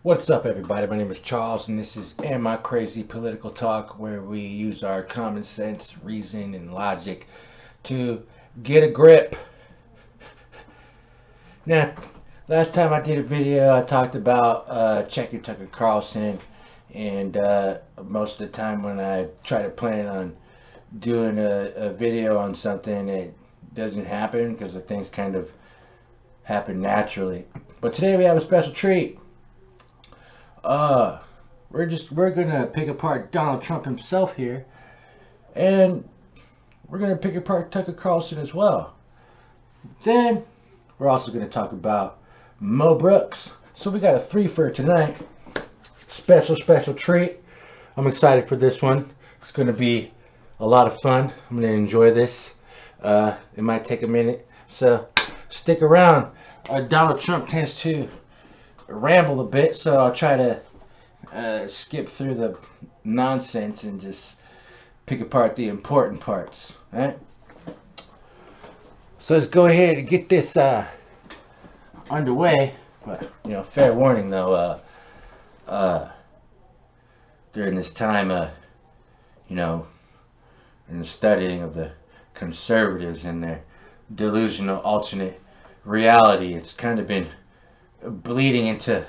What's up, everybody? My name is Charles, and this is Am I Crazy Political Talk, where we use our common sense, reason, and logic to get a grip. Now, last time I did a video, I talked about checking Tucker Carlson, and most of the time when I try to plan on doing a video on something, it doesn't happen because the things kind of happen naturally. But today we have a special treat. We're gonna pick apart Donald Trump himself here, and we're gonna pick apart Tucker Carlson as well. Then we're also gonna talk about Mo Brooks. So we got a three for tonight. Special treat. I'm excited for this one. It's gonna be a lot of fun. I'm gonna enjoy this. It might take a minute, so stick around. Donald Trump tends to ramble a bit, so I'll try to skip through the nonsense and just pick apart the important parts. All right? So let's go ahead and get this underway. But fair warning though. During this time, in the studying of the conservatives and their delusional alternate reality, it's kind of been bleeding into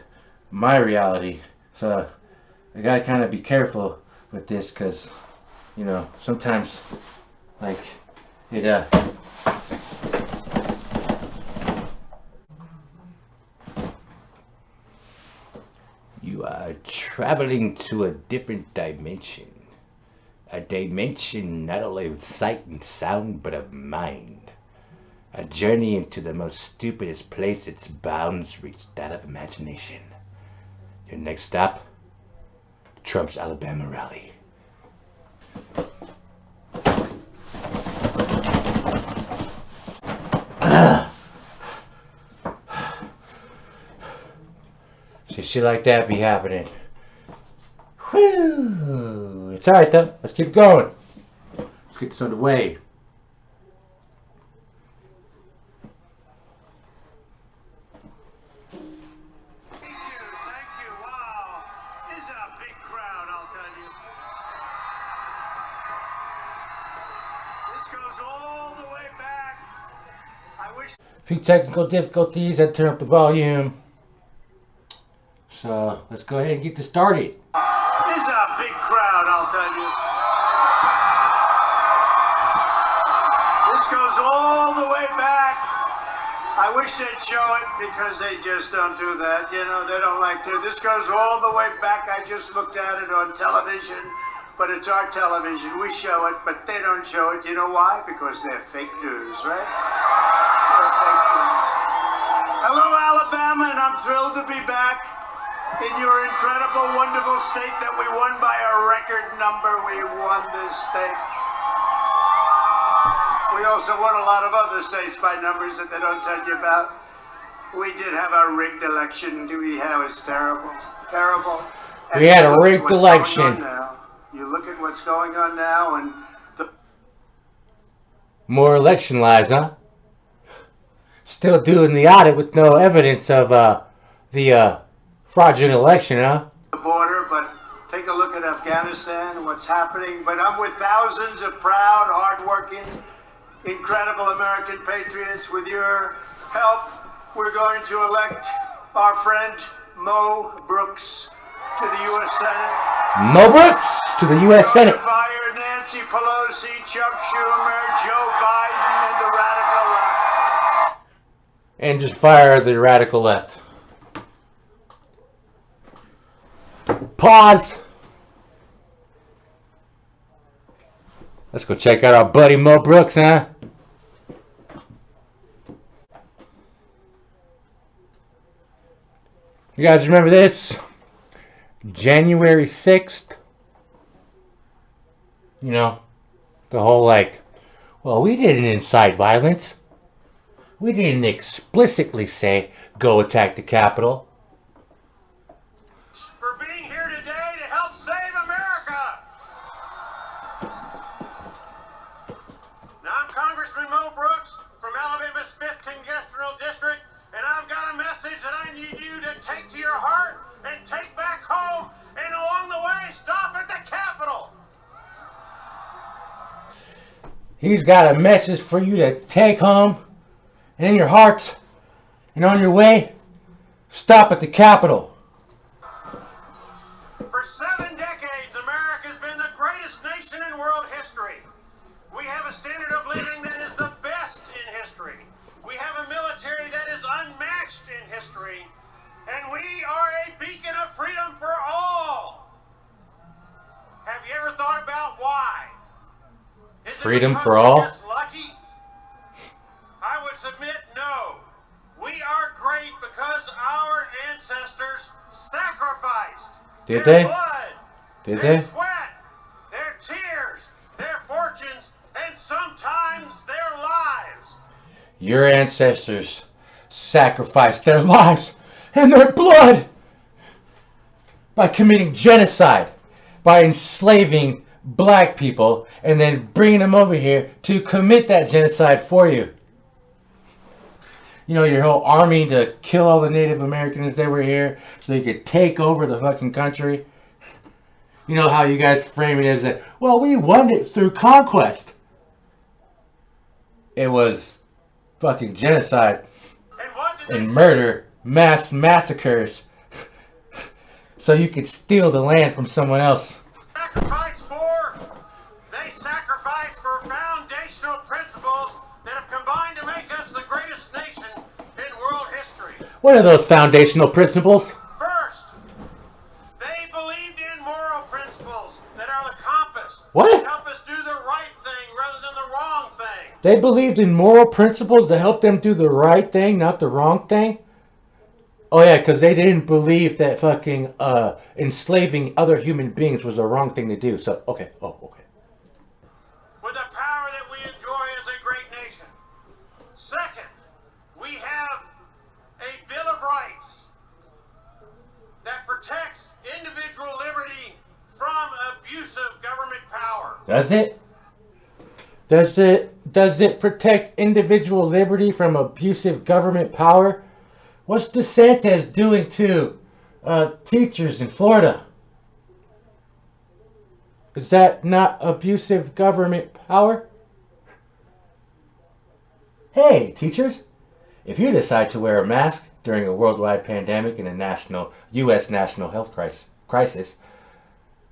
my reality, so I gotta kind of be careful with this, because sometimes like it you are traveling to a different dimension, a dimension not only of sight and sound but of mind. A journey into the most stupidest place its bounds reach that of imagination. Your next stop, Trump's Alabama rally. See, shit like that be happening. Whew. It's alright though. Let's keep going. Let's get this underway. A few technical difficulties, I turn up the volume. So let's go ahead and get this started. This is a big crowd, I'll tell you. This goes all the way back. I wish they'd show it, because they just don't do that. They don't like to. This goes all the way back. I just looked at it on television, but it's our television. We show it, but they don't show it. You know why? Because they're fake news, right? Hello, Alabama, and I'm thrilled to be back in your incredible, wonderful state that we won by a record number. We won this state. We also won a lot of other states by numbers that they don't tell you about. We did have a rigged election. It was terrible. Terrible. And we had a rigged election. You look at what's going on now, and more election lies, huh? Still doing the audit with no evidence of the fraudulent election, huh? The border, but take a look at Afghanistan and what's happening. But I'm with thousands of proud, hardworking, incredible American patriots. With your help, we're going to elect our friend Mo Brooks to the U.S. Senate. Mo Brooks to the U.S. Senate. To fire Nancy Pelosi, Chuck Schumer, Joe Biden, and the radical left. And just fire the radical left. Pause. Let's go check out our buddy Mo Brooks, huh? You guys remember this? January 6th. The whole well, we didn't incite violence. We didn't explicitly say, go attack the Capitol. For being here today to help save America. Now, I'm Congressman Mo Brooks from Alabama's 5th Congressional District, and I've got a message that I need you to take to your heart and He's got a message for you to take home. And in your hearts. And on your way, stop at the Capitol. For 7 decades, America has been the greatest nation in world history. We have a standard of living that is the best in history. We have a military that is unmatched in history. And we are a beacon of freedom for all. Have you ever thought about why? Is Freedom for all? Just lucky? I would submit no. We are great because our ancestors sacrificed Did their they? blood, Did their they? sweat, their tears, their fortunes, and sometimes their lives. Your ancestors sacrificed their lives and their blood by committing genocide, by enslaving black people, and then bringing them over here to commit that genocide for you. You know, your whole army to kill all the Native Americans that were here so you could take over the fucking country. You know how you guys frame it as that, well, we won it through conquest. It was fucking genocide and murder, mass massacres, so you could steal the land from someone else. They sacrificed for foundational principles that have combined to make us the greatest nation in world history. What are those foundational principles? First, they believed in moral principles that are the compass. What? That help us do the right thing rather than the wrong thing. They believed in moral principles that help them do the right thing, not the wrong thing? Oh yeah, because they didn't believe that fucking enslaving other human beings was the wrong thing to do. So, okay. With the power that we enjoy as a great nation. Second, we have a Bill of Rights that protects individual liberty from abusive government power. Does it? Does it protect individual liberty from abusive government power? What's DeSantis doing to teachers in Florida? Is that not abusive government power? Hey, teachers, if you decide to wear a mask during a worldwide pandemic and a U.S. national health crisis,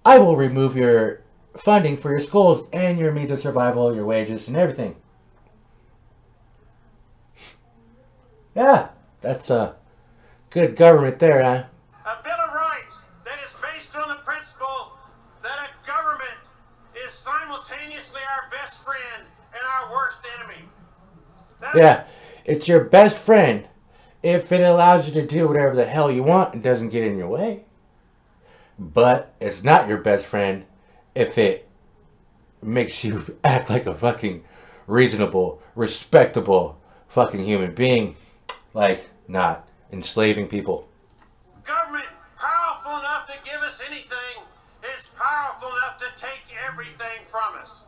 I will remove your funding for your schools and your means of survival, your wages, and everything. Yeah, that's a good government there, huh? A Bill of Rights that is based on the principle that a government is simultaneously our best friend and our worst enemy. Yeah, it's your best friend if it allows you to do whatever the hell you want and doesn't get in your way. But it's not your best friend if it makes you act like a fucking reasonable, respectable fucking human being. Like, not enslaving people. Government powerful enough to give us anything is powerful enough to take everything from us.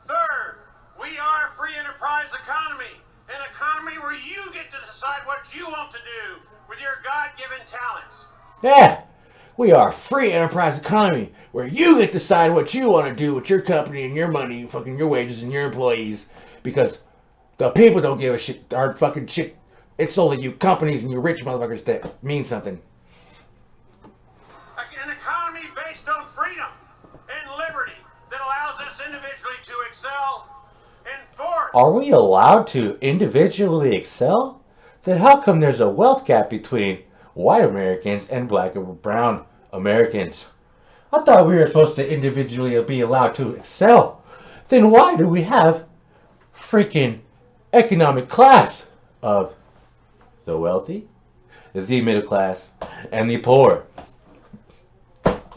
Third, we are a free enterprise economy. An economy where you get to decide what you want to do with your God-given talents. Yeah, we are a free enterprise economy where you get to decide what you want to do with your company and your money, fucking your wages and your employees, because the people don't give a shit. Our fucking shit. It's only you companies and you rich motherfuckers that mean something. An economy based on freedom and liberty that allows us individually to excel. And fourth, are we allowed to individually excel? Then how come there's a wealth gap between white Americans and black or brown Americans? I thought we were supposed to individually be allowed to excel. Then why do we have freaking economic class of the wealthy, the middle class, and the poor?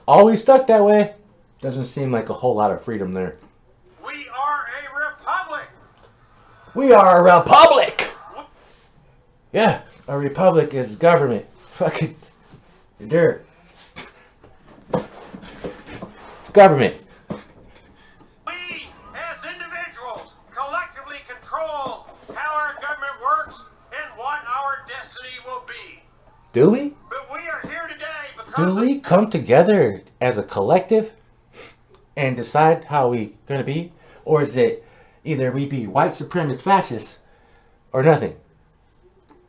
Always stuck that way. Doesn't seem like a whole lot of freedom there. we are a republic. We are a republic! Yeah, a republic is government. Fucking dirt. It's government. We, as individuals, collectively control how our government works and what our destiny will be. Do we? But we are here today because Do we come together as a collective and decide how we gonna be? Or is it Either we be white supremacist fascists or nothing.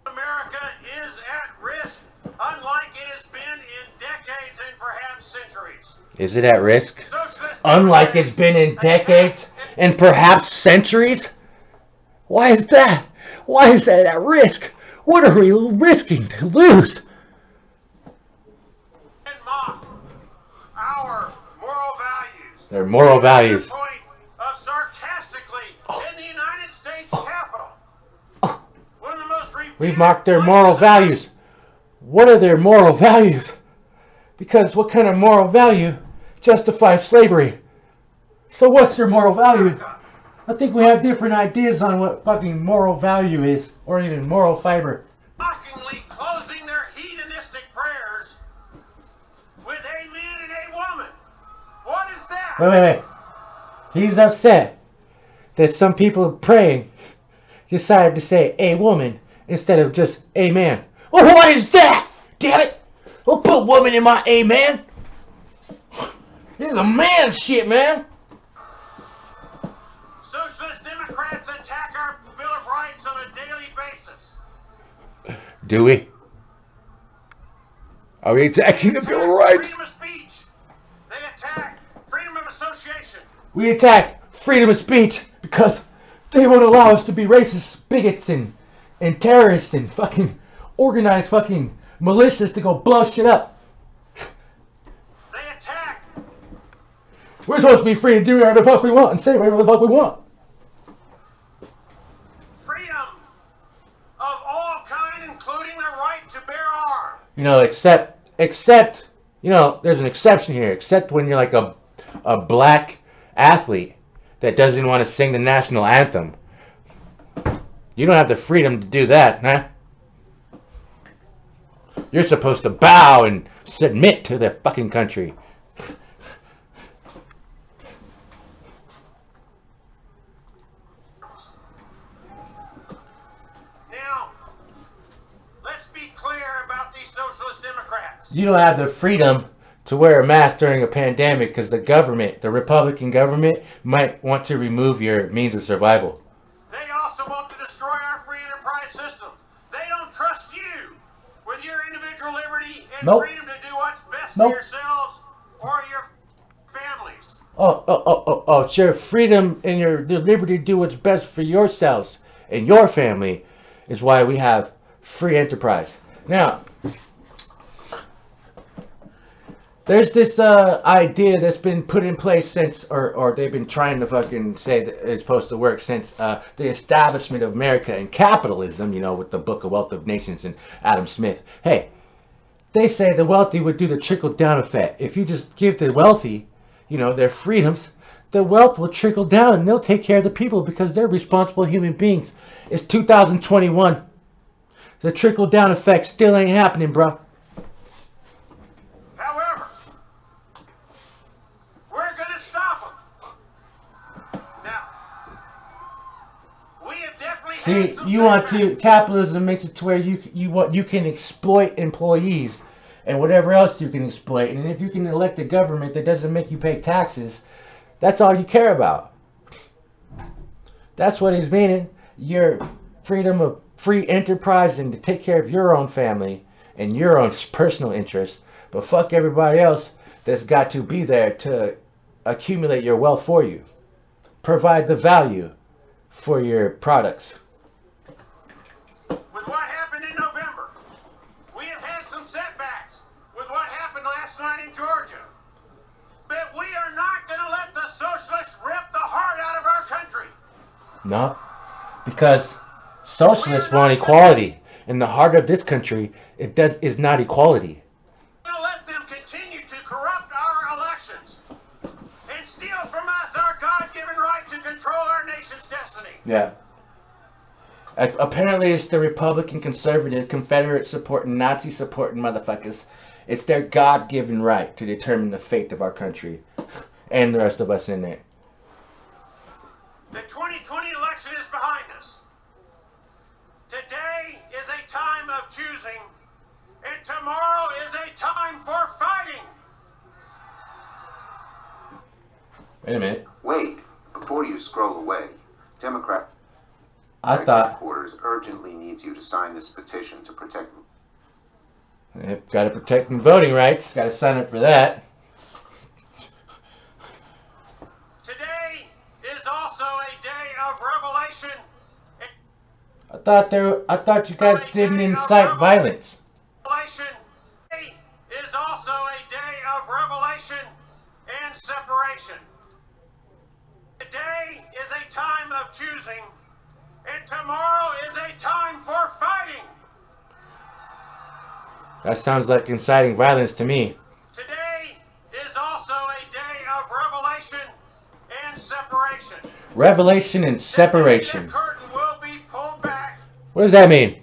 America is at risk, unlike it has been in decades and perhaps centuries. Is it at risk? Socialist Unlike it's been in decades and perhaps centuries? Why is that? Why is that at risk? What are we risking to lose? and mock our moral values. Their moral values. To the point of sarcastically in the United States Capitol. One of the most We've mocked their moral values. What are their moral values? Because what kind of moral value justifies slavery? So what's their moral value? I think we have different ideas on what fucking moral value is, or even moral fiber. Mockingly closing their hedonistic prayers with a man and a woman. What is that? Wait. He's upset that some people praying decided to say a woman instead of just a man. Well, what is that? Damn it! Don't put woman in my amen. This is a man shit, man. Socialist Democrats attack our Bill of Rights on a daily basis. Do we? Are we attacking the Bill of Rights? Freedom of speech. They attack freedom of association. We attack freedom of speech because they won't allow us to be racist, bigots, and terrorists, and fucking organized fucking militias to go blow shit up. They attack. We're supposed to be free to do whatever the fuck we want and say whatever the fuck we want. Freedom of all kind, including the right to bear arms. You know, except, you know, there's an exception here. Except when you're like a black athlete that doesn't want to sing the national anthem. You don't have the freedom to do that, huh? You're supposed to bow and submit to the fucking country. Now, let's be clear about these socialist Democrats. You don't have the freedom to wear a mask during a pandemic because the government, the Republican government, might want to remove your means of survival. They also want to destroy our free enterprise system. They don't trust you with your individual liberty and freedom to do what's best for yourselves or your families. Oh, it's your freedom and your liberty to do what's best for yourselves and your family is why we have free enterprise. Now, there's this idea that's been put in place since, or they've been trying to fucking say that it's supposed to work since the establishment of America and capitalism, you know, with the Book of Wealth of Nations and Adam Smith. Hey, they say the wealthy would do the trickle-down effect. If you just give the wealthy, you know, their freedoms, the wealth will trickle down and they'll take care of the people because they're responsible human beings. It's 2021. The trickle-down effect still ain't happening, bro. However, we're going to stop them. Now, we have definitely See, you want to, capitalism makes it to where you can exploit employees and whatever else you can exploit. And if you can elect a government that doesn't make you pay taxes, that's all you care about. That's what he's meaning. Your freedom of free enterprise and to take care of your own family and your own personal interests. But fuck everybody else that's got to be there to accumulate your wealth for you. Provide the value for your products. With what happened in November, we have had some setbacks with what happened last night in Georgia. But we are not going to let the socialists rip the heart out of our country. No, because socialists want equality. In the heart of this country, is not equality. We're going to let them continue to corrupt our elections and steal from us our God-given right to control our nation's destiny. Yeah. Apparently, it's the Republican, conservative, Confederate supporting, Nazi supporting motherfuckers. It's their God-given right to determine the fate of our country and the rest of us in there. The 2020 election is behind us. Today is a time of choosing, and tomorrow is a time for fighting. Wait a minute. Wait, before you scroll away, Democrat headquarters urgently needs you to sign this petition to protect. Got to protect voting rights. Got to sign up for that. Today is also a day of revelation. I thought you guys didn't incite violence. Today is also a day of revelation and separation. Today is a time of choosing, and tomorrow is a time for fighting. That sounds like inciting violence to me. Today is also a day of revelation and separation. Revelation and separation. The curtain will be pulled back. What does that mean?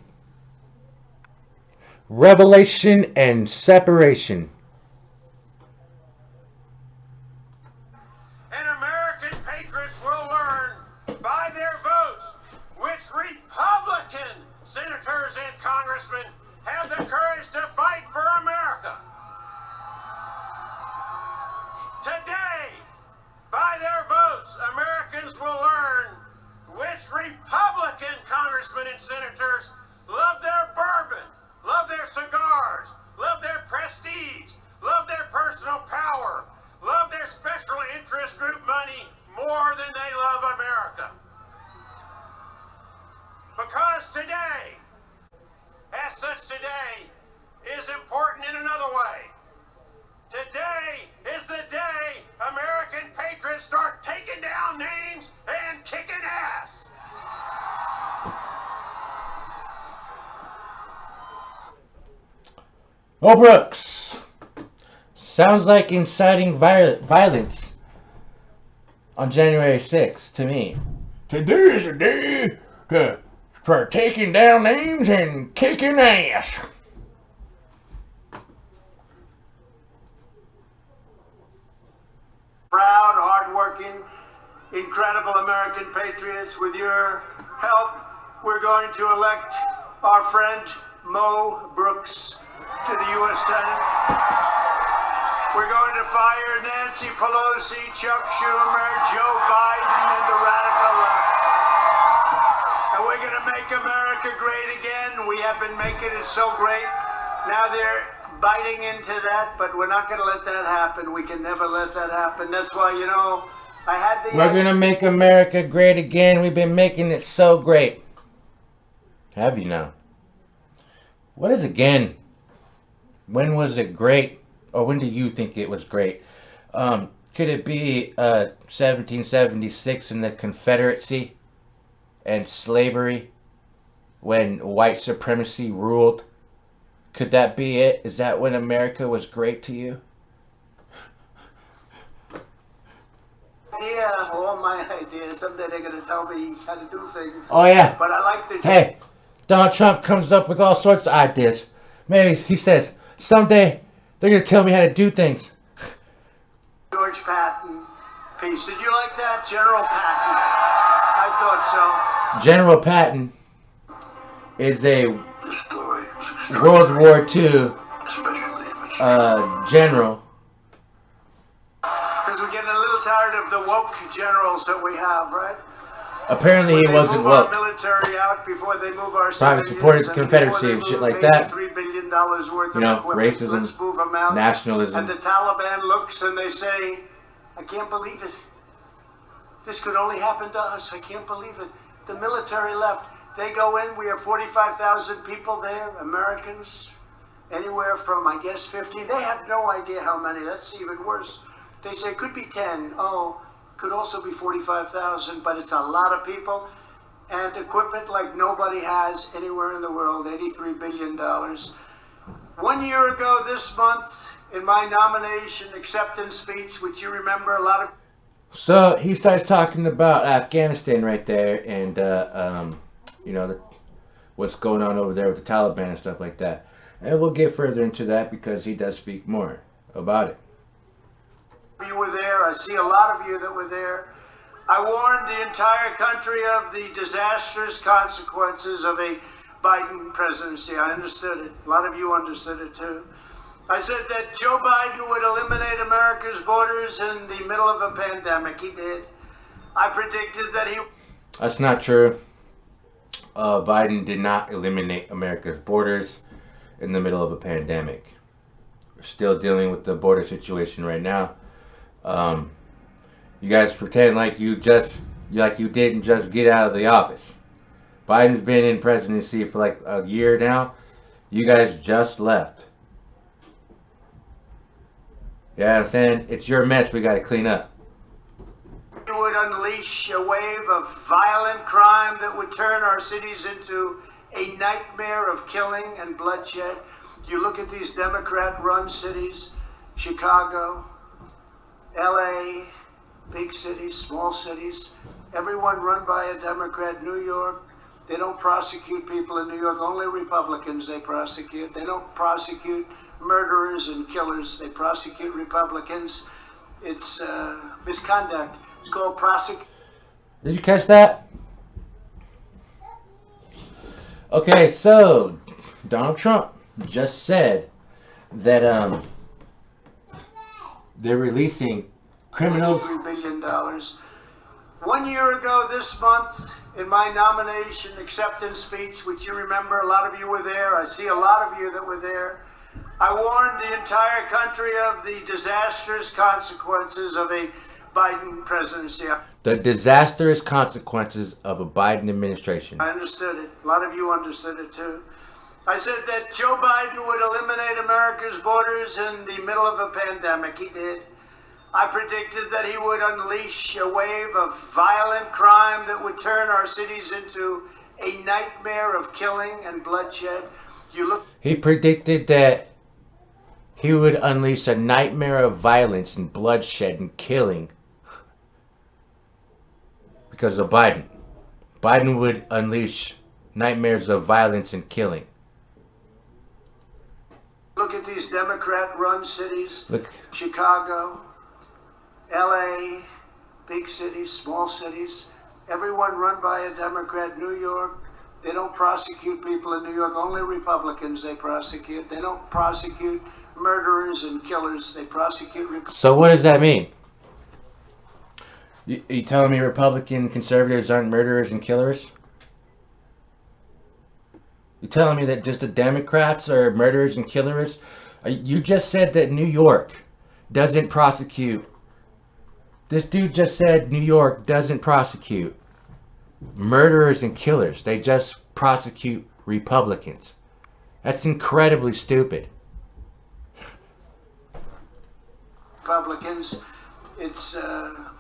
Revelation and separation. And American patriots will learn by their votes which Republican senators and congressmen have the courage to fight for America. Today, by their votes, Americans will learn which Republican congressmen and senators love their bourbon, love their cigars, love their prestige, love their personal power, love their special interest group money more than they love America. Because today, as such today, is important in another way. Today is the day American patriots start taking down names and kicking ass. Oh, Brooks. Sounds like inciting violence on January 6th to me. Today is a day for taking down names and kicking ass. Proud, hardworking, incredible American patriots, with your help, we're going to elect our friend Mo Brooks to the U.S. Senate. We're going to fire Nancy Pelosi, Chuck Schumer, Joe Biden, and the radical left. And we're going to make America great again. We have been making it so great. Now they're biting into that, but we're not going to let that happen. We can never let that happen. That's why, you know, I had the... We're going to make America great again. We've been making it so great. Have you now? What is again? When was it great? Or when do you think it was great? Could it be 1776 in the Confederacy and slavery when white supremacy ruled? Could that be it? Is that when America was great to you? Yeah, all my ideas. Someday they're going to tell me how to do things. Oh, yeah. But I like the... Hey, Donald Trump comes up with all sorts of ideas. Maybe he says, someday they're going to tell me how to do things. George Patton piece. Did you like that? General Patton. I thought so. General Patton is a World War II general. Because we're getting a little tired of the woke generals that we have, right? Apparently he wasn't woke. They move our military out before they move our Private civilians, supported and Confederacy and shit like that. $3 billion worth You know, of equipment. racism, Let's move them out. nationalism. And the Taliban looks and they say, I can't believe it. This could only happen to us. I can't believe it. The military left. They go in. We have 45,000 people there, Americans, anywhere from, I guess, 50. They have no idea how many. That's even worse. They say it could be 10. Oh, could also be 45,000, but it's a lot of people. And equipment like nobody has anywhere in the world, $83 billion. 1 year ago this month, in my nomination acceptance speech, which you remember a lot of... So he starts talking about Afghanistan right there, and you know, what's going on over there with the Taliban and stuff like that. And we'll get further into that because he does speak more about it. You were there. I see a lot of you that were there. I warned the entire country of the disastrous consequences of a Biden presidency. I understood it. A lot of you understood it too. I said that Joe Biden would eliminate America's borders in the middle of a pandemic. He did. I predicted that he... That's not true. Biden did not eliminate America's borders in the middle of a pandemic. We're still dealing with the border situation right now. Um, you guys pretend like you didn't just get out of the office. Biden's been in presidency for like a year now. You guys just left. Yeah, I'm saying it's your mess we got to clean up. It would unleash a wave of violent crime that would turn our cities into a nightmare of killing and bloodshed. You look at these Democrat-run cities, Chicago, LA, big cities, small cities, everyone run by a Democrat. New York, they don't prosecute people in New York, only Republicans they prosecute. They don't prosecute murderers and killers, they prosecute Republicans. It's misconduct. It's called prosecute. Did you catch that? Okay, so Donald Trump just said that they're releasing criminals. $3 billion. 1 year ago this month, in my nomination acceptance speech, which you remember, a lot of you were there. I see a lot of you that were there. I warned the entire country of the disastrous consequences of a Biden presidency. The disastrous consequences of a Biden administration. I understood it. A lot of you understood it too. I said that Joe Biden would eliminate America's borders in the middle of a pandemic. He did. I predicted that he would unleash a wave of violent crime that would turn our cities into a nightmare of killing and bloodshed. He predicted that he would unleash a nightmare of violence and bloodshed and killing because of Biden. Biden would unleash nightmares of violence and killing. Look at these Democrat-run cities. Look. Chicago, LA, big cities, small cities, everyone run by a Democrat. New York, they don't prosecute people in New York, only Republicans they prosecute. They don't prosecute murderers and killers, they prosecute Republicans. So what does that mean? You telling me Republican conservatives aren't murderers and killers? You telling me that just the Democrats are murderers and killers? You just said that New York doesn't prosecute. This dude just said New York doesn't prosecute murderers and killers. They just prosecute Republicans. That's incredibly stupid. Republicans, it's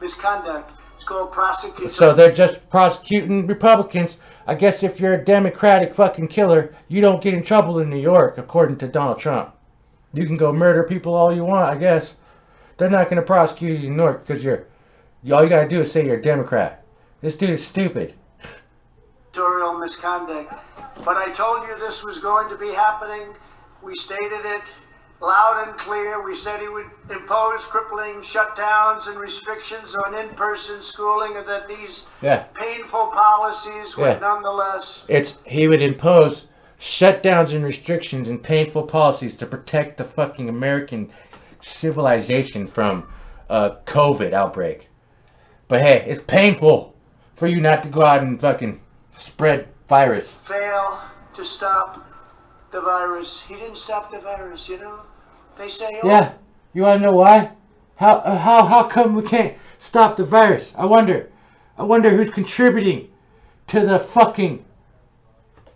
misconduct. It's called prosecution. So they're just prosecuting Republicans. I guess if you're a Democratic fucking killer, you don't get in trouble in New York, according to Donald Trump. You can go murder people all you want, I guess. They're not going to prosecute you in New York because all you got to do is say you're a Democrat. This dude is stupid. Misconduct. But I told you this was going to be happening. We stated it loud and clear. We said he would impose crippling shutdowns and restrictions on in-person schooling, and that these painful policies would nonetheless... He would impose shutdowns and restrictions and painful policies to protect the fucking American civilization from a COVID outbreak. But hey, it's painful for you not to go out and fucking spread virus. Fail to stop the virus. He didn't stop the virus, you know? They say, oh... Yeah, you want to know why? How come we can't stop the virus? I wonder who's contributing to the fucking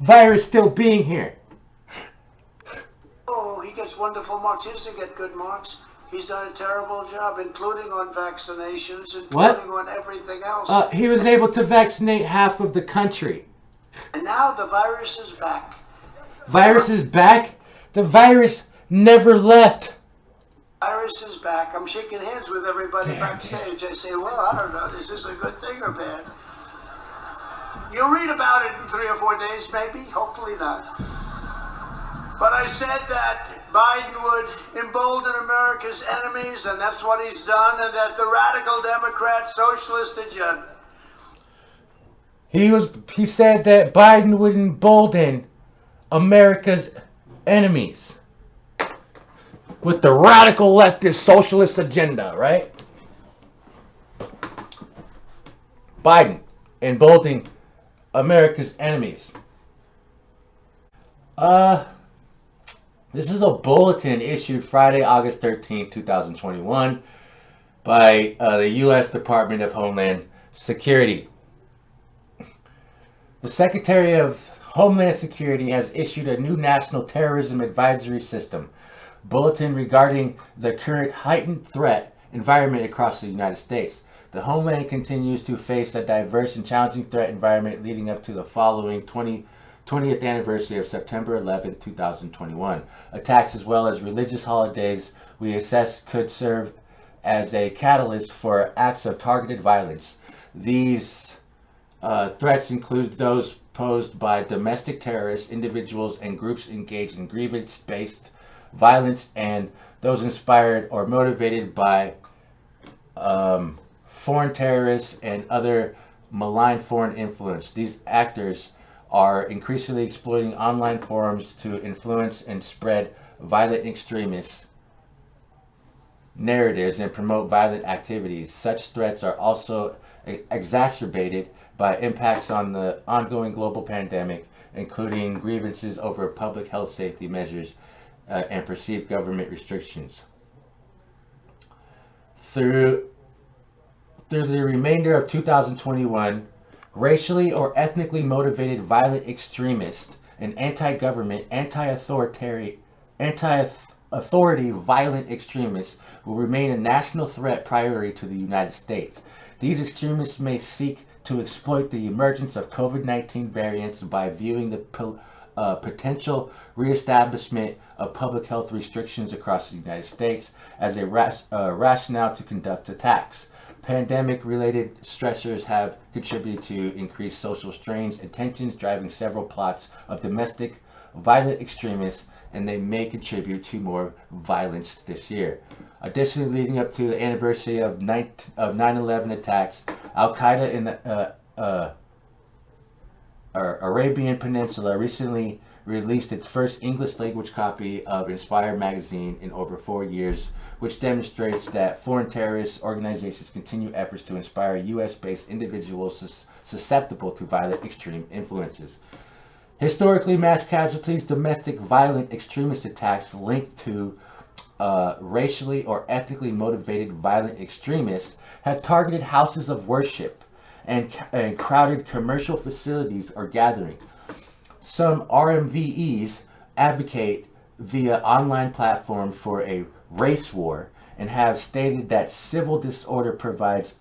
virus still being here. Oh, he gets wonderful marks. He doesn't get good marks. He's done a terrible job, including on vaccinations, including on everything else. He was able to vaccinate half of the country. And now the virus is back. Virus is back? The virus never left. Virus is back. I'm shaking hands with everybody backstage. I say, well, I don't know. Is this a good thing or bad? You'll read about it in 3 or 4 days, maybe. Hopefully not. But I said that Biden would embolden America's enemies, and that's what he's done, and that the radical Democrat socialist agenda. He said that Biden would embolden America's enemies with the radical leftist socialist agenda, right? Biden emboldening America's enemies. This is a bulletin issued Friday, August 13th, 2021 by the U.S. Department of Homeland Security. The Secretary of Homeland Security has issued a new National Terrorism Advisory System bulletin regarding the current heightened threat environment across the United States. The Homeland continues to face a diverse and challenging threat environment leading up to the following 20th anniversary of September 11, 2021. Attacks as well as religious holidays we assess could serve as a catalyst for acts of targeted violence. These threats include those posed by domestic terrorists, individuals and groups engaged in grievance-based violence, and those inspired or motivated by foreign terrorists and other malign foreign influence. These actors are increasingly exploiting online forums to influence and spread violent extremist narratives and promote violent activities. Such threats are also exacerbated by impacts on the ongoing global pandemic, including grievances over public health safety measures and perceived government restrictions. Through the remainder of 2021, racially or ethnically motivated violent extremists and anti-government, anti-authority violent extremists will remain a national threat priority to the United States. These extremists may seek to exploit the emergence of COVID-19 variants by viewing the potential reestablishment of public health restrictions across the United States as a rationale to conduct attacks. Pandemic-related stressors have contributed to increased social strains and tensions, driving several plots of domestic violent extremists, and they may contribute to more violence this year. Additionally, leading up to the anniversary of 9/11 attacks, Al-Qaeda in the Arabian Peninsula recently released its first English-language copy of Inspire magazine in over 4 years, which demonstrates that foreign terrorist organizations continue efforts to inspire U.S.-based individuals susceptible to violent extreme influences. Historically, mass casualties, domestic violent extremist attacks linked to racially or ethnically motivated violent extremists have targeted houses of worship and crowded commercial facilities or gatherings. Some RMVEs advocate via online platform for a race war and have stated that civil disorder provides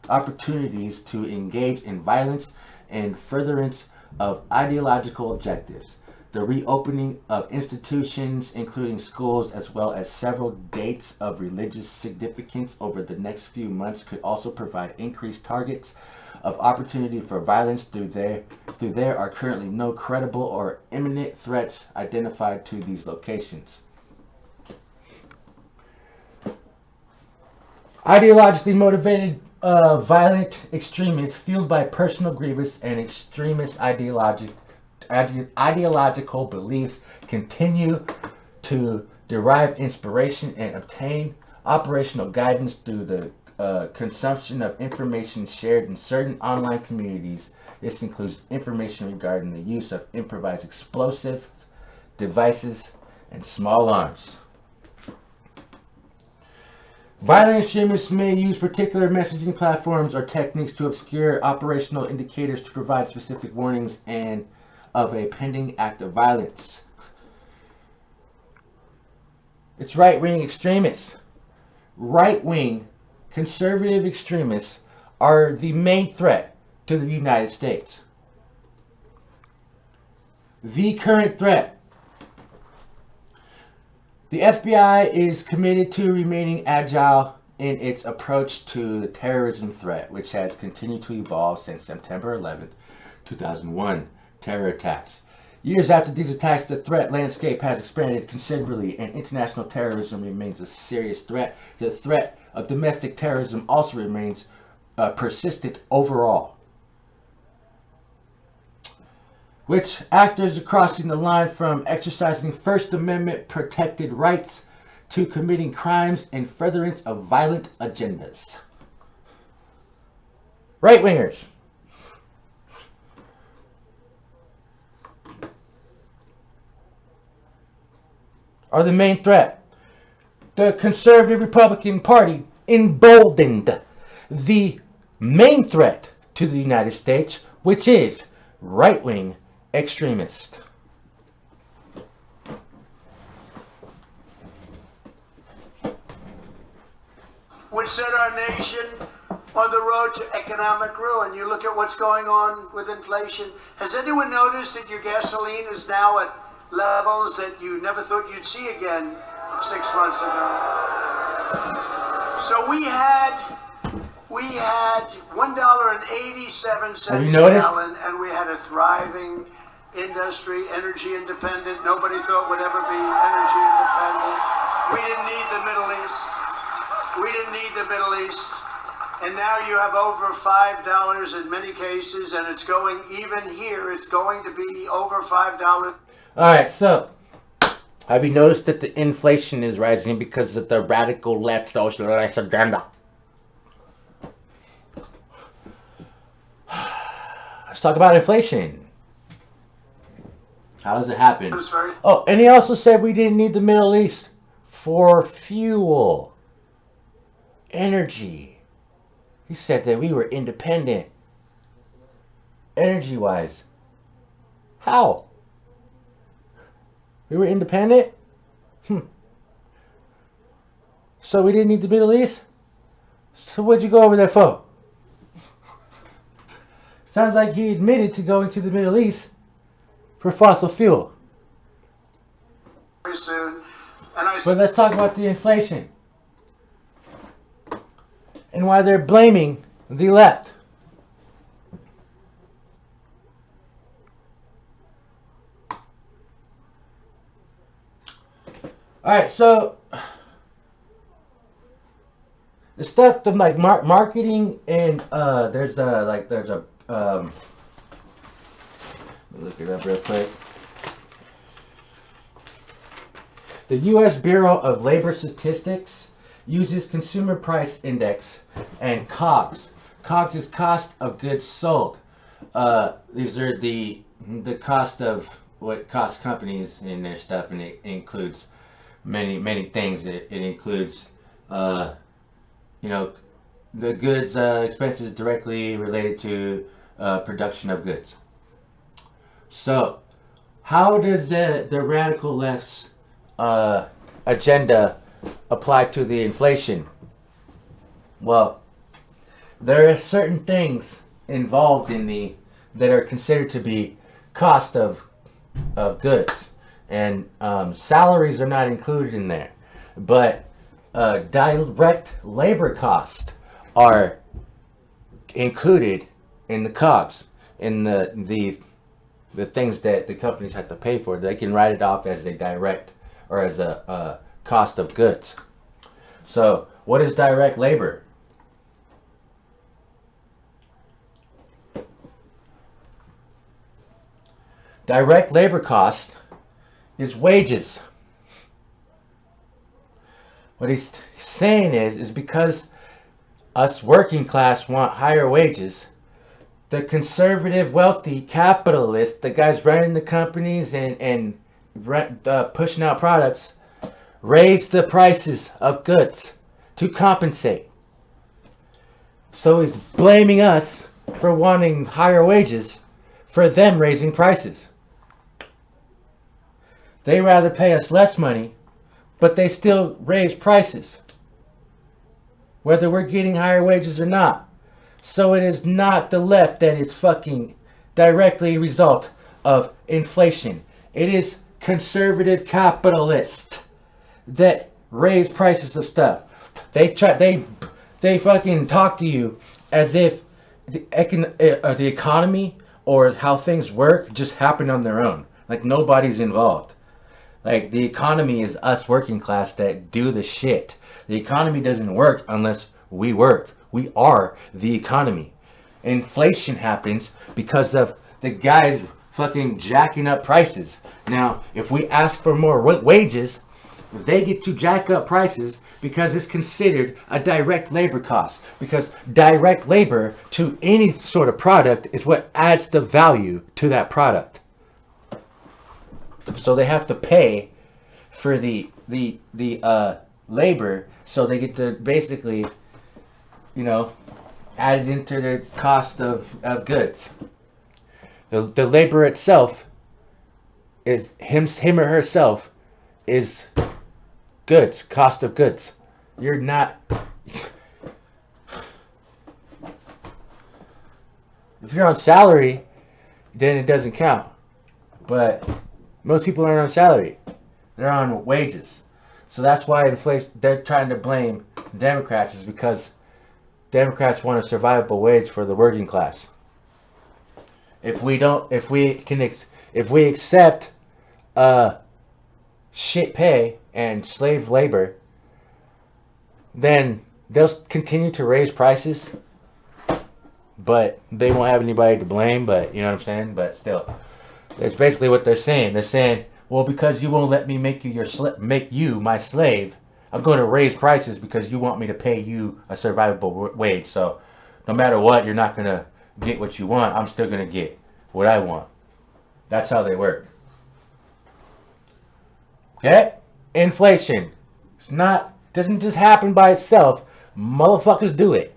opportunities to engage in violence and furtherance of ideological objectives. The reopening of institutions, including schools, as well as several dates of religious significance over the next few months, could also provide increased targets of opportunity for violence. Through there are currently no credible or imminent threats identified to these locations. Ideologically motivated violent extremists fueled by personal grievance and extremist ideological beliefs continue to derive inspiration and obtain operational guidance through the consumption of information shared in certain online communities. This includes information regarding the use of improvised explosive devices and small arms. Violent extremists may use particular messaging platforms or techniques to obscure operational indicators to provide specific warnings and of a pending act of violence. It's right-wing extremists. Right-wing conservative extremists are the main threat to the United States. The current threat. The FBI is committed to remaining agile in its approach to the terrorism threat, which has continued to evolve since September 11, 2001 terror attacks. Years after these attacks, the threat landscape has expanded considerably, and international terrorism remains a serious threat. The threat of domestic terrorism also remains persistent overall, which actors are crossing the line from exercising First Amendment protected rights to committing crimes in furtherance of violent agendas. Right-wingers. are the main threat. The conservative Republican Party emboldened the main threat to the United States, which is right-wing extremists. Which set our nation on the road to economic ruin. You look at what's going on with inflation. Has anyone noticed that your gasoline is now at levels that you never thought you'd see again 6 months ago? So we had $1.87 a gallon, and we had a thriving industry, energy independent. Nobody thought would ever be energy independent. We didn't need the Middle East. We didn't need the Middle East. And now you have over $5 in many cases, and it's going, even here, it's going to be over $5. All right, so have you noticed that the inflation is rising because of the radical left socialist agenda? Let's talk about inflation. How does it happen? Oh, and he also said we didn't need the Middle East for fuel, energy. He said that we were independent, energy-wise. How? We were independent? So we didn't need the Middle East? So what'd you go over there for? Sounds like he admitted to going to the Middle East for fossil fuel. Very soon. But let's talk about the inflation and why they're blaming the left. Alright, so the stuff of like marketing and there's a let me look it up real quick. The U.S. Bureau of Labor Statistics uses Consumer Price Index and COGS. COGS is cost of goods sold. These are the cost of what costs companies in their stuff, and it includes many things. It includes the goods expenses directly related to production of goods. So how does the radical left's agenda apply to the inflation? Well, there are certain things involved in that are considered to be cost of goods, and salaries are not included in there, but direct labor costs are included in the COGS, in the things that the companies have to pay for. They can write it off as a direct or as a cost of goods. So what is direct labor? Direct labor cost is wages. What he's saying is because us working class want higher wages, the conservative, wealthy capitalists, the guys running the companies and pushing out products, raise the prices of goods to compensate. So he's blaming us for wanting higher wages for them raising prices. They rather pay us less money, but they still raise prices, whether we're getting higher wages or not. So it is not the left that is fucking directly a result of inflation. It is conservative capitalists that raise prices of stuff. They fucking talk to you as if the economy or how things work just happen on their own. Like nobody's involved. Like the economy is us working class that do the shit. The economy doesn't work unless we work. We are the economy. Inflation happens because of the guys fucking jacking up prices. Now, if we ask for more wages, they get to jack up prices because it's considered a direct labor cost. Because direct labor to any sort of product is what adds the value to that product. So they have to pay for the labor, so they get to basically, you know, add it into their cost of goods. The labor itself is him or herself is goods, cost of goods. You're not. If you're on salary, then it doesn't count. But most people aren't on salary. They're on wages. So that's why inflation, they're trying to blame Democrats, is because Democrats want a survivable wage for the working class. If we accept shit pay and slave labor, then they'll continue to raise prices, but they won't have anybody to blame. But you know what I'm saying? But still, it's basically what they're saying. They're saying, well, because you won't let me make you my slave, I'm going to raise prices because you want me to pay you a survivable wage. So no matter what, you're not going to get what you want. I'm still going to get what I want. That's how they work. Okay? Inflation. Doesn't just happen by itself. Motherfuckers do it.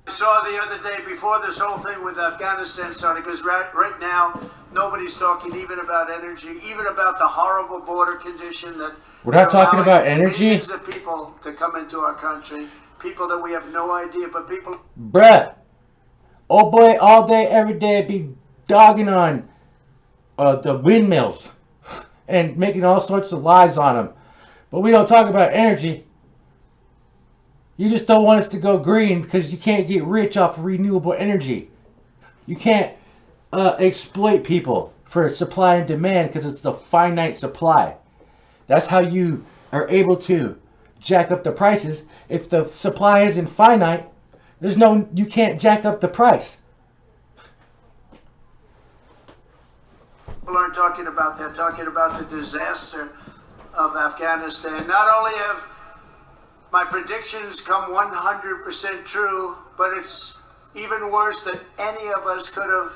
I saw the other day, before this whole thing with Afghanistan started, because right now nobody's talking even about energy, even about the horrible border condition that we're not talking about energy. Millions of people to come into our country, people that we have no idea, but people. Bruh, old boy, all day, every day, be dogging on the windmills and making all sorts of lies on them, but we don't talk about energy. You just don't want us to go green because you can't get rich off of renewable energy. You can't exploit people for supply and demand because it's a finite supply. That's how you are able to jack up the prices. If the supply isn't finite, you can't jack up the price. People aren't talking about that, talking about the disaster of Afghanistan. Not only have my predictions come 100% true, but it's even worse than any of us could have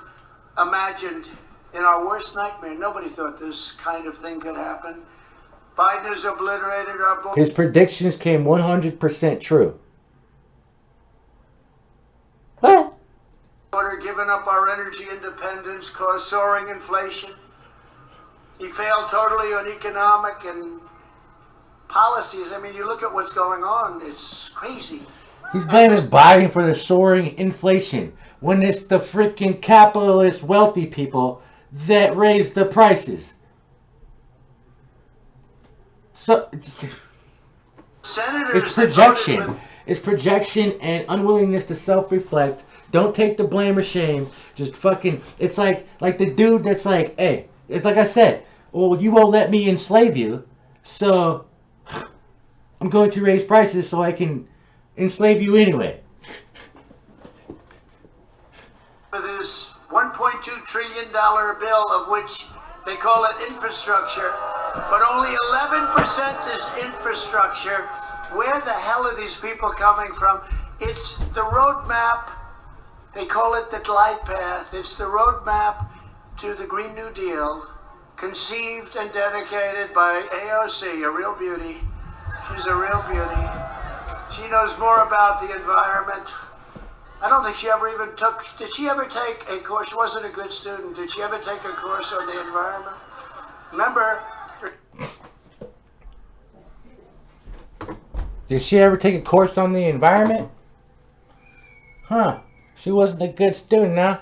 imagined in our worst nightmare. Nobody thought this kind of thing could happen. Biden has obliterated our border. His predictions came 100% true. What? Given up our energy independence, caused soaring inflation. He failed totally on economic and policies. I mean, you look at what's going on, it's crazy. He's blaming Biden for the soaring inflation when it's the freaking capitalist wealthy people that raise the prices. So Senators, it's projection. It's projection and unwillingness to self-reflect. Don't take the blame or shame. Just fucking. It's like the dude that's like, hey, it's like I said. Well, you won't let me enslave you, so I'm going to raise prices so I can enslave you anyway. This $1.2 trillion bill, of which they call it infrastructure, but only 11% is infrastructure. Where the hell are these people coming from? It's the roadmap. They call it the glide path. It's the roadmap to the Green New Deal, conceived and dedicated by AOC, a real beauty. She's a real beauty. She knows more about the environment. I don't think she ever even did she ever take a course? She wasn't a good student. Did she ever take a course on the environment? Remember? Did she ever take a course on the environment? Huh. She wasn't a good student, huh?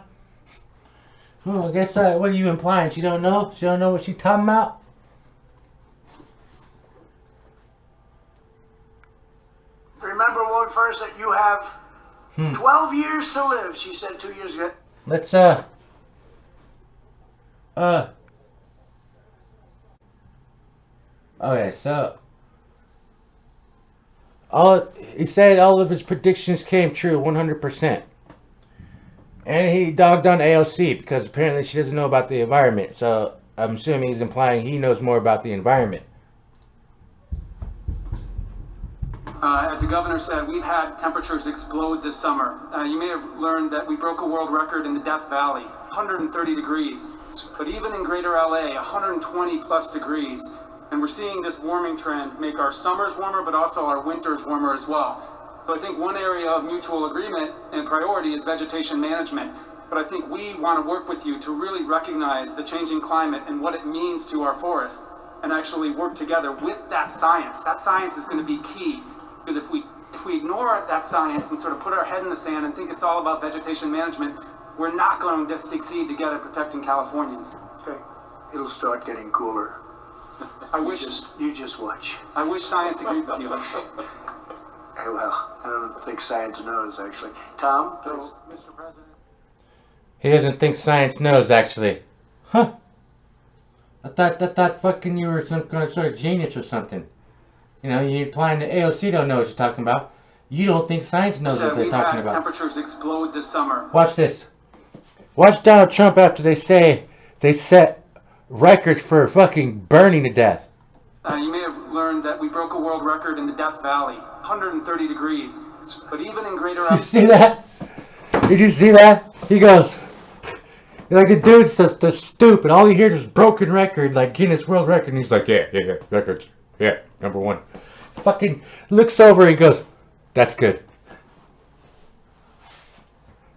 Oh, I guess, what are you implying? She don't know? She don't know what she's talking about? Remember one first that you have 12 years to live, she said 2 years ago. Let's, okay, so he said all of his predictions came true 100%. And he dogged on AOC because apparently she doesn't know about the environment. So I'm assuming he's implying he knows more about the environment. As the governor said, we've had temperatures explode this summer. You may have learned that we broke a world record in the Death Valley, 130 degrees. But even in greater LA, 120 plus degrees, and we're seeing this warming trend make our summers warmer, but also our winters warmer as well. So I think one area of mutual agreement and priority is vegetation management. But I think we want to work with you to really recognize the changing climate and what it means to our forests, and actually work together with that science. That science is going to be key, because if we ignore that science and sort of put our head in the sand and think it's all about vegetation management, we're not going to succeed together protecting Californians. Okay, it'll start getting cooler. You just watch. I wish science agreed with you. Well, I don't think science knows, actually. Tom, please. Mr. President. He doesn't think science knows, actually. Huh. I thought fucking you were some kind of sort of genius or something. You know, you implying the AOC don't know what you're talking about. You don't think science knows what they're talking about. Temperatures explode this summer. Watch this. Watch Donald Trump after they say they set records for fucking burning to death. You may have learned that we broke a world record in the Death Valley, 130 degrees. But even in greater... You see that? Did you see that? He goes... Like the dude's so stupid. All you hear is broken record, like Guinness World Record. And he's like, yeah, records. Yeah, #1. Fucking looks over and goes, that's good.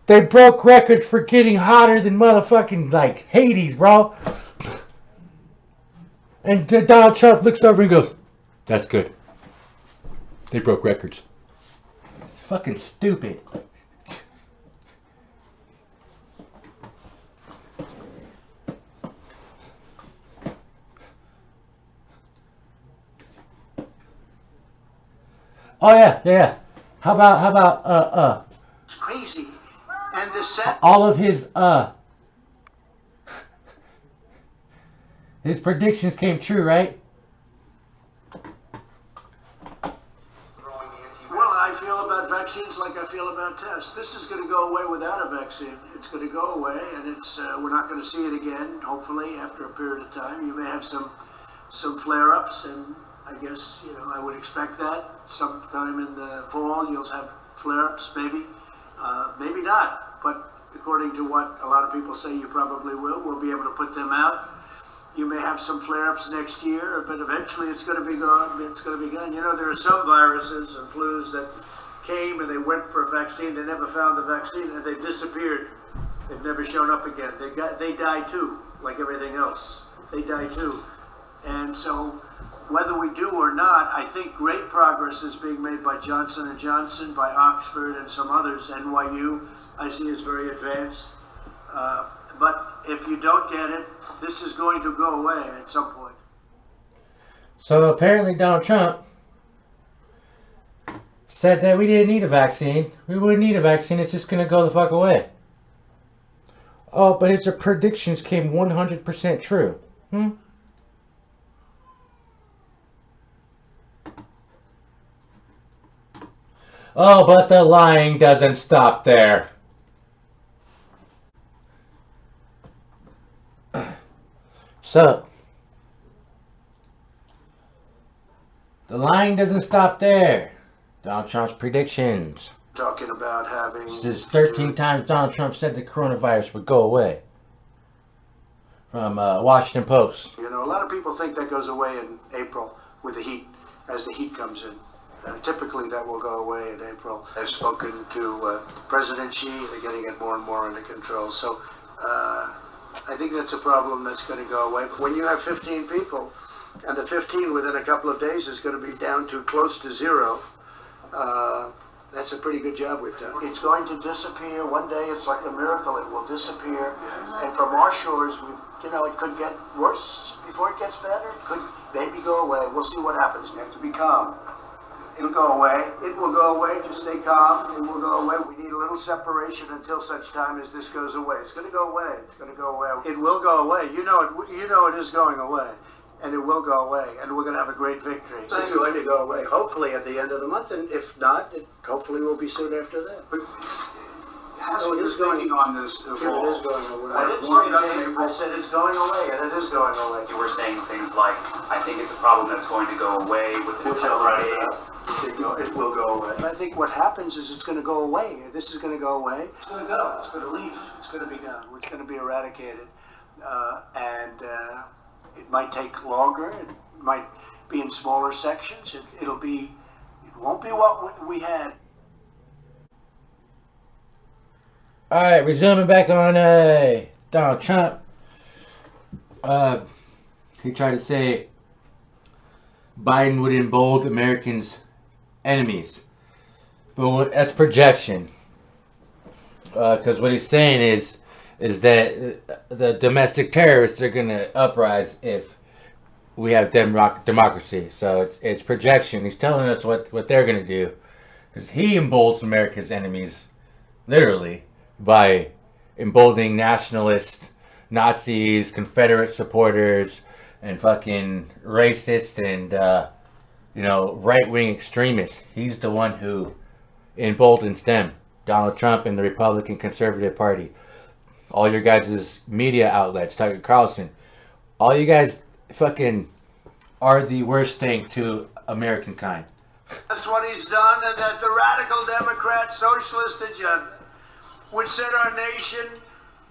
They broke records for getting hotter than motherfucking, like, Hades, bro. And Donald Trump looks over and goes, that's good. They broke records. It's fucking stupid. Oh yeah. How about It's crazy. And the set. all of his predictions came true, right? Well, I feel about vaccines like I feel about tests. This is going to go away without a vaccine. It's going to go away, and we're not going to see it again. Hopefully, after a period of time, you may have some flare-ups, and I guess I would expect that sometime in the fall you'll have flare-ups, maybe, maybe not. But according to what a lot of people say, you probably will. We'll be able to put them out. You may have some flare-ups next year, but eventually it's going to be gone. It's going to be gone. There are some viruses and flus that came and they went for a vaccine. They never found the vaccine and they disappeared. They've never shown up again. They die too, like everything else. They die too. And so whether we do or not, I think great progress is being made by Johnson & Johnson, by Oxford, and some others. NYU, I see, is very advanced. But if you don't get it, this is going to go away at some point. So apparently Donald Trump said that we didn't need a vaccine. We wouldn't need a vaccine. It's just going to go the fuck away. Oh, but his predictions came 100% true. Oh, but the lying doesn't stop there. So, the lying doesn't stop there. Donald Trump's predictions. Talking about having... This is 13 times Donald Trump said the coronavirus would go away. From Washington Post. A lot of people think that goes away in April with the heat, as the heat comes in. Typically that will go away in April. I've spoken to President Xi. They're getting it more and more under control. So I think that's a problem that's going to go away. But when you have 15 people, and the 15 within a couple of days is going to be down to close to zero, that's a pretty good job we've done. It's going to disappear. One day it's like a miracle. It will disappear. And from our shores, it could get worse before it gets better. It could maybe go away. We'll see what happens. You have to be calm. It'll go away. It will go away. Just stay calm. It will go away. We need a little separation until such time as this goes away. It's going to go away. It's going to go away. It will go away. You know it is going away. And it will go away. And we're going to have a great victory. It's going to go away, hopefully at the end of the month. And if not, it hopefully will be soon after that. So it is going on this evolve. It is going away. I didn't say it. I said it's going away, and it is going away. You were saying things like, I think it's a problem that's going to go away within a couple of days. It will go away. And I think what happens is it's going to go away. This is going to go away. It's going to go. It's going to leave. It's going to be gone. It's going to be eradicated. and it might take longer. It might be in smaller sections. It won't be what we had. All right, resuming back on Donald Trump. He tried to say Biden would embolden Americans' enemies, but that's projection. Because what he's saying is that the domestic terrorists are going to uprise if we have democracy. So it's projection. He's telling us what they're going to do, because he emboldens America's enemies, literally, by emboldening nationalists, Nazis, Confederate supporters, and fucking racists and right-wing extremists. He's the one who emboldens them. Donald Trump and the Republican Conservative Party. All your guys' media outlets, Tucker Carlson, all you guys fucking are the worst thing to American kind. That's what he's done, and that the radical Democrat socialist agenda would set our nation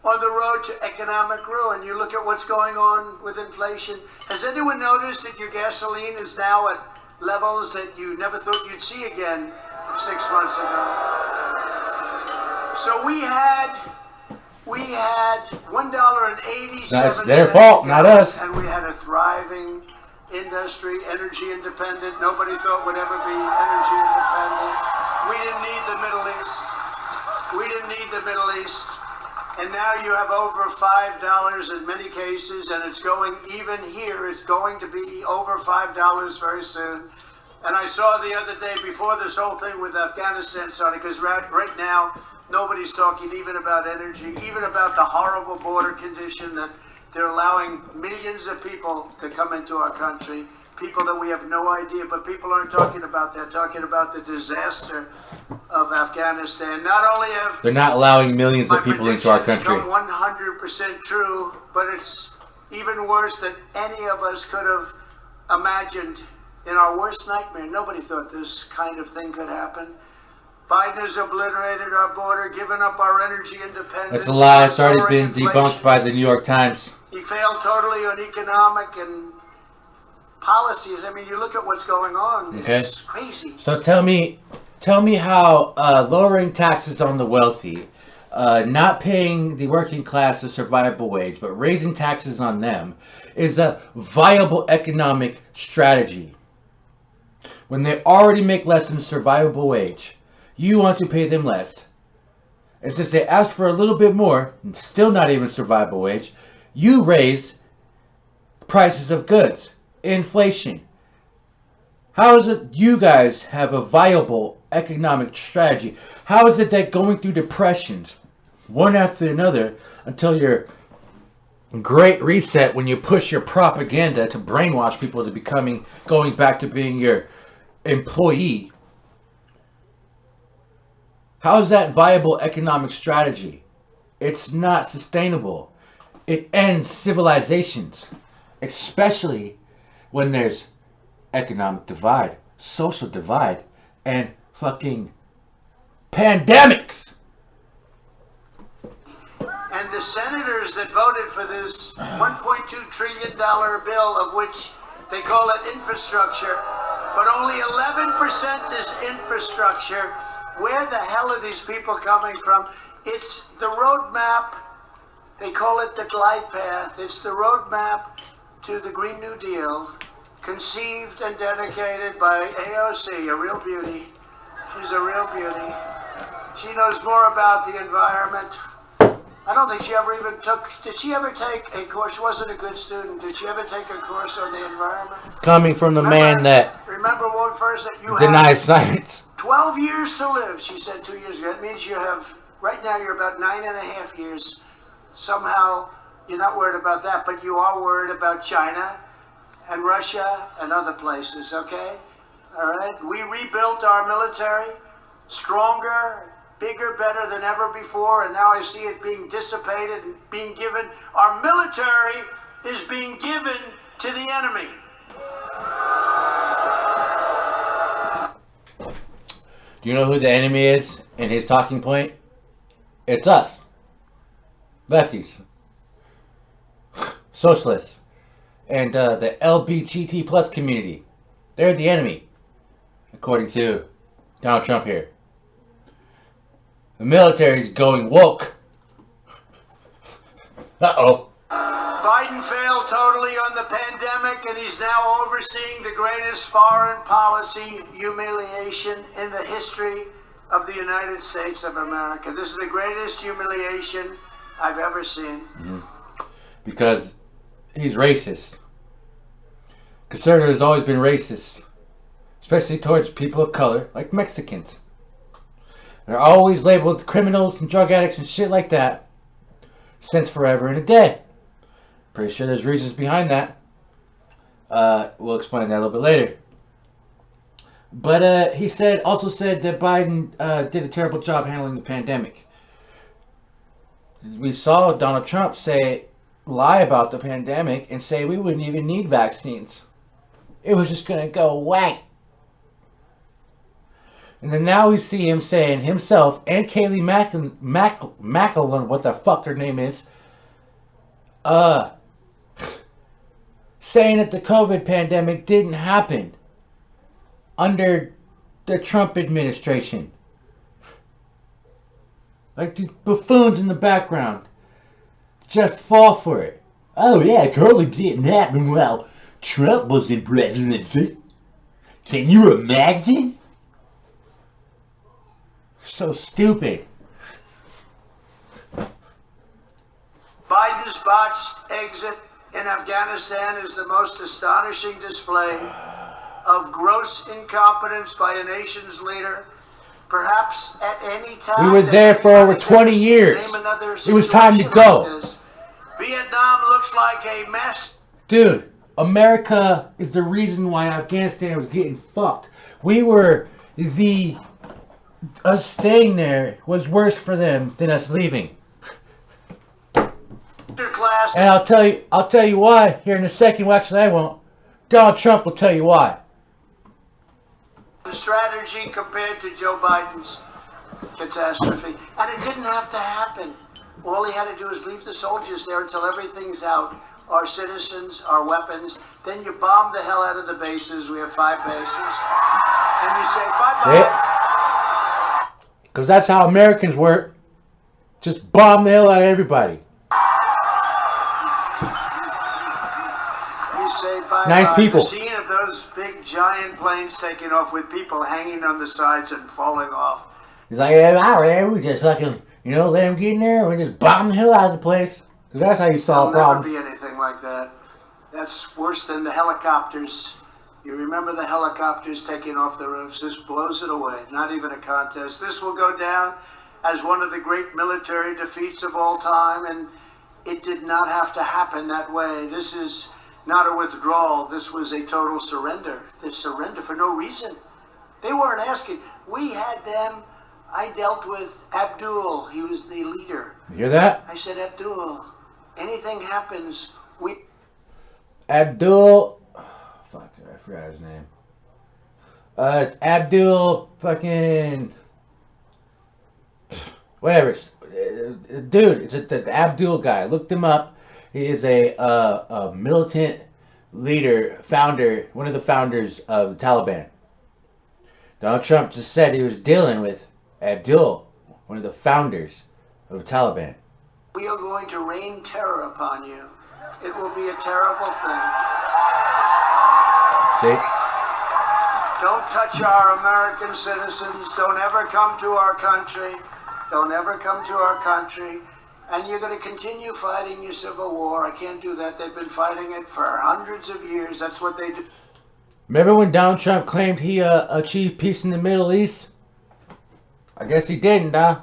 on the road to economic ruin. You look at what's going on with inflation. Has anyone noticed that your gasoline is now at levels that you never thought you'd see again 6 months ago? So we had $1.87. That's their fault, not us. And we had a thriving industry, energy independent. Nobody thought would ever be energy independent. We didn't need the Middle East. And now you have over $5 in many cases, and it's going, even here, it's going to be over $5 very soon. And I saw the other day, before this whole thing with Afghanistan started, because right now, nobody's talking even about energy, even about the horrible border condition that they're allowing millions of people to come into our country, people that we have no idea, but people aren't talking about that, talking about the disaster of Afghanistan. Not only have they're not allowing millions of people into our country. Come 100% true, but it's even worse than any of us could have imagined in our worst nightmare. Nobody thought this kind of thing could happen. Biden has obliterated our border, given up our energy independence. That's a lie. It's already been debunked by the New York Times. He failed totally on economic and policies. I mean, you look at what's going on. It's crazy. So tell me how lowering taxes on the wealthy, not paying the working class a survivable wage, but raising taxes on them is a viable economic strategy. When they already make less than a survivable wage, you want to pay them less. And since they ask for a little bit more, and still not even survivable wage, you raise prices of goods, inflation. How is it you guys have a viable economic strategy? How is it that going through depressions, one after another, until your great reset, when you push your propaganda to brainwash people to going back to being your employee, how is that viable economic strategy? It's not sustainable. It ends civilizations, especially when there's economic divide, social divide, and fucking pandemics. And the senators that voted for this $1.2 trillion bill, of which they call it infrastructure, but only 11% is infrastructure. Where the hell are these people coming from? It's the roadmap. They call it the glide path. It's the roadmap to the Green New Deal, conceived and dedicated by AOC, a real beauty. She's a real beauty. She knows more about the environment. I don't think she ever even did she ever take a course? She wasn't a good student. Did she ever take a course on the environment? Coming from the man that remember one first that you denies science. 12 years to live, she said 2 years ago. That means you have, right now you're about 9.5 years. Somehow you're not worried about that, but you are worried about China and Russia and other places, okay? All right? We rebuilt our military, stronger, bigger, better than ever before, and now I see it being dissipated and being given. Our military is being given to the enemy. Do you know who the enemy is in his talking point? It's us. Lefties. socialists, and the LGBT plus community. They're the enemy, according to Donald Trump here. The military's going woke. Uh-oh. Biden failed totally on the pandemic, and he's now overseeing the greatest foreign policy humiliation in the history of the United States of America. This is the greatest humiliation I've ever seen. Because he's racist. Conservative has always been racist, especially towards people of color, like Mexicans. They're always labeled criminals and drug addicts and shit like that since forever and a day. Pretty sure there's reasons behind that. We'll explain that a little bit later. But he also said that Biden did a terrible job handling the pandemic. We saw Donald Trump lie about the pandemic and say we wouldn't even need vaccines. It was just going to go away. And then now we see him saying himself and Kayleigh Macklin, what the fuck her name is, saying that the COVID pandemic didn't happen under the Trump administration. Like these buffoons in the background just fall for it. Oh yeah, COVID didn't happen while Trump was in presidency. Can you imagine? So stupid. Biden's botched exit in Afghanistan is the most astonishing display of gross incompetence by a nation's leader. Perhaps at any time. We were there for over 20 years. It was time to go. Vietnam looks like a mess. Dude, America is the reason why Afghanistan was getting fucked. Us staying there was worse for them than us leaving. And I'll tell you why here in a second. Well, actually, I won't. Donald Trump will tell you why. The strategy compared to Joe Biden's catastrophe. And it didn't have to happen. All he had to do is leave the soldiers there until everything's out. Our citizens, our weapons. Then you bomb the hell out of the bases. We have 5 bases. And you say bye-bye. Because that's how Americans work. Just bomb the hell out of everybody. You say bye-bye. Nice people. The scene of those big giant planes taking off with people hanging on the sides and falling off. He's like, yeah, we just fucking, let them get in there and we just bomb the hell out of the place. Because that's how you solve problems. There'll never be anything like that. That's worse than the helicopters. You remember the helicopters taking off the roofs? This blows it away. Not even a contest. This will go down as one of the great military defeats of all time, and it did not have to happen that way. This is not a withdrawal. This was a total surrender. They surrendered for no reason. They weren't asking. We had them. I dealt with Abdul. He was the leader. You hear that? I said, Abdul, anything happens, Abdul... Fuck, I forgot his name. It's Abdul fucking... Whatever. Dude, it's the Abdul guy. Looked him up. He is a militant leader, founder, one of the founders of the Taliban. Donald Trump just said he was dealing with Abdul, one of the founders of the Taliban. We are going to rain terror upon you. It will be a terrible thing. See? Don't touch our American citizens. Don't ever come to our country. Don't ever come to our country. And you're going to continue fighting your civil war. I can't do that. They've been fighting it for hundreds of years. That's what they do. Remember when Donald Trump claimed he achieved peace in the Middle East? I guess he didn't, huh?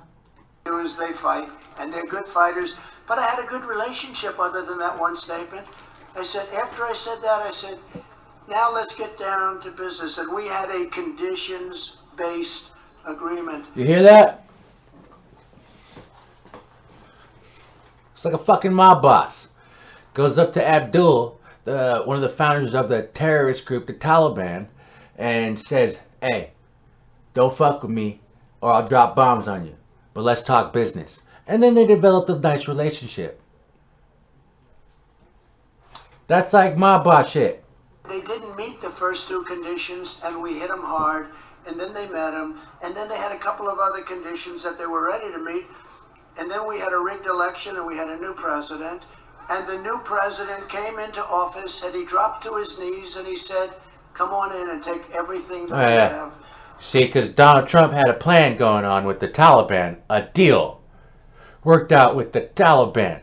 As they fight, and they're good fighters. But I had a good relationship other than that one statement. I said, after I said that, I said, now let's get down to business. And we had a conditions-based agreement. You hear that? It's like a fucking mob boss. Goes up to Abdul, one of the founders of the terrorist group, the Taliban, and says, hey, don't fuck with me or I'll drop bombs on you. But let's talk business. And then they developed a nice relationship. That's like mob boss shit. They didn't meet the first two conditions, and we hit them hard, and then they met them, and then they had a couple of other conditions that they were ready to meet, and then we had a rigged election, and we had a new president, and the new president came into office, and he dropped to his knees, and he said, come on in and take everything that we have. See, because Donald Trump had a plan going on with the Taliban, a deal worked out with the Taliban.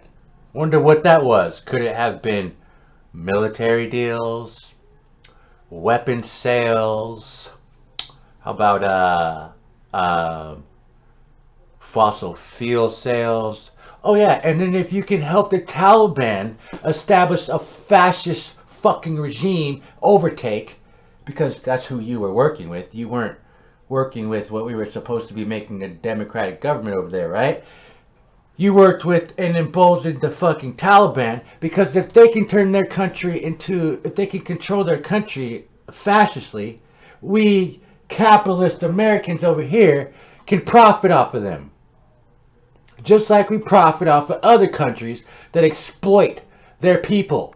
Wonder what that was. Could it have been military deals, weapons sales? How about fossil fuel sales? Oh yeah, and then if you can help the Taliban establish a fascist fucking regime overtake, because that's who you were working with. You weren't working with what we were supposed to be making a democratic government over there, right? You worked with and emboldened the fucking Taliban, because if they can turn their country into, if they can control their country fascistly, we capitalist Americans over here can profit off of them. Just like we profit off of other countries that exploit their people.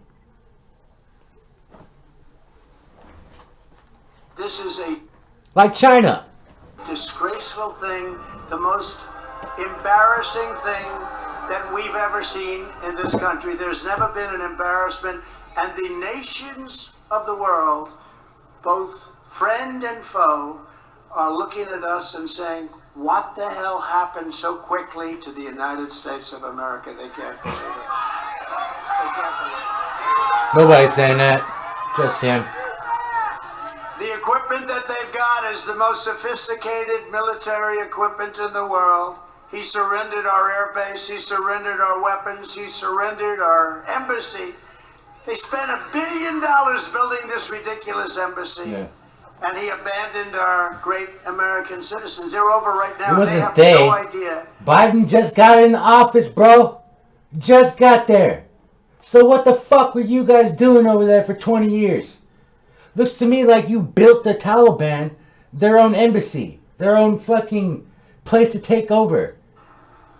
This is a Like China. disgraceful thing, the most embarrassing thing that we've ever seen in this country. There's never been an embarrassment, and the nations of the world, both friend and foe, are looking at us and saying, what the hell happened so quickly to the United States of America? They can't believe it. They can't believe it. Nobody's saying that. Just him. The equipment that they've got is the most sophisticated military equipment in the world. He surrendered our air base. He surrendered our weapons. He surrendered our embassy. They spent $1 billion building this ridiculous embassy. Yeah. And he abandoned our great American citizens. They're over right now. It And they wasn't have no idea. Biden just got in the office, bro. Just got there. So what the fuck were you guys doing over there for 20 years? Looks to me like you built the Taliban their own embassy, their own fucking place to take over.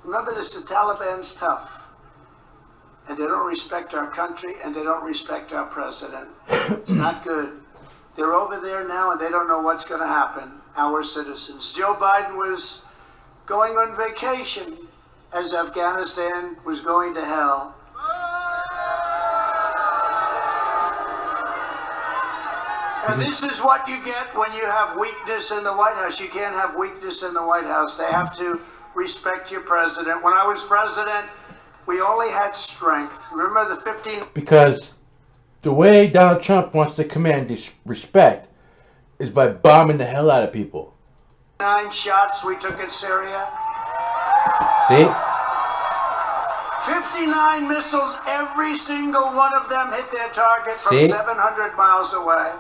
Remember this, the Taliban's tough. And they don't respect our country, and they don't respect our president. It's not good. They're over there now, and they don't know what's going to happen, our citizens. Joe Biden was going on vacation as Afghanistan was going to hell. And this is what you get when you have weakness in the White House. You can't have weakness in the White House. They have to respect your president. When I was president, we only had strength. Remember the 15... Because the way Donald Trump wants to command respect is by bombing the hell out of people. 9 shots we took in Syria. See? 59 missiles, every single one of them hit their target from See? 700 miles away.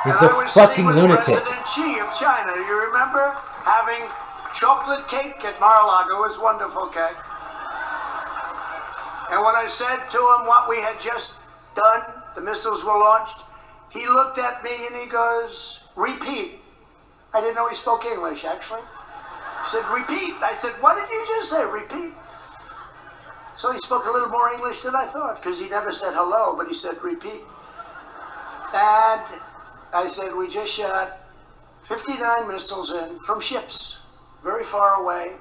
He's And a I was sitting fucking with lunatic. President Xi of China. You remember having chocolate cake at Mar-a-Lago? It was wonderful cake. And when I said to him what we had just done, the missiles were launched, he looked at me and he goes, repeat. I didn't know he spoke English, actually. He said, repeat. I said, what did you just say? Repeat. So he spoke a little more English than I thought, because he never said hello, but he said repeat. And I said, we just shot 59 missiles in from ships, very far away.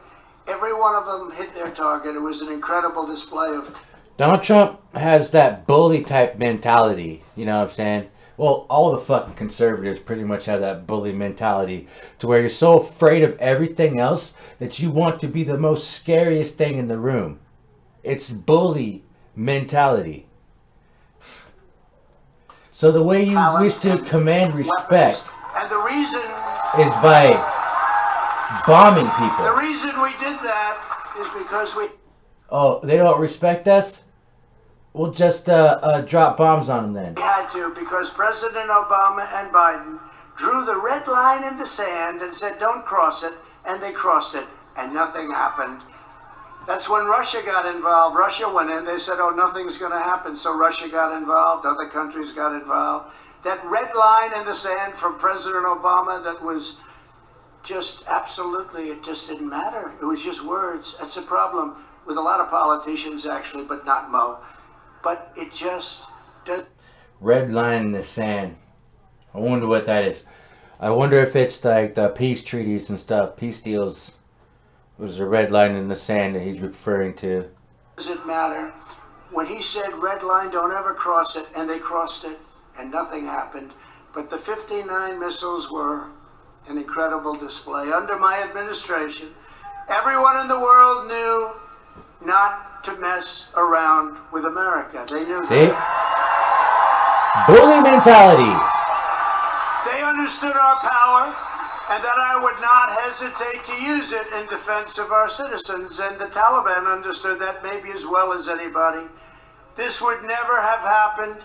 Every one of them hit their target. It was an incredible display of... Donald Trump has that bully type mentality, you know what I'm saying? Well, all the fucking conservatives pretty much have that bully mentality to where you're so afraid of everything else that you want to be the most scariest thing in the room. It's bully mentality. So the way you wish to command respect and the reason is by bombing the people. reason we did that is because we Oh, they don't respect us? We'll just drop bombs on them then. had to, because President Obama and Biden drew the red line in the sand and said, don't cross it, and they crossed it, and nothing happened. That's when Russia got involved. Russia went in. They said, oh, nothing's going to happen. So Russia got involved. Other countries got involved. That red line in the sand from President Obama that was just absolutely, it just didn't matter. It was just words. That's a problem with a lot of politicians, actually, but not Mo. But it just Red line in the sand. I wonder what that is. I wonder if it's like the peace treaties and stuff, peace deals. Was a red line in the sand that he's referring to. Does it matter? When he said red line, don't ever cross it, and they crossed it, and nothing happened. But the 59 missiles were an incredible display. Under my administration, everyone in the world knew not to mess around with America. They knew See? that. Bully mentality. They understood our power, and that I would not hesitate to use it in defense of our citizens. And the Taliban understood that maybe as well as anybody. This would never have happened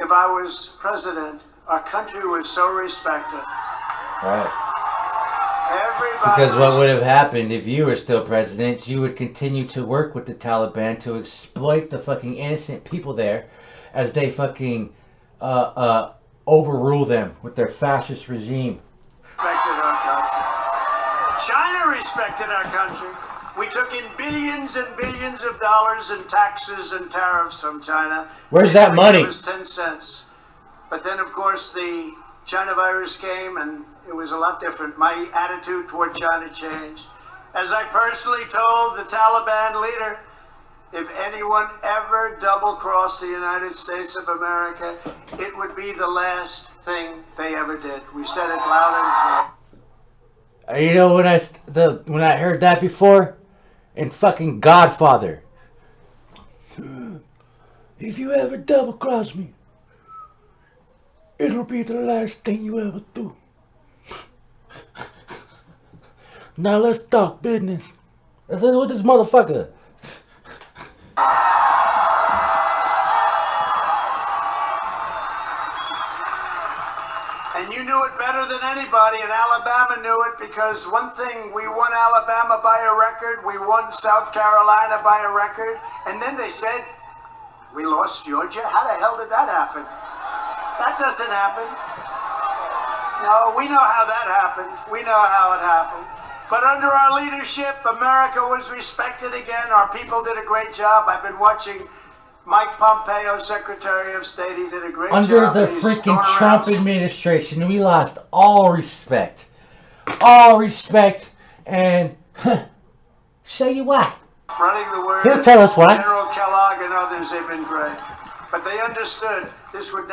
if I was president. Our country was so respected. Right. Everybody. Because what would have happened if you were still president, you would continue to work with the Taliban to exploit the fucking innocent people there as they fucking overrule them with their fascist regime. Respected our country. China respected our country. We took in billions and billions of dollars in taxes and tariffs from China. Where's that money? It was 10 cents. But then, of course, the China virus came, and it was a lot different. My attitude toward China changed. As I personally told the Taliban leader, if anyone ever double-crossed the United States of America, it would be the last thing they ever did. We said it loud and clear. You know when I heard that before? In fucking Godfather. If you ever double-cross me, it'll be the last thing you ever do. Now let's talk business. Let's with this motherfucker. And you knew it better than anybody, and Alabama knew it, because one thing, we won Alabama by a record, we won South Carolina by a record, and then they said, we lost Georgia? How the hell did that happen? That doesn't happen. No, we know how that happened. We know how it happened. But under our leadership, America was respected again. Our people did a great job. I've been watching Mike Pompeo, Secretary of State. He did a great job. Under the freaking Trump administration, we lost all respect. All respect. And show you why. Running the word. He'll tell us why. General Kellogg and others, they've been great. But they understood this could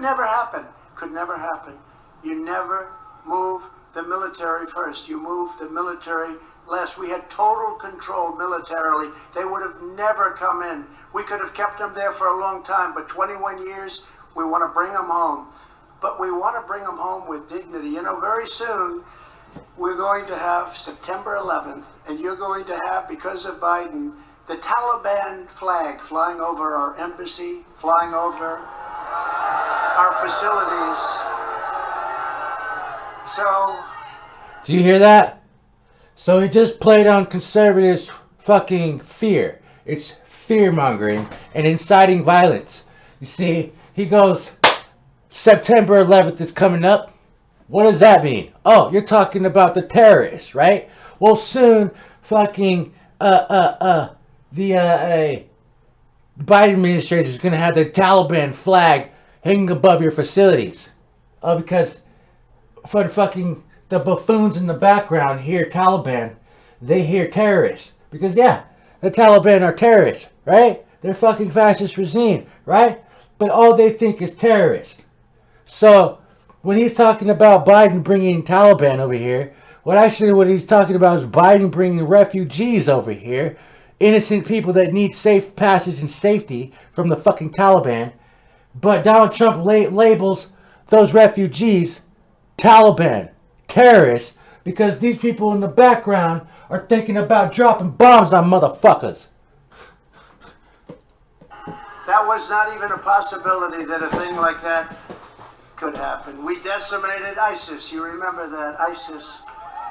never happen. Could never happen. You never move the military first. You move the military last. We had total control militarily. They would have never come in. We could have kept them there for a long time, but 21 years, we want to bring them home. But we want to bring them home with dignity. You know, very soon, we're going to have September 11th, and you're going to have, because of Biden, the Taliban flag flying over our embassy, flying over our facilities. So, do you hear that? So he just played on conservatives' fucking fear. It's fear-mongering and inciting violence. You see, he goes, September 11th is coming up. What does that mean? Oh, you're talking about the terrorists, right? Well, soon, fucking, the Biden administration is going to have the Taliban flag hanging above your facilities. Oh, because for the buffoons in the background hear Taliban, they hear terrorists. Because, yeah, the Taliban are terrorists, right? They're fucking fascist regime, right? But all they think is terrorists. So, when he's talking about Biden bringing Taliban over here, what he's talking about is Biden bringing refugees over here, innocent people that need safe passage and safety from the fucking Taliban. But Donald Trump labels those refugees Taliban, terrorists, because these people in the background are thinking about dropping bombs on motherfuckers. that was not even a possibility that a thing like that could happen. We decimated ISIS. You remember that, ISIS.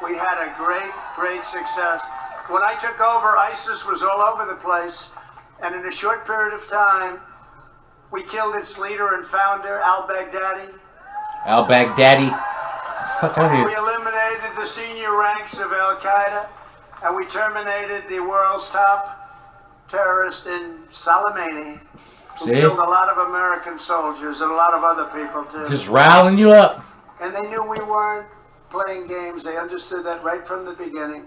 We had a great, great success. When I took over, ISIS was all over the place. And in a short period of time, we killed its leader and founder, al-Baghdadi. Al-Baghdadi? Fuck out of here. We eliminated the senior ranks of al-Qaeda. And we terminated the world's top terrorist in Soleimani. who See? killed a lot of American soldiers and a lot of other people too. Just riling you up. And they knew we weren't playing games. They understood that right from the beginning.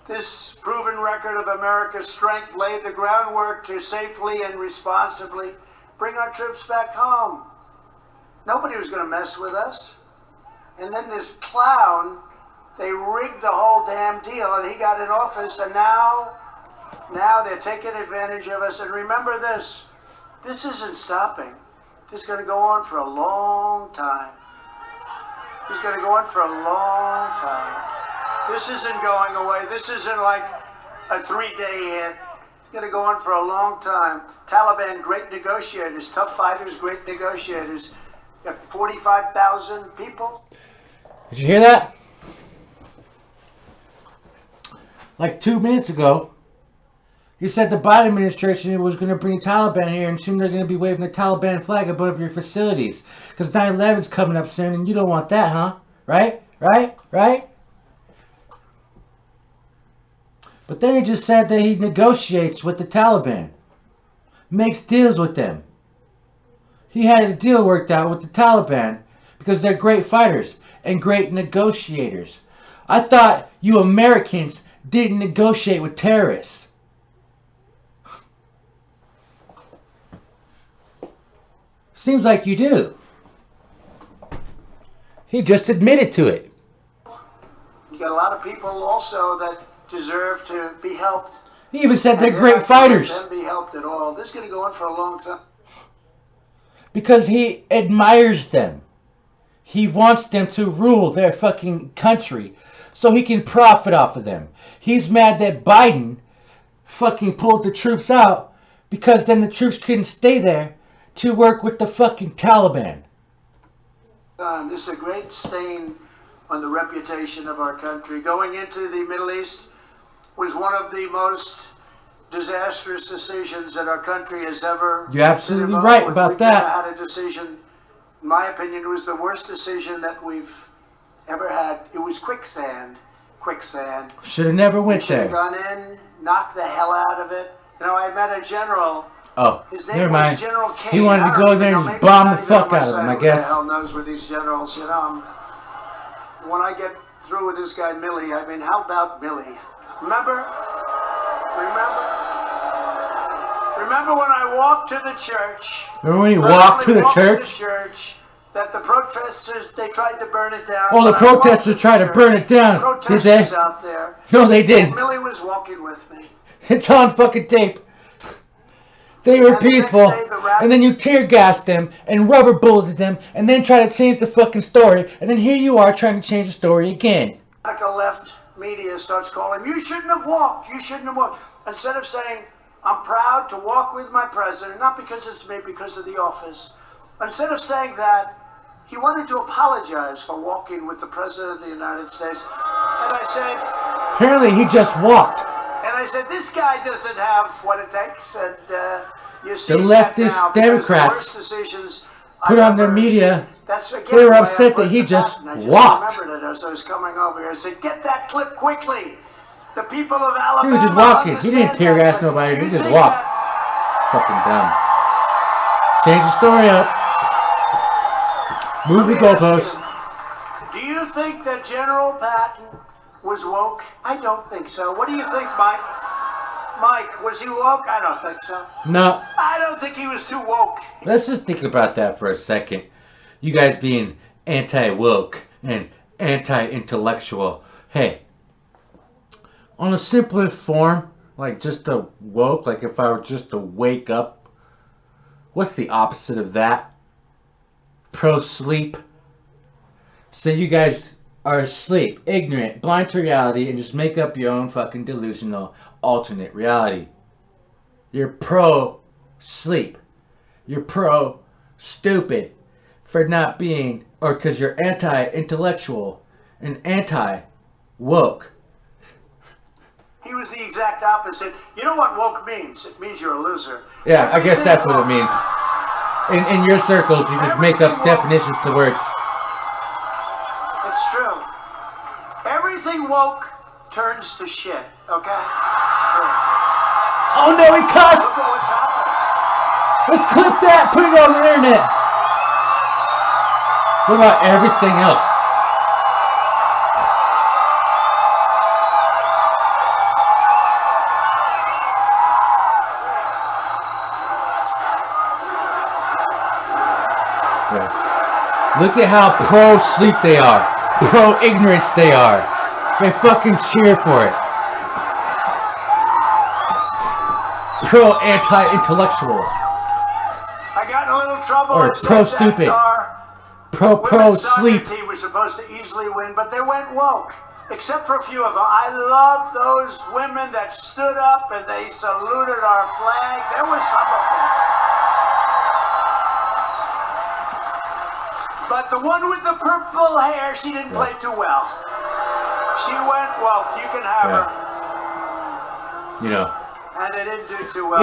This proven record of America's strength laid the groundwork to safely and responsibly bring our troops back home. Nobody was going to mess with us. And then this clown, they rigged the whole damn deal, and he got in office, and now they're taking advantage of us. And remember this isn't stopping. This is going to go on for a long time. This is going to go on for a long time. This isn't going away. This isn't like a 3-day hit. It's going to go on for a long time. Taliban, great negotiators, tough fighters, great negotiators. Got 45,000 people. Did you hear that? Like 2 minutes ago, he said the Biden administration was going to bring Taliban here, and soon they're going to be waving the Taliban flag above your facilities. Because 9/11's coming up soon, and you don't want that, huh? Right? Right? Right? But then he just said that he negotiates with the Taliban. Makes deals with them. He had a deal worked out with the Taliban because they're great fighters and great negotiators. I thought you Americans didn't negotiate with terrorists. Seems like you do. He just admitted to it. You got a lot of people also that deserve to be helped. He even said they're And great not fighters. gonna let them be helped at all. This is going to go on for a long time. Because he admires them. He wants them to rule their fucking country so he can profit off of them. He's mad that Biden fucking pulled the troops out because then the troops couldn't stay there to work with the fucking Taliban. This is a great stain on the reputation of our country. Going into the Middle East was one of the most disastrous decisions that our country has ever You're absolutely been involved right with. about We've that. never had a decision, in my opinion, it was the worst decision that we've ever had. It was quicksand. Quicksand. Should have never We went should have there. gone in, knocked the hell out of it. You know, I met a general. Oh, His name never was mind. General Kane. He wanted I to don't go even there know. and Maybe just bomb he's the not even fuck on my out of side. them, I Who guess. the hell knows with these generals, you know? When I get through with this guy Milley, I mean, how about Milley? Remember when I walked to the church? Remember when he walked to the church? That the protesters, they tried to burn it down. Oh, the When I walked protesters the tried to church, burn it down, did protesters they? out there. No, they didn't. Milley was walking with me. It's on fucking tape. They were And the next peaceful, day, the rap- and then you tear gassed them and rubber bulleted them, and then try to change the fucking story, and then here you are trying to change the story again. Radical left media starts calling, you shouldn't have walked, you shouldn't have walked. Instead of saying, I'm proud to walk with my president, not because it's me, because of the office. Instead of saying that, he wanted to apologize for walking with the president of the United States. And I said, Apparently he just walked. this guy doesn't have what it takes. And you see The that leftist now, because the Democrats worst decisions put I've on their ever media, seen. That's again they were why I upset put that he the just button. I just walked. remembered it as I was coming over here. I said, get that clip quickly. The people of He Alabama was just walking. He understand didn't tear that gas clip. nobody. You He just think walked. that- Fucking dumb. Change the story up. Move the Let me ask goalposts. you, do you think that General Patton was woke? I don't think so. What do you think, Mike? Mike, was he woke? I don't think so. No. I don't think he was too woke. Let's just think about that for a second. You guys being anti-woke and anti-intellectual. Hey, on a simpler form, like just a woke, like if I were just to wake up, what's the opposite of that? Pro-sleep. So you guys are asleep, ignorant, blind to reality, and just make up your own fucking delusional alternate reality. You're pro-sleep. You're pro-stupid for not being, or because you're anti-intellectual and anti-woke. He was the exact opposite. You know what woke means? It means you're a loser. Yeah, I guess that's what it means. In your circles, you just make up definitions to words. It's true. Everything woke turns to shit, okay? It's true. Oh no, he cussed! Look at what's happening. Let's clip that, put it on the internet. What about everything else? Yeah. Look at how pro-sleep they are. Pro-ignorance they are. They fucking cheer for it. Pro-anti-intellectual. I got in a little trouble. Or pro-stupid. Pro-sleep. Team was supposed to easily win, but they went woke. Except for a few of them. I love those women that stood up and they saluted our flag. There was some of them. But the one with the purple hair, she didn't play too well. She went woke. You can have her. You know. And they didn't do too well.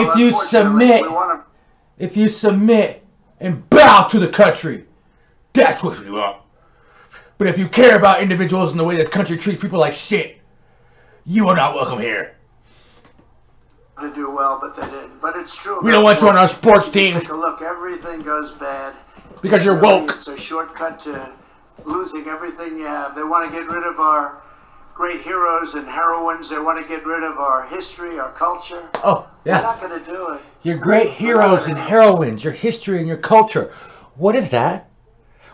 If you submit and bow to the country, that's what you are. But if you care about individuals and the way this country treats people like shit, you are not welcome here. To do well, but they didn't. But it's true. We don't want you on our sports team. Take a look. Everything goes bad. Because you're woke. It's a shortcut to losing everything you have. They want to get rid of our great heroes and heroines. They want to get rid of our history, our culture. Oh, yeah. They're not going to do it. Your great heroes and heroines, your history and your culture. What is that?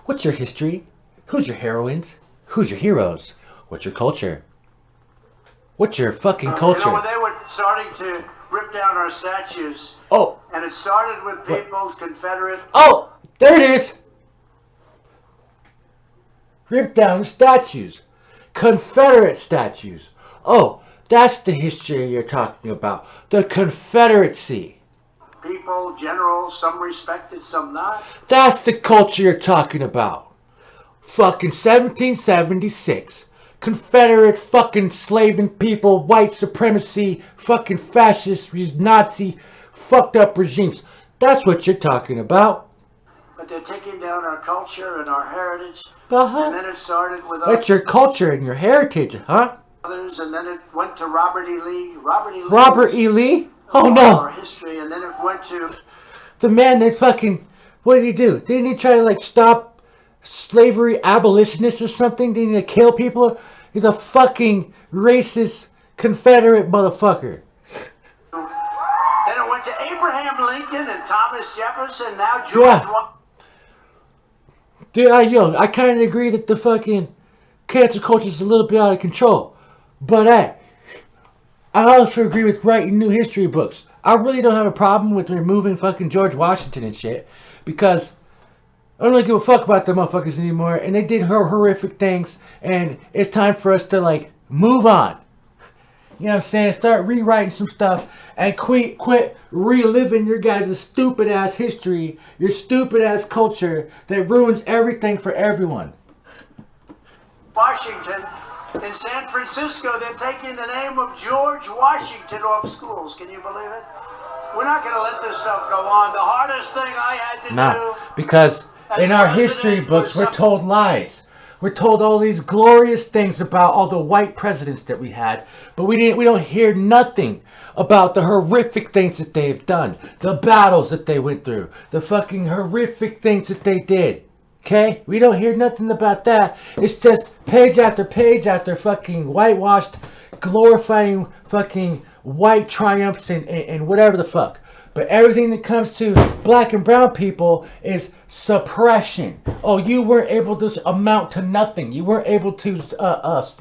What's your history? Who's your heroines? Who's your heroes? What's your culture? What's your fucking culture? You know, when they were starting to rip down our statues. Oh. And it started with people, Confederate. Oh, there it is. Rip down statues. Confederate statues. Oh, that's the history you're talking about. The Confederacy. People, generals, some respected, some not. That's the culture you're talking about. Fucking 1776. Confederate fucking slaving people, white supremacy, fucking fascist, Nazi, fucked up regimes. That's what you're talking about. But they're taking down our culture and our heritage. Uh-huh. And then it started with That's your culture and your heritage, huh? others, and then it went to Robert E. Lee. Robert E. Lee? Oh no. Our history, and then it went to the man that fucking, what did he do? Didn't he try to like stop slavery abolitionists or something? Didn't he kill people? He's a fucking racist Confederate motherfucker. Then it went to Abraham Lincoln and Thomas Jefferson. Now George. Dude, I kind of agree that the fucking cancer culture is a little bit out of control. But hey, I also agree with writing new history books. I really don't have a problem with removing fucking George Washington and shit. Because I don't really give a fuck about them motherfuckers anymore. And they did horrific things. And it's time for us to like move on. You know what I'm saying? Start rewriting some stuff. And quit reliving your guys' stupid ass history. Your stupid ass culture that ruins everything for everyone. Washington. In San Francisco, they're taking the name of George Washington off schools. Can you believe it? We're not going to let this stuff go on. The hardest thing I had to do... Because in our history books, we're told lies. We're told all these glorious things about all the white presidents that we had. But we don't hear nothing about the horrific things that they've done. The battles that they went through. The fucking horrific things that they did. Okay? We don't hear nothing about that. It's just page after fucking whitewashed, glorifying fucking white triumphs and whatever the fuck. But everything that comes to black and brown people is suppression. Oh, you weren't able to amount to nothing. You weren't able to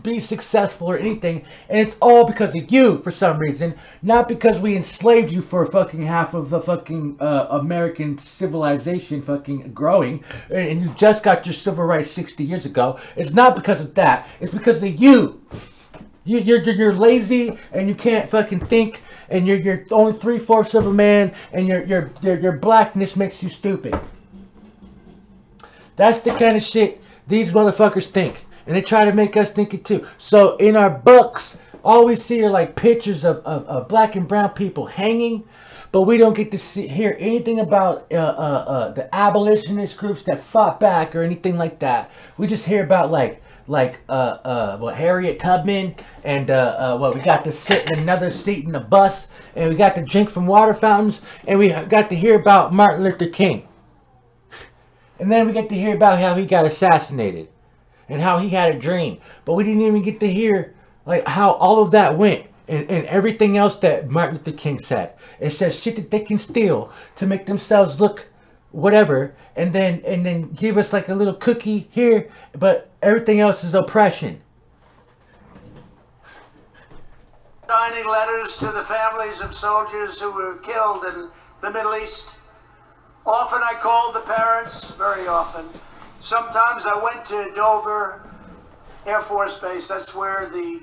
be successful or anything. And it's all because of you for some reason. Not because we enslaved you for fucking half of the fucking American civilization fucking growing. And you just got your civil rights 60 years ago. It's not because of that. It's because of you. You're lazy and you can't fucking think, and you're only 3/4 of a man, and your blackness makes you stupid. That's the kind of shit these motherfuckers think, and they try to make us think it too. So in our books, all we see are like pictures of black and brown people hanging, but we don't get to hear anything about the abolitionist groups that fought back or anything like that. We just hear about like like Harriet Tubman, and we got to sit in another seat in the bus, and we got to drink from water fountains, and we got to hear about Martin Luther King. And then we get to hear about how he got assassinated and how he had a dream. But we didn't even get to hear like how all of that went and everything else that Martin Luther King said. It says shit that they can steal to make themselves look whatever, and then give us like a little cookie here, but everything else is oppression. Signing letters to the families of soldiers who were killed in the Middle East. Often I called the parents, very often. Sometimes I went to Dover Air Force Base. That's where the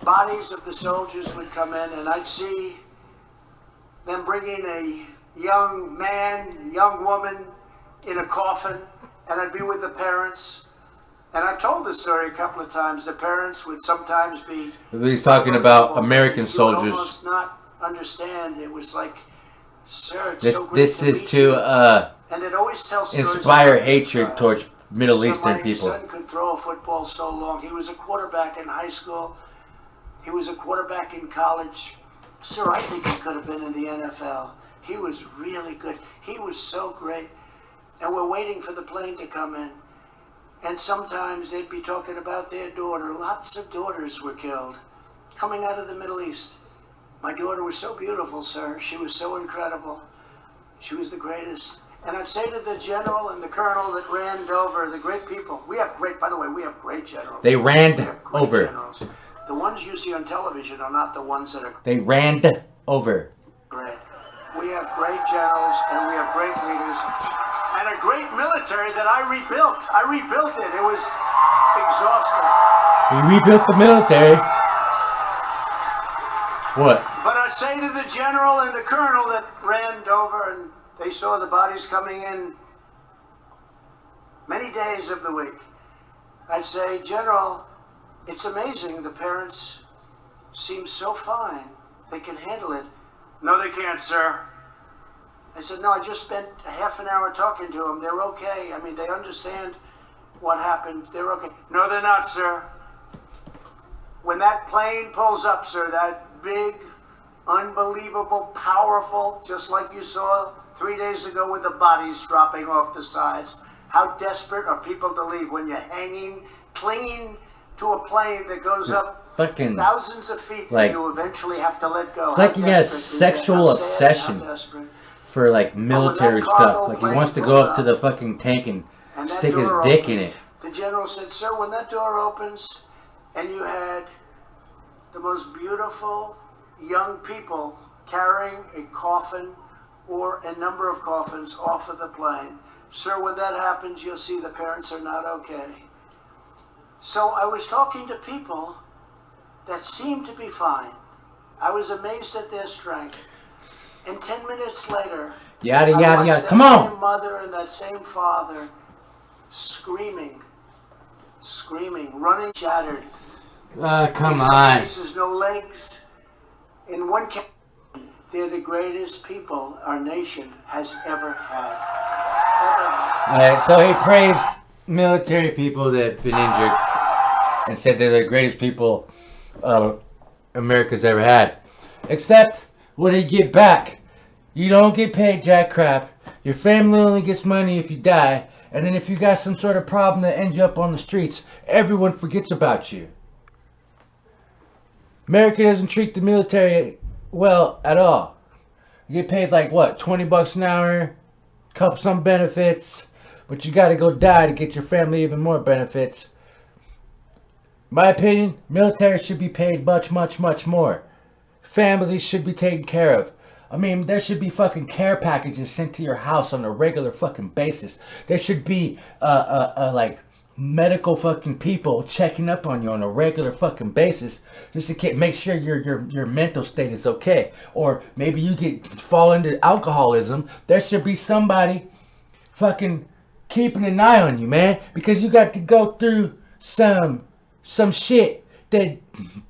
bodies of the soldiers would come in, and I'd see them bringing a young man, young woman in a coffin, and I'd be with the parents. And I've told this story a couple of times. The parents would sometimes be... He's talking about American soldiers. You would almost not understand. It was like, sir, it's This, so great this to is meet to you. And they'd always tell stories inspire about hatred this, towards Middle Eastern my people. son could throw a football so long. He was a quarterback in high school. He was a quarterback in college. Sir, I think he could have been in the NFL. He was really good. He was so great. And we're waiting for the plane to come in. And sometimes they'd be talking about their daughter. Lots of daughters were killed coming out of the Middle East. My daughter was so beautiful, sir. She was so incredible. She was the greatest. And I'd say to the general and the colonel that ran Dover, the great people. We have great, by the way, we have great generals. They ran We have great over. generals. The ones you see on television are not the ones that are They ran over. great. We have great generals and we have great leaders and a great military that I rebuilt. I rebuilt it. It was exhausting. We rebuilt the military. What? But I'd say to the general and the colonel that ran Dover, and they saw the bodies coming in many days of the week, I'd say, General, it's amazing. The parents seem so fine. They can handle it. No, they can't, sir. I said, no, I just spent a half an hour talking to them. They're okay. I mean, they understand what happened. They're okay. No, they're not, sir. When that plane pulls up, sir, that big, unbelievable, powerful, just like you saw 3 days ago with the bodies dropping off the sides. How desperate are people to leave when you're hanging, clinging to a plane that goes up Fucking thousands of feet, like, and you eventually have to let go. it's like he has sexual obsession for like military stuff. Like he wants to go up to the fucking tank and stick his dick in it. The general said, sir, when that door opens and you had the most beautiful young people carrying a coffin or a number of coffins off of the plane, sir, when that happens, you'll see the parents are not okay. So I was talking to people that seemed to be fine. I was amazed at their strength. And 10 minutes later, Yada I yada watched yada. that Come on. same mother and that same father screaming, running, shattered. Come In some on. cases, no legs. In one case, they're the greatest people our nation has ever had. Ever had. Alright, so he praised military people that have been injured and said they're the greatest people America's ever had. Except when they get back, you don't get paid jack crap. Your family only gets money if you die. And then if you got some sort of problem that ends you up on the streets, everyone forgets about you. America doesn't treat the military well at all. You get paid like what, 20 bucks an hour, some benefits, but you gotta go die to get your family even more benefits. My opinion, military should be paid much, much, much more. Families should be taken care of. I mean, there should be fucking care packages sent to your house on a regular fucking basis. There should be, like, medical fucking people checking up on you on a regular fucking basis just to make sure your mental state is okay. Or maybe you fall into alcoholism. There should be somebody fucking keeping an eye on you, man, because you got to go through some shit that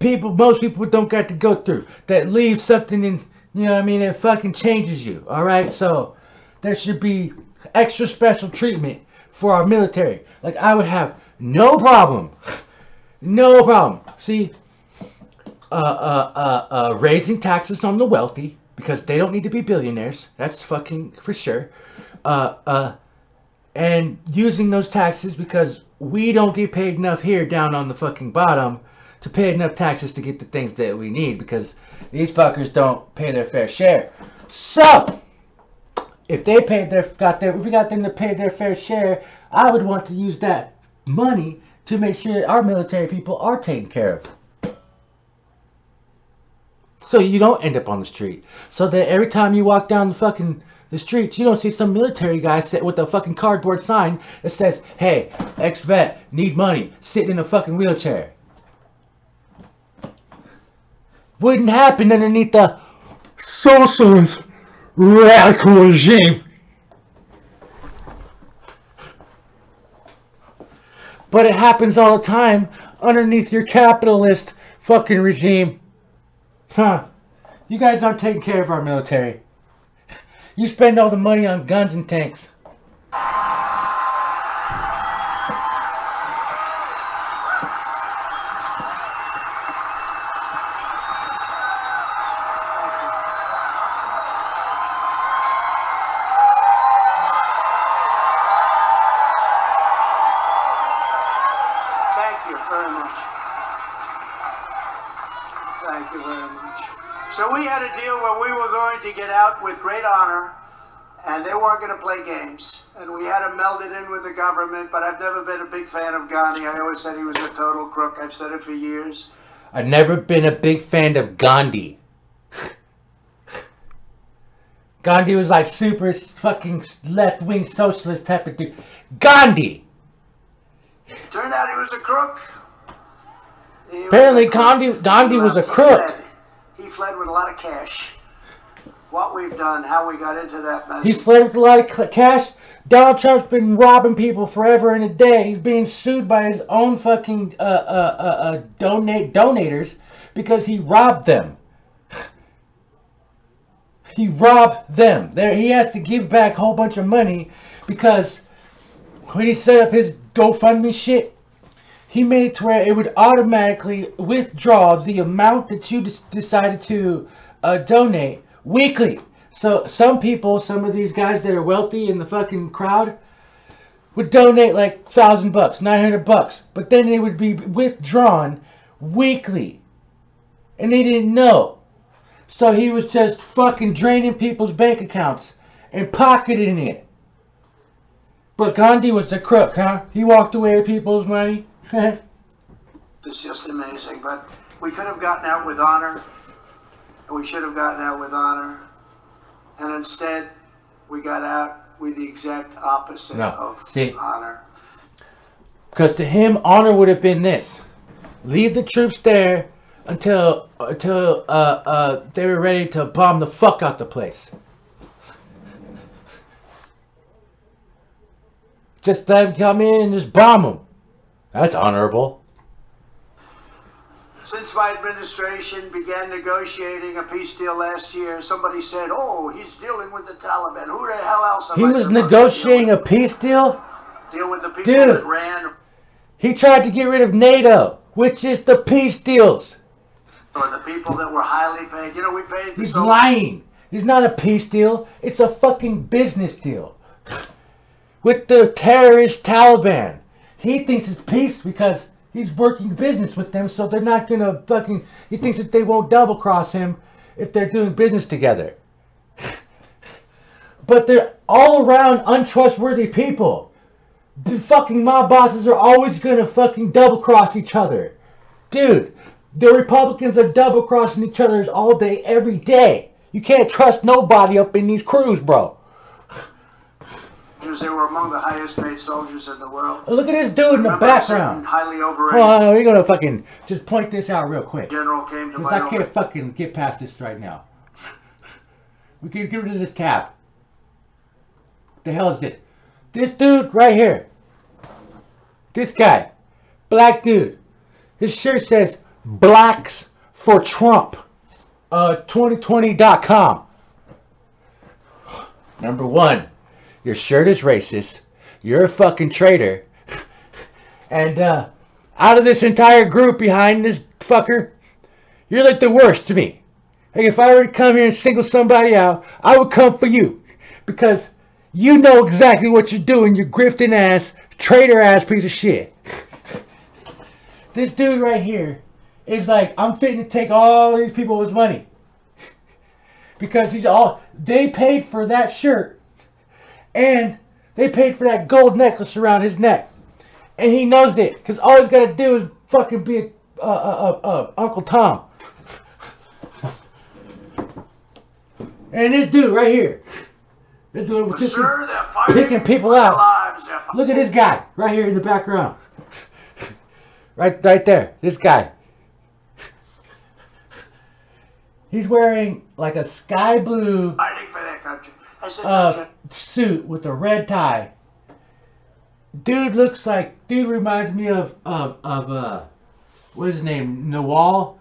most people don't got to go through, that leaves something in, you know what I mean, it fucking changes you. All right, so there should be extra special treatment for our military. Like, I would have No problem. No problem. See, raising taxes on the wealthy because they don't need to be billionaires. That's fucking for sure. And using those taxes because we don't get paid enough here down on the fucking bottom to pay enough taxes to get the things that we need because these fuckers don't pay their fair share. So, if we got them to pay their fair share, I would want to use that money to make sure that our military people are taken care of. So you don't end up on the street. So that every time you walk down the streets, you don't see some military guy sit with a fucking cardboard sign that says, hey, ex-vet, need money, sitting in a fucking wheelchair. Wouldn't happen underneath the socialist radical regime. But it happens all the time underneath your capitalist fucking regime. Huh. You guys aren't taking care of our military. You spend all the money on guns and tanks. Thank you very much. So we had a deal where we were going to get out with great honor, and they weren't going to play games. And we had to meld it in with the government, but I've never been a big fan of Gandhi. I always said he was a total crook. I've said it for years. I've never been a big fan of Gandhi. Gandhi was like super fucking left-wing socialist type of dude. Gandhi! Turned out he was a crook. Apparently Gandhi was a crook. He fled with a lot of cash. What we've done, how we got into that mess. He fled with a lot of cash. Donald Trump's been robbing people forever and a day. He's being sued by his own fucking donators because he robbed them. He robbed them. He has to give back a whole bunch of money because when he set up his GoFundMe shit, he made it to where it would automatically withdraw the amount that you decided to donate weekly. So some people, some of these guys that are wealthy in the fucking crowd, would donate like $1,000, $900, but then they would be withdrawn weekly, and they didn't know. So he was just fucking draining people's bank accounts and pocketing it. But Gandhi was the crook, huh? He walked away with people's money. It's just amazing. But we could have gotten out with honor. And we should have gotten out with honor. And instead, we got out with the exact opposite of honor. Because to him, honor would have been this. Leave the troops there until they were ready to bomb the fuck out the place. Just let them come in and just bomb them. That's honorable. Since my administration began negotiating a peace deal last year, somebody said, oh, he's dealing with the Taliban. Who the hell else am I supposed to deal with? He was negotiating a peace deal? Deal with the people that ran. He tried to get rid of NATO, which is the peace deals. Or the people that were highly paid. You know, we paid the He's lying. He's not a peace deal. It's a fucking business deal. With the terrorist Taliban. He thinks it's peace because he's working business with them, so they're not gonna fucking... He thinks that they won't double-cross him if they're doing business together. But they're all around untrustworthy people. The fucking mob bosses are always gonna fucking double-cross each other. Dude, the Republicans are double-crossing each other all day, every day. You can't trust nobody up in these crews, bro. They were among the highest paid soldiers in the world. Look at this dude in the background. Highly overrated. Hold on, we're gonna fucking just point this out real quick. General came to my I can't fucking get past this right now. We can get rid of this tab. What the hell is this? This dude right here. This guy. Black dude. His shirt says Blacks for Trump. 2020.com. Number one. Your shirt is racist. You're a fucking traitor. And out of this entire group behind this fucker, you're like the worst to me. Like if I were to come here and single somebody out, I would come for you. Because you know exactly what you're doing, you grifting ass, traitor ass piece of shit. This dude right here is like, I'm fitting to take all these people's money. Because they paid for that shirt. And they paid for that gold necklace around his neck. And he knows it. Because all he's got to do is fucking be Uncle Tom. And this dude right here. This dude was just picking people out. Look at this guy right here in the background. Right there. This guy. He's wearing like a sky blue suit with a red tie. Dude reminds me of what is his name? Nawal,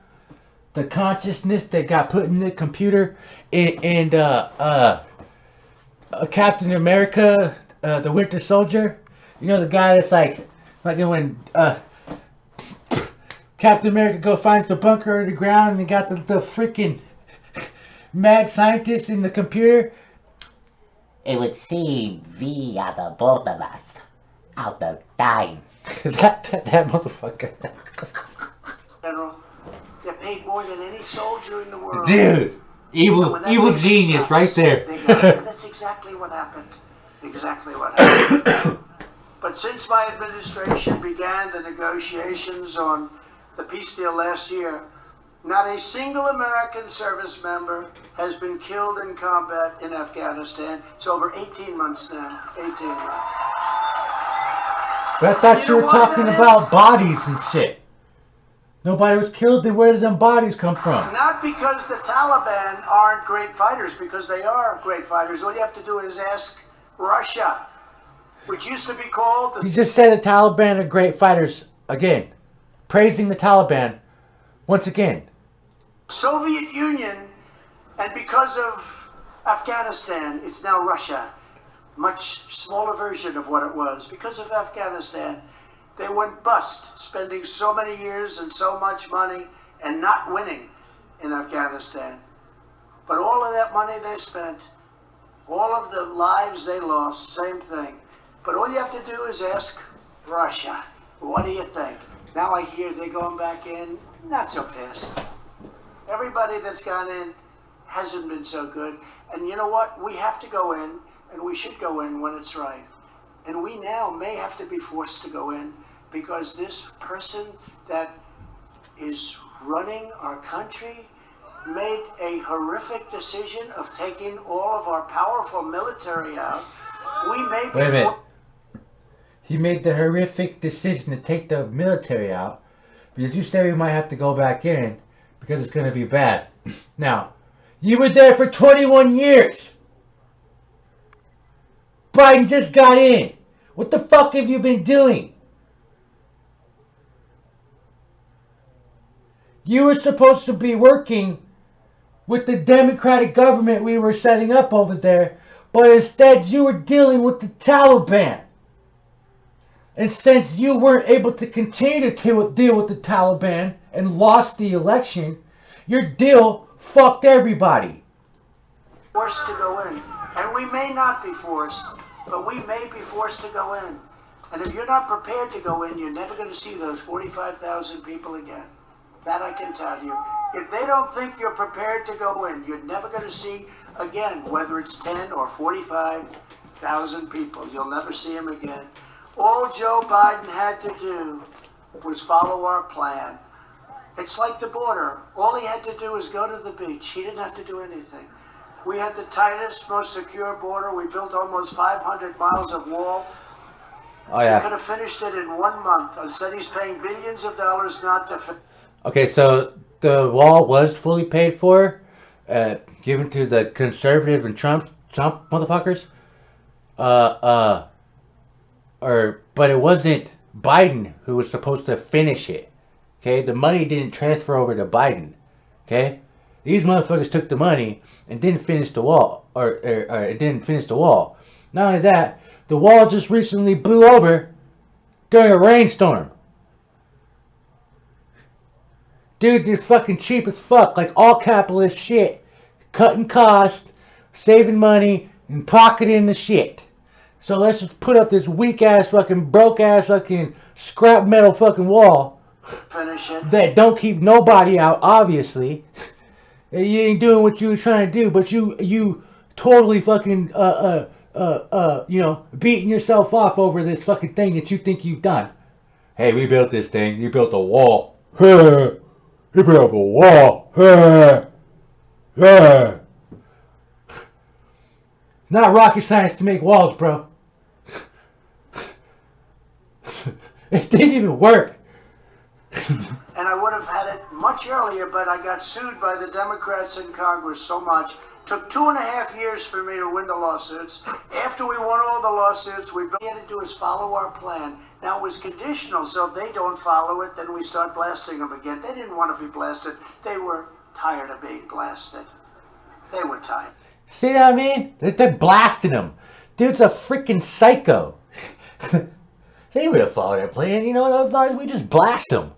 the consciousness that got put in the computer, and Captain America, the Winter Soldier. You know the guy that's like when Captain America finds the bunker under the ground and they got the freaking mad scientist in the computer. It would seem we are the both of us out of time. that motherfucker. General, they're paid more than any soldier in the world. Dude, evil genius right there. That's exactly what happened. Exactly what happened. But since my administration began the negotiations on the peace deal last year, not a single American service member has been killed in combat in Afghanistan. It's over 18 months now. 18 months. But I thought you were talking about bodies and shit. Nobody was killed, then where did them bodies come from? Not because the Taliban aren't great fighters, because they are great fighters. All you have to do is ask Russia, which used to be called... You just said the Taliban are great fighters. Again. Praising the Taliban. Once again. Soviet Union, and because of Afghanistan, it's now Russia. Much smaller version of what it was. Because of Afghanistan, they went bust, spending so many years and so much money and not winning in Afghanistan. But all of that money they spent, all of the lives they lost, same thing. But all you have to do is ask Russia, what do you think? Now I hear they're going back in, not so fast. Everybody that's gone in hasn't been so good. And you know what? We have to go in, and we should go in when it's right. And we now may have to be forced to go in because this person that is running our country made a horrific decision of taking all of our powerful military out. We may be... Wait a minute. He made the horrific decision to take the military out because you said we might have to go back in because it's going to be bad. Now, you were there for 21 years. Biden just got in. What the fuck have you been doing? You were supposed to be working with the Democratic government we were setting up over there, but instead you were dealing with the Taliban. And since you weren't able to continue to deal with the Taliban and lost the election, your deal fucked everybody. Forced to go in. And we may not be forced, but we may be forced to go in. And if you're not prepared to go in, you're never going to see those 45,000 people again. That I can tell you. If they don't think you're prepared to go in, you're never going to see again, whether it's 10 or 45,000 people. You'll never see them again. All Joe Biden had to do was follow our plan. It's like the border. All he had to do was go to the beach. He didn't have to do anything. We had the tightest, most secure border. We built almost 500 miles of wall. Oh, yeah. He could have finished it in 1 month. Instead, he's paying billions of dollars not to finish. Okay, so the wall was fully paid for, given to the conservative and Trump motherfuckers. But it wasn't Biden who was supposed to finish it. Okay, the money didn't transfer over to Biden. Okay, these motherfuckers took the money and didn't finish the wall, or it didn't finish the wall. Not only that, the wall just recently blew over during a rainstorm. Dude, they're fucking cheap as fuck. Like all capitalist shit. Cutting costs, saving money, and pocketing the shit. So let's just put up this weak ass fucking broke ass fucking scrap metal fucking wall. Finish it. That don't keep nobody out, obviously. You ain't doing what you was trying to do, but you totally fucking you know, beating yourself off over this fucking thing that you think you've done. Hey, we built this thing. You built a wall. You built a wall. Not rocket science to make walls, bro. It didn't even work. And I would have had it much earlier, but I got sued by the Democrats in Congress so much. Took 2.5 years for me to win the lawsuits. After we won all the lawsuits, we had to do is follow our plan. Now it was conditional, so if they don't follow it, then we start blasting them again. They didn't want to be blasted. They were tired of being blasted. They were tired. See what I mean? They're blasting him. Dude's a freaking psycho. They would have followed that plan. You know, as long as we just blast him.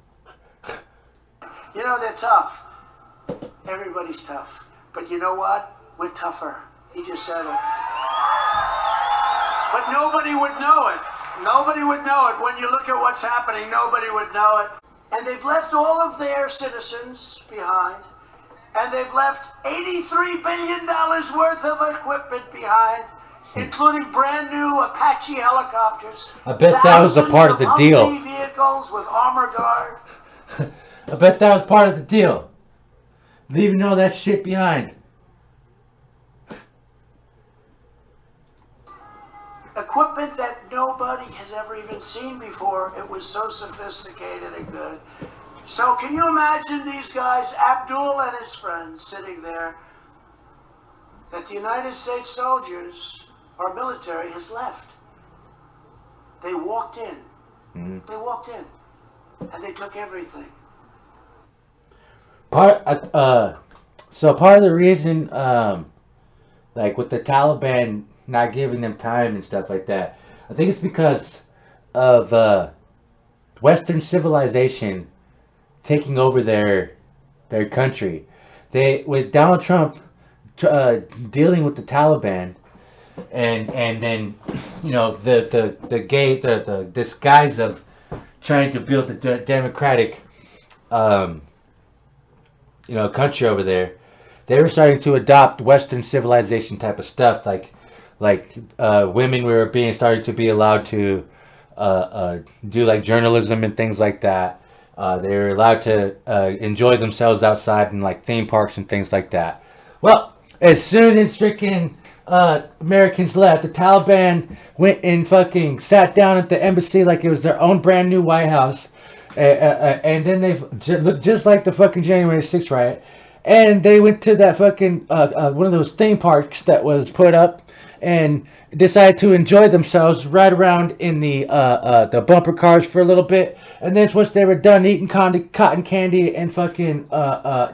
You know, they're tough. Everybody's tough. But you know what? We're tougher. He just said it. But nobody would know it. Nobody would know it. When you look at what's happening, nobody would know it. And they've left all of their citizens behind. And they've left $83 billion worth of equipment behind, including brand new Apache helicopters. I bet that was a part of the deal. Humvee vehicles with armor guard. I bet that was part of the deal. Leaving all that shit behind. Equipment that nobody has ever even seen before. It was so sophisticated and good. So can you imagine these guys, Abdul and his friends, sitting there, that the United States soldiers, our military, has left. They walked in. Mm-hmm. They walked in. And they took everything. So part of the reason, like with the Taliban not giving them time and stuff like that, I think it's because of Western civilization taking over their country. With Donald Trump dealing with the Taliban, and then you know the disguise of trying to build a democratic you know country over there, they were starting to adopt Western civilization type of stuff, like women were starting to be allowed to do like journalism and things like that. They were allowed to enjoy themselves outside in like theme parks and things like that. Well, as soon as freaking Americans left, the Taliban went and fucking sat down at the embassy like it was their own brand new White House. And then they looked just like the fucking January 6th riot. And they went to that fucking, one of those theme parks that was put up and decided to enjoy themselves, ride around in the bumper cars for a little bit. And then once they were done eating cotton candy and fucking,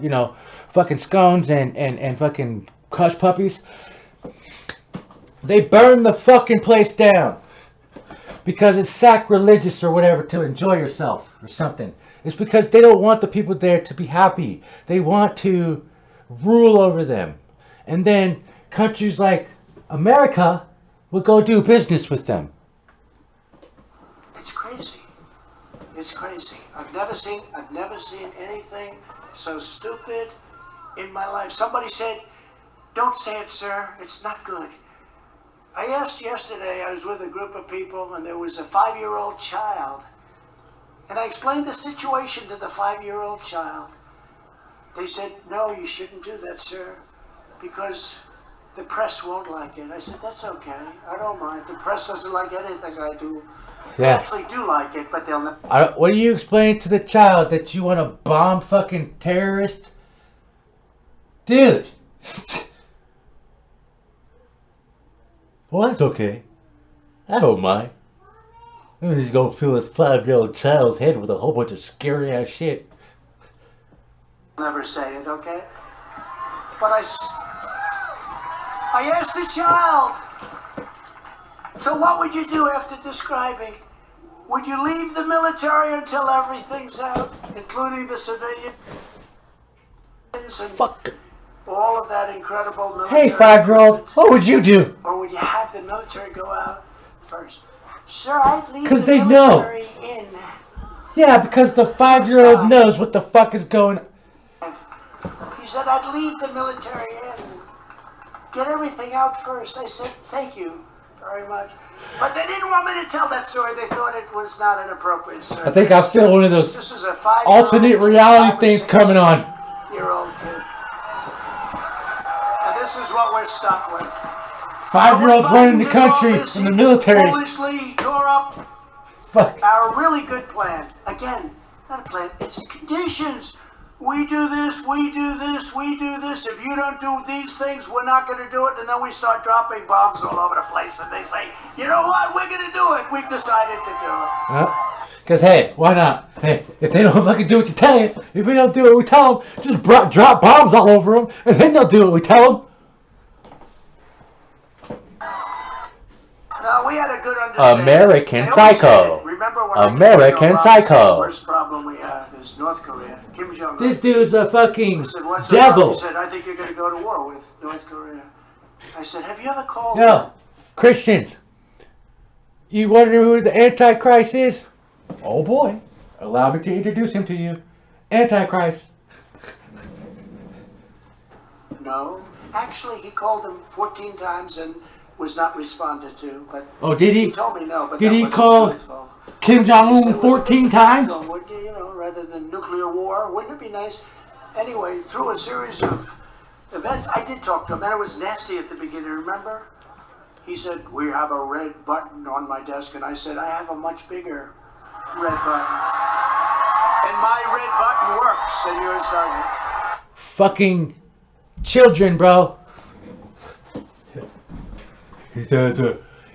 you know, fucking scones and fucking hush puppies, they burned the fucking place down. Because it's sacrilegious or whatever to enjoy yourself or something. It's because they don't want the people there to be happy. They want to rule over them. And then countries like America will go do business with them. It's crazy. It's crazy. I've never seen anything so stupid in my life. Somebody said, "Don't say it, sir. It's not good." I asked yesterday, I was with a group of people, and there was a 5-year-old child. And I explained the situation to the 5-year-old child. They said, "No, you shouldn't do that, sir, because the press won't like it." I said, "That's okay. I don't mind. The press doesn't like anything I do." They actually do like it, but they'll never. What do you explain to the child, that you want to bomb fucking terrorists? Dude. Well, that's okay. I don't mind. I'm just gonna fill this 5-year-old child's head with a whole bunch of scary ass shit. Never say it, okay? But I asked the child, "So what would you do after describing Would you leave the military until everything's out, including the civilians and Fuck. all of that incredible military? Hey, 5-year-old, what would you do? Or would you have the military go out first? Sir, I'd leave 'Cause the they know. military in. Yeah, because the 5-year-old knows what the fuck is going. He said, I'd leave the military in. Get everything out first. I said, thank you very much. But they didn't want me to tell that story. They thought it was not an appropriate story. I think I feel one of those This is a 5-year-old alternate reality things coming on. Year-old kid. And this is what we're stuck with. 5-year-olds running the country from the military. Foolishly tore up Fuck. our really good plan. Again, not a plan. It's conditions. We do this, we do this, we do this. If you don't do these things, we're not going to do it. And then we start dropping bombs all over the place. And they say, you know what? We're going to do it. We've decided to do it. Because, hey, why not? Hey, if they don't fucking do what you tell you, if we don't do what we tell them, just drop bombs all over them, and then they'll do what we tell them. No, we had a good understanding. American They always Psycho. said it. Remember when American I Psycho. The worst problem we have is North Korea. Kim Jong-un. This dude's a fucking I said, what's the problem? devil. He said, I think you're going to go to war with North Korea. I said, have you ever called Yo, Christians, you wonder who the Antichrist is? Oh boy, allow me to introduce him to you. Antichrist. No. Actually, he called him 14 times and was not responded to. But Oh, did he he? told me no, but Did that he wasn't call truthful. Kim He Jong-un said, 14 times? Would you, you know, rather than nuclear war, wouldn't it be nice? Anyway, through a series of events, I did talk to him, and it was nasty at the beginning, remember? He said, we have a red button on my desk, and I said, I have a much bigger red button. And my red button works, and yours doesn't. Fucking children, bro. He says,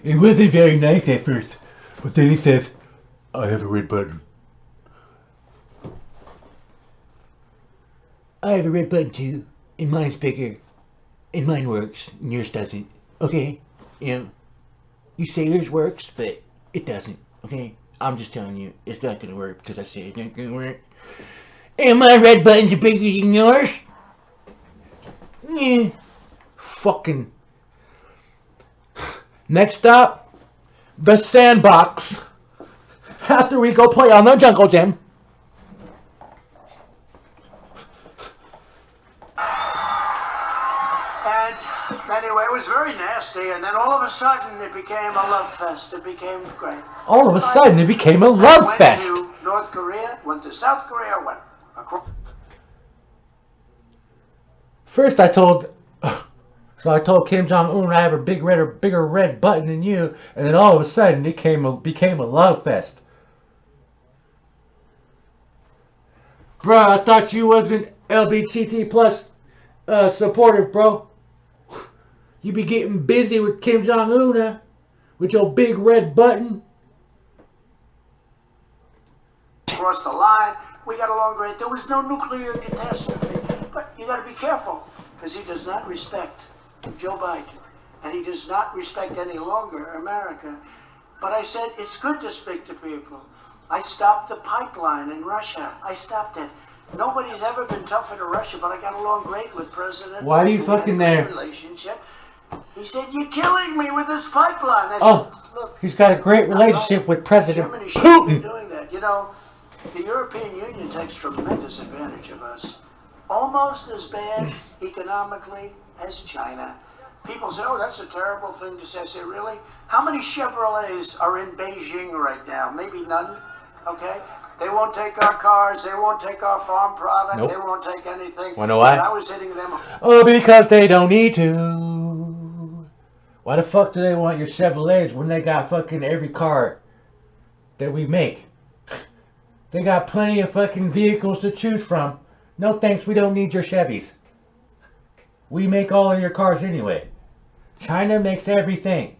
it wasn't very nice at first, but then he says, I have a red button. I have a red button too, and mine's bigger, and mine works, and yours doesn't, okay? You know, you say yours works, but it doesn't, okay? I'm just telling you, it's not gonna work because I say it's not gonna work. And my red buttons are bigger than yours. Yeah. Fucking. Next stop, the sandbox. After we go play on the jungle gym. And anyway, it was very nasty, and then all of a sudden it became a love fest. It became great. All of a sudden it became a love fest. Went to North Korea, went to South Korea, went across. First I told Kim Jong-un I have a bigger red button than you, and then all of a sudden it became a love fest. Bruh, I thought you wasn't LGBT plus supportive, bro. You be getting busy with Kim Jong-un, huh? With your big red button. Across the line, we got along great. There was no nuclear catastrophe, but you got to be careful because he does not respect Joe Biden, and he does not respect any longer America. But I said it's good to speak to people. I stopped the pipeline in Russia. I stopped it. Nobody's ever been tougher to Russia, but I got along great with President. Why are you We had fucking a great there? Relationship. He said, "You're killing me with this pipeline." I Oh, said, "Look, he's got a great relationship with President Germany shouldn't be Putin. doing that. You know, the European Union takes tremendous advantage of us. Almost as bad economically as China. People say, oh, that's a terrible thing to say. I say, really? How many Chevrolets are in Beijing right now? Maybe none, okay? They won't take our cars. They won't take our farm product. Nope. They won't take anything. Wanna know why? And I was hitting them. Oh, because they don't need to. Why the fuck do they want your Chevrolets when they got fucking every car that we make? They got plenty of fucking vehicles to choose from. No thanks, we don't need your Chevys. We make all of your cars anyway. China makes everything.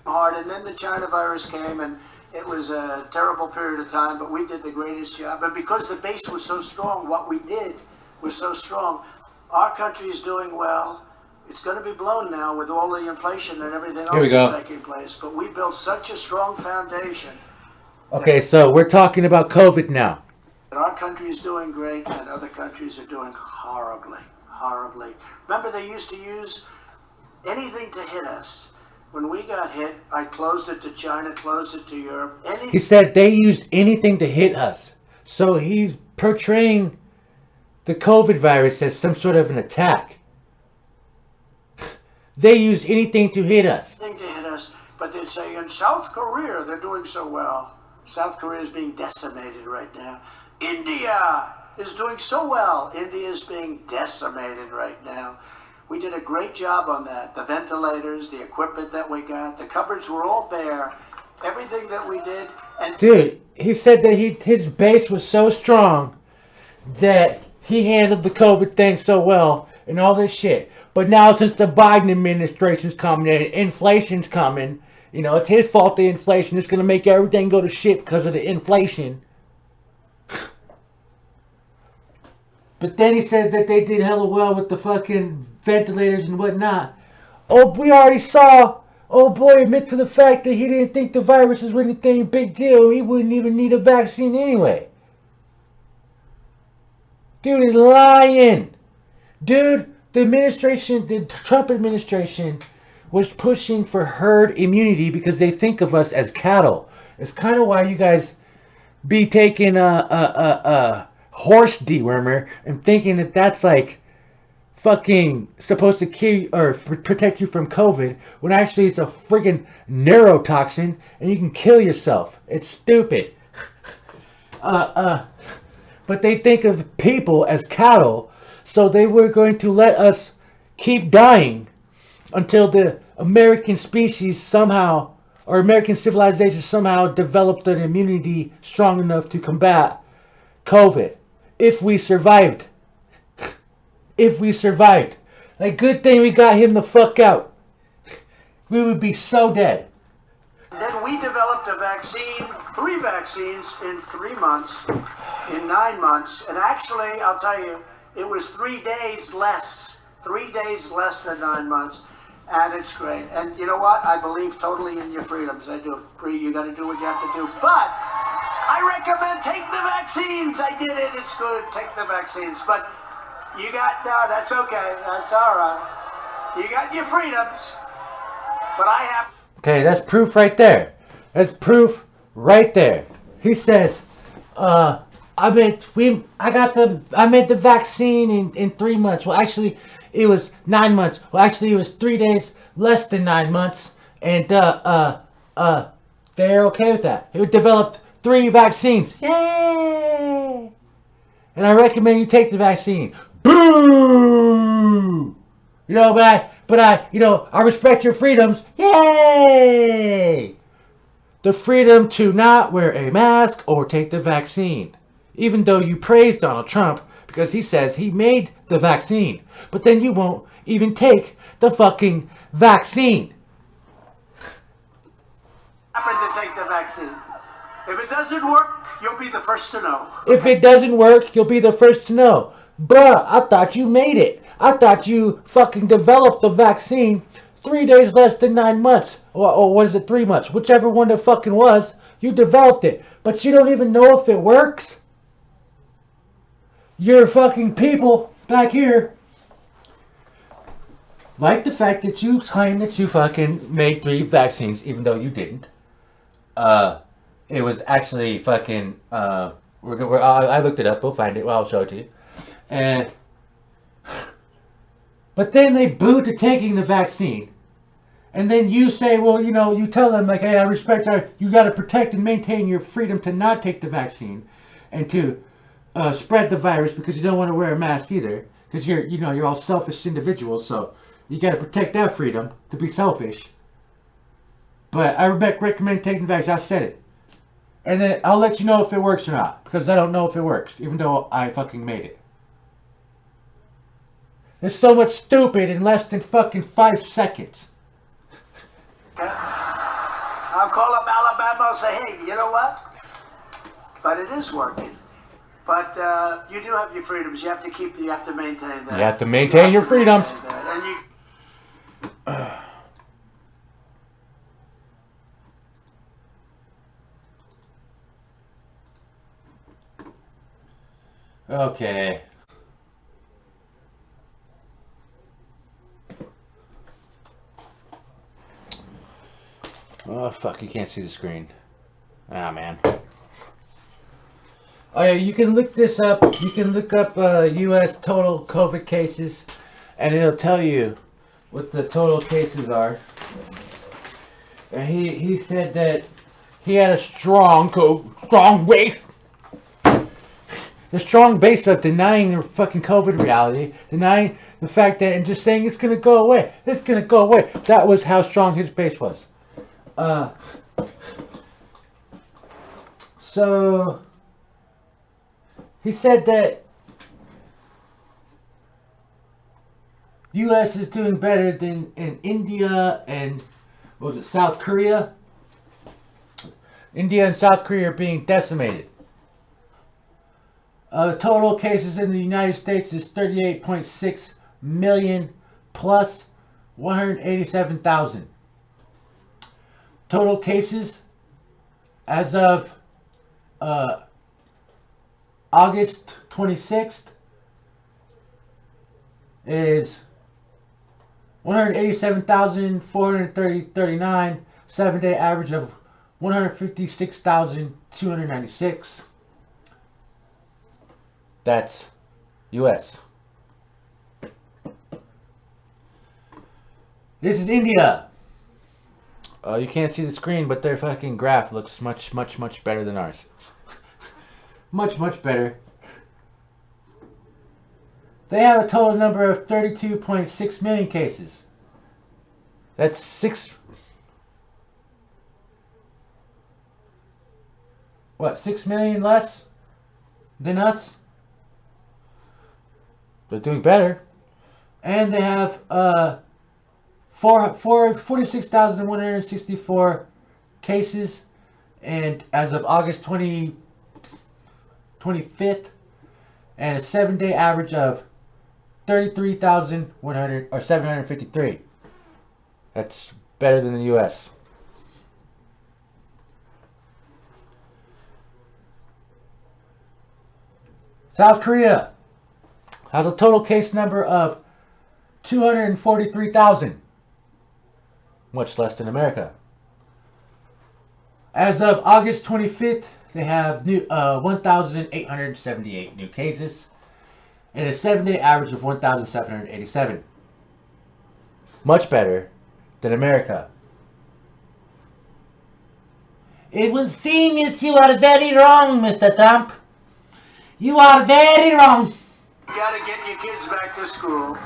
Hard, and then the China virus came, and it was a terrible period of time, but we did the greatest job. And because the base was so strong, what we did was so strong. Our country is doing well. It's going to be blown now with all the inflation and everything Here we else go. that's taking place. But we built such a strong foundation. Okay, so we're talking about COVID now. that our country is doing great and other countries are doing horribly, horribly. Remember, they used to use anything to hit us. When we got hit, I closed it to China, closed it to Europe. He said they used anything to hit us. So he's portraying the COVID virus as some sort of an attack. They used anything to hit us. Anything to hit us, but they'd say in South Korea they're doing so well. South Korea is being decimated right now. India is doing so well. India is being decimated right now. We did a great job on that. The ventilators, the equipment that we got, the cupboards were all bare. Everything that we did. And dude, he said that his base was so strong that he handled the COVID thing so well and all this shit. But now since the Biden administration's coming and inflation's coming, you know, it's his fault the inflation. It's going to make everything go to shit because of the inflation. But then he says that they did hella well with the fucking ventilators and whatnot. Oh, we already saw, oh boy, admit to the fact that he didn't think the virus was anything big deal. He wouldn't even need a vaccine anyway. Dude is lying. Dude, the administration, the Trump administration was pushing for herd immunity because they think of us as cattle. It's kind of why you guys be taking a horse dewormer and thinking that that's like fucking supposed to kill or protect you from COVID, when actually it's a friggin' neurotoxin and you can kill yourself. It's stupid. But they think of people as cattle, so they were going to let us keep dying until the American species somehow, or American civilization somehow developed an immunity strong enough to combat COVID. If we survived. If we survived. Like, good thing we got him the fuck out. We would be so dead. then we developed a vaccine, 3 vaccines in 3 months, in 9 months. And actually, I'll tell you, it was 3 days less. 3 days less than 9 months. And it's great. And you know what? I believe totally in your freedoms. I do. You got to do what you have to do. But I recommend take the vaccines. I did it. It's good. Take the vaccines. But you got, no, that's okay. That's all right. You got your freedoms. But I have. Okay, that's proof right there. That's proof right there. He says, I made the vaccine in 3 months. Well, actually, it was 9 months. Well, actually, it was 3 days less than 9 months. And they're okay with that. He developed 3 vaccines. Yay! And I recommend you take the vaccine. Boo! You know, but I, you know, I respect your freedoms. Yay! The freedom to not wear a mask or take the vaccine. Even though you praise Donald Trump because he says he made the vaccine. But then you won't even take the fucking vaccine. Happen to take the vaccine. If it doesn't work, you'll be the first to know. If it doesn't work, you'll be the first to know. Bruh, I thought you made it. I thought you fucking developed the vaccine 3 days less than 9 months. Or what is it, 3 months? Whichever one it fucking was, you developed it. But you don't even know if it works. Your fucking people back here like the fact that you claim that you fucking made 3 vaccines, even though you didn't. It was actually fucking, I looked it up, we'll find it, well, I'll show it to you. And, but then they boo to taking the vaccine. And then you say, well, you know, you tell them, like, hey, I respect you got to protect and maintain your freedom to not take the vaccine. And to spread the virus because you don't want to wear a mask either. Because you're all selfish individuals, so you got to protect that freedom to be selfish. But I recommend taking the vaccine. I said it. And then I'll let you know if it works or not. Because I don't know if it works, even though I fucking made it. There's so much stupid in less than fucking 5 seconds. I'll call up Alabama and say, hey, you know what? But it is working. But you do have your freedoms. You have to maintain that. You have to maintain your freedoms. And Okay. Oh, fuck, you can't see the screen. Ah, man. Oh, yeah, you can look this up. You can look up U.S. total COVID cases, and it'll tell you what the total cases are. And he said that he had a strong base. The strong base of denying the fucking COVID reality, denying the fact that, and just saying it's gonna go away. It's gonna go away. That was how strong his base was. So he said that U.S. is doing better than in India and what was it, South Korea? India and South Korea are being decimated. Total cases in the United States is 38.6 million plus 187,000. Total cases as of August 26th is 187,439, 7-day average of 156,296. That's US. This is India. You can't see the screen, but their fucking graph looks much better than ours. much better. They have a total number of 32.6 million cases. That's 6 million less than us? They're doing better. And they have 46,164 cases, and as of August 25th, and a 7-day average of 33,100 or 753. That's better than the U.S. South Korea has a total case number of 243,000, much less than America. As of August 25th, they have 1,878 new cases and a 7-day average of 1,787. Much better than America. It would seem that you are very wrong, Mr. Trump. You are very wrong. You gotta get your kids back to school.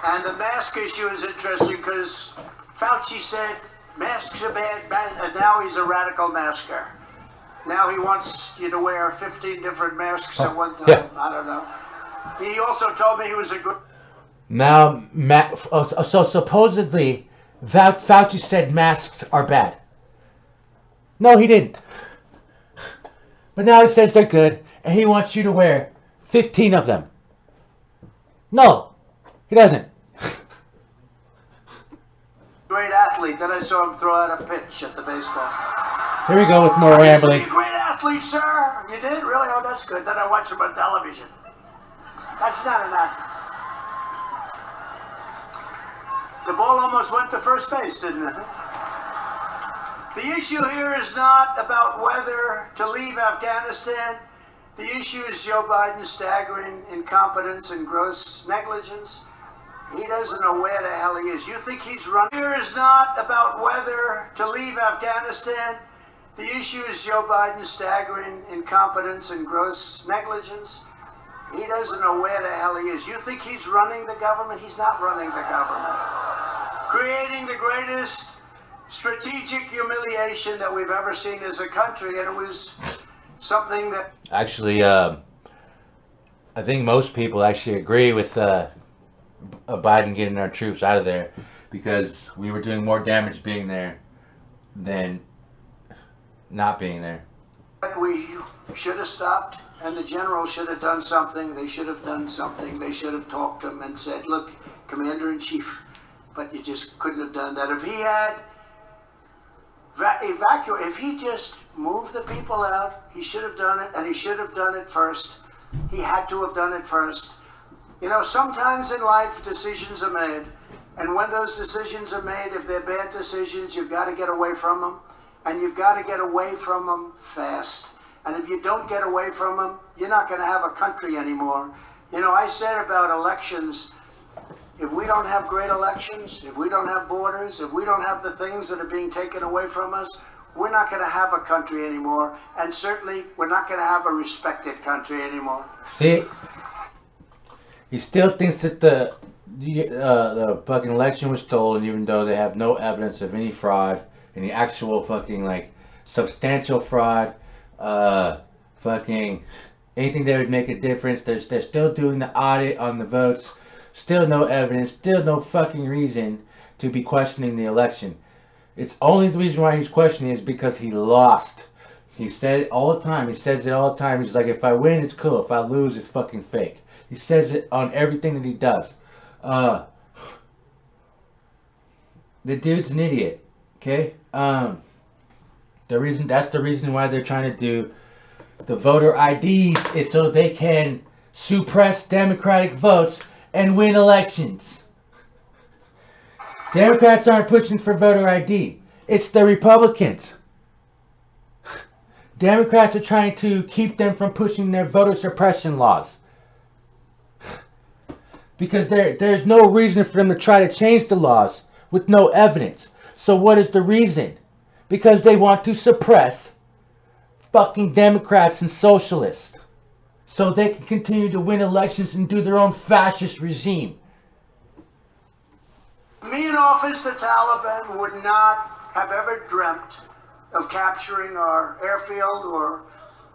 And the mask issue is interesting because Fauci said masks are bad, and now he's a radical masker. Now he wants you to wear 15 different masks at one time. Yeah. I don't know. He also told me he was a good... Now, so supposedly, Fauci said masks are bad. No, he didn't. But now he says they're good, and he wants you to wear 15 of them. No, he doesn't. Great athlete. Then I saw him throw out a pitch at the baseball. Here we go with more rambling. Great athlete, sir. You did? Really? Oh, that's good. Then I watched him on television. That's not an athlete. The ball almost went to first base, didn't it? The issue here is not about whether to leave Afghanistan. The issue is Joe Biden's staggering incompetence and gross negligence. He doesn't know where the hell he is. You think he's running? Here is not about whether to leave Afghanistan. The issue is Joe Biden's staggering incompetence and gross negligence. He doesn't know where the hell he is. You think he's running the government? He's not running the government. Creating the greatest strategic humiliation that we've ever seen as a country, and it was something that... Actually, I think most people actually agree with Biden getting our troops out of there, because we were doing more damage being there than not being there. We should have stopped, and the general should have done something. They should have done something. They should have talked to him and said, look, Commander-in-Chief, but you just couldn't have done that. If he had if he just moved the people out, he should have done it, and he should have done it first. He had to have done it first. You know, sometimes in life decisions are made, and when those decisions are made, if they're bad decisions, you've got to get away from them, and you've got to get away from them fast. And if you don't get away from them, you're not going to have a country anymore. You know, I said about elections, if we don't have great elections, if we don't have borders, if we don't have the things that are being taken away from us, we're not going to have a country anymore. And certainly, we're not going to have a respected country anymore. See? He still thinks that the fucking election was stolen, even though they have no evidence of any fraud, any actual fucking, like, substantial fraud, fucking anything that would make a difference. They're still doing the audit on the votes. Still no evidence. Still no fucking reason to be questioning the election. It's only the reason why he's questioning is because he lost. He said it all the time. He says it all the time. He's like, if I win, it's cool. If I lose, it's fucking fake. He says it on everything that he does. The dude's an idiot. Okay? That's the reason why they're trying to do the voter IDs is so they can suppress Democratic votes and win elections. Democrats aren't pushing for voter ID. It's the Republicans. Democrats are trying to keep them from pushing their voter suppression laws. Because there's no reason for them to try to change the laws with no evidence. So what is the reason? Because they want to suppress fucking Democrats and socialists. So they can continue to win elections and do their own fascist regime. Me in office, the Taliban would not have ever dreamt of capturing our airfield or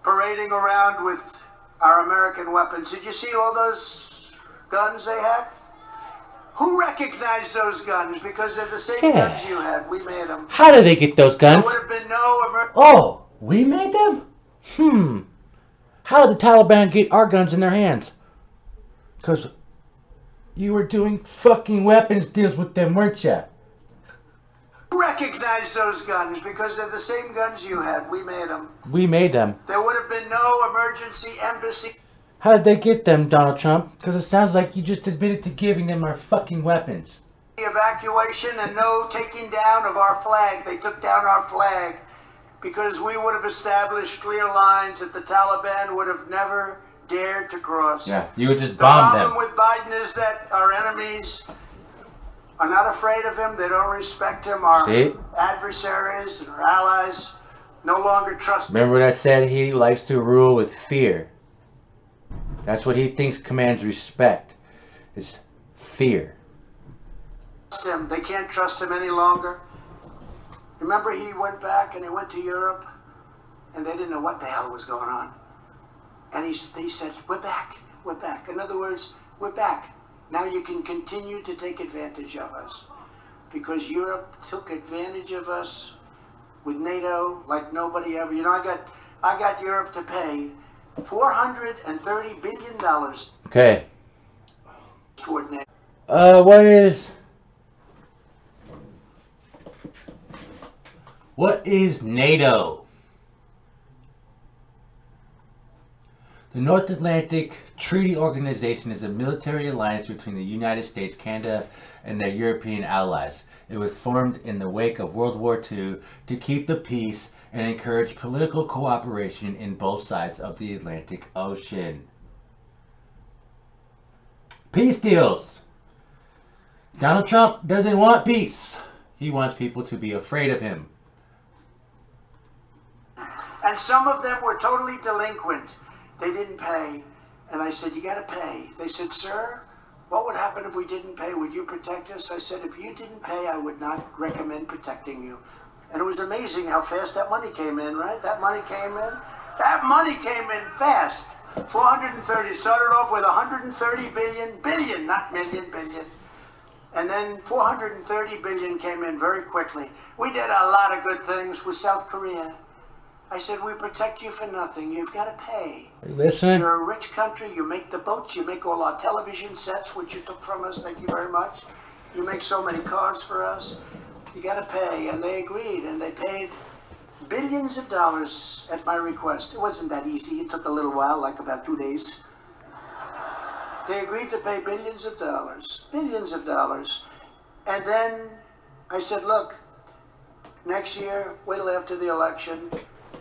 parading around with our American weapons. Did you see all those guns they have? Who recognized those guns? Because they're the same guns you had. We made them. How did they get those guns? There would have been no Oh, we made them? How did the Taliban get our guns in their hands? Because you were doing fucking weapons deals with them, weren't you? Who recognized those guns? Because they're the same guns you had. We made them. We made them. There would have been no emergency embassy. How did they get them, Donald Trump? Because it sounds like you just admitted to giving them our fucking weapons. Evacuation and no taking down of our flag. They took down our flag because we would have established clear lines that the Taliban would have never dared to cross. Yeah, you would just bomb them. The problem with Biden is that our enemies are not afraid of him. They don't respect him. Our adversaries and our allies no longer trust him. Remember what I said? He likes to rule with fear. That's what he thinks commands respect, is fear. They can't trust him any longer. Remember he went back and he went to Europe and they didn't know what the hell was going on. And they said, we're back, we're back. In other words, we're back. Now you can continue to take advantage of us. Because Europe took advantage of us with NATO like nobody ever. You know, I got Europe to pay $430 billion. Okay. Toward NATO. What is NATO? The North Atlantic Treaty Organization is a military alliance between the United States, Canada, and their European allies. It was formed in the wake of World War II to keep the peace and encourage political cooperation in both sides of the Atlantic Ocean. Peace deals. Donald Trump doesn't want peace. He wants people to be afraid of him. And some of them were totally delinquent. They didn't pay. And I said, you got to pay. They said, sir, what would happen if we didn't pay? Would you protect us? I said, if you didn't pay, I would not recommend protecting you. And it was amazing how fast that money came in, right? That money came in. That money came in fast. 430. It started off with 130 billion, not million, billion. And then 430 billion came in very quickly. We did a lot of good things with South Korea. I said, we protect you for nothing. You've got to pay. Listen. You're a rich country. You make the boats. You make all our television sets, which you took from us. Thank you very much. You make so many cars for us. You got to pay. And they agreed. And they paid billions. billions of dollars at my request. It wasn't that easy. It took a little while, like about 2 days. They agreed to pay billions of dollars. Billions of dollars. And then I said, look, next year, wait till after the election,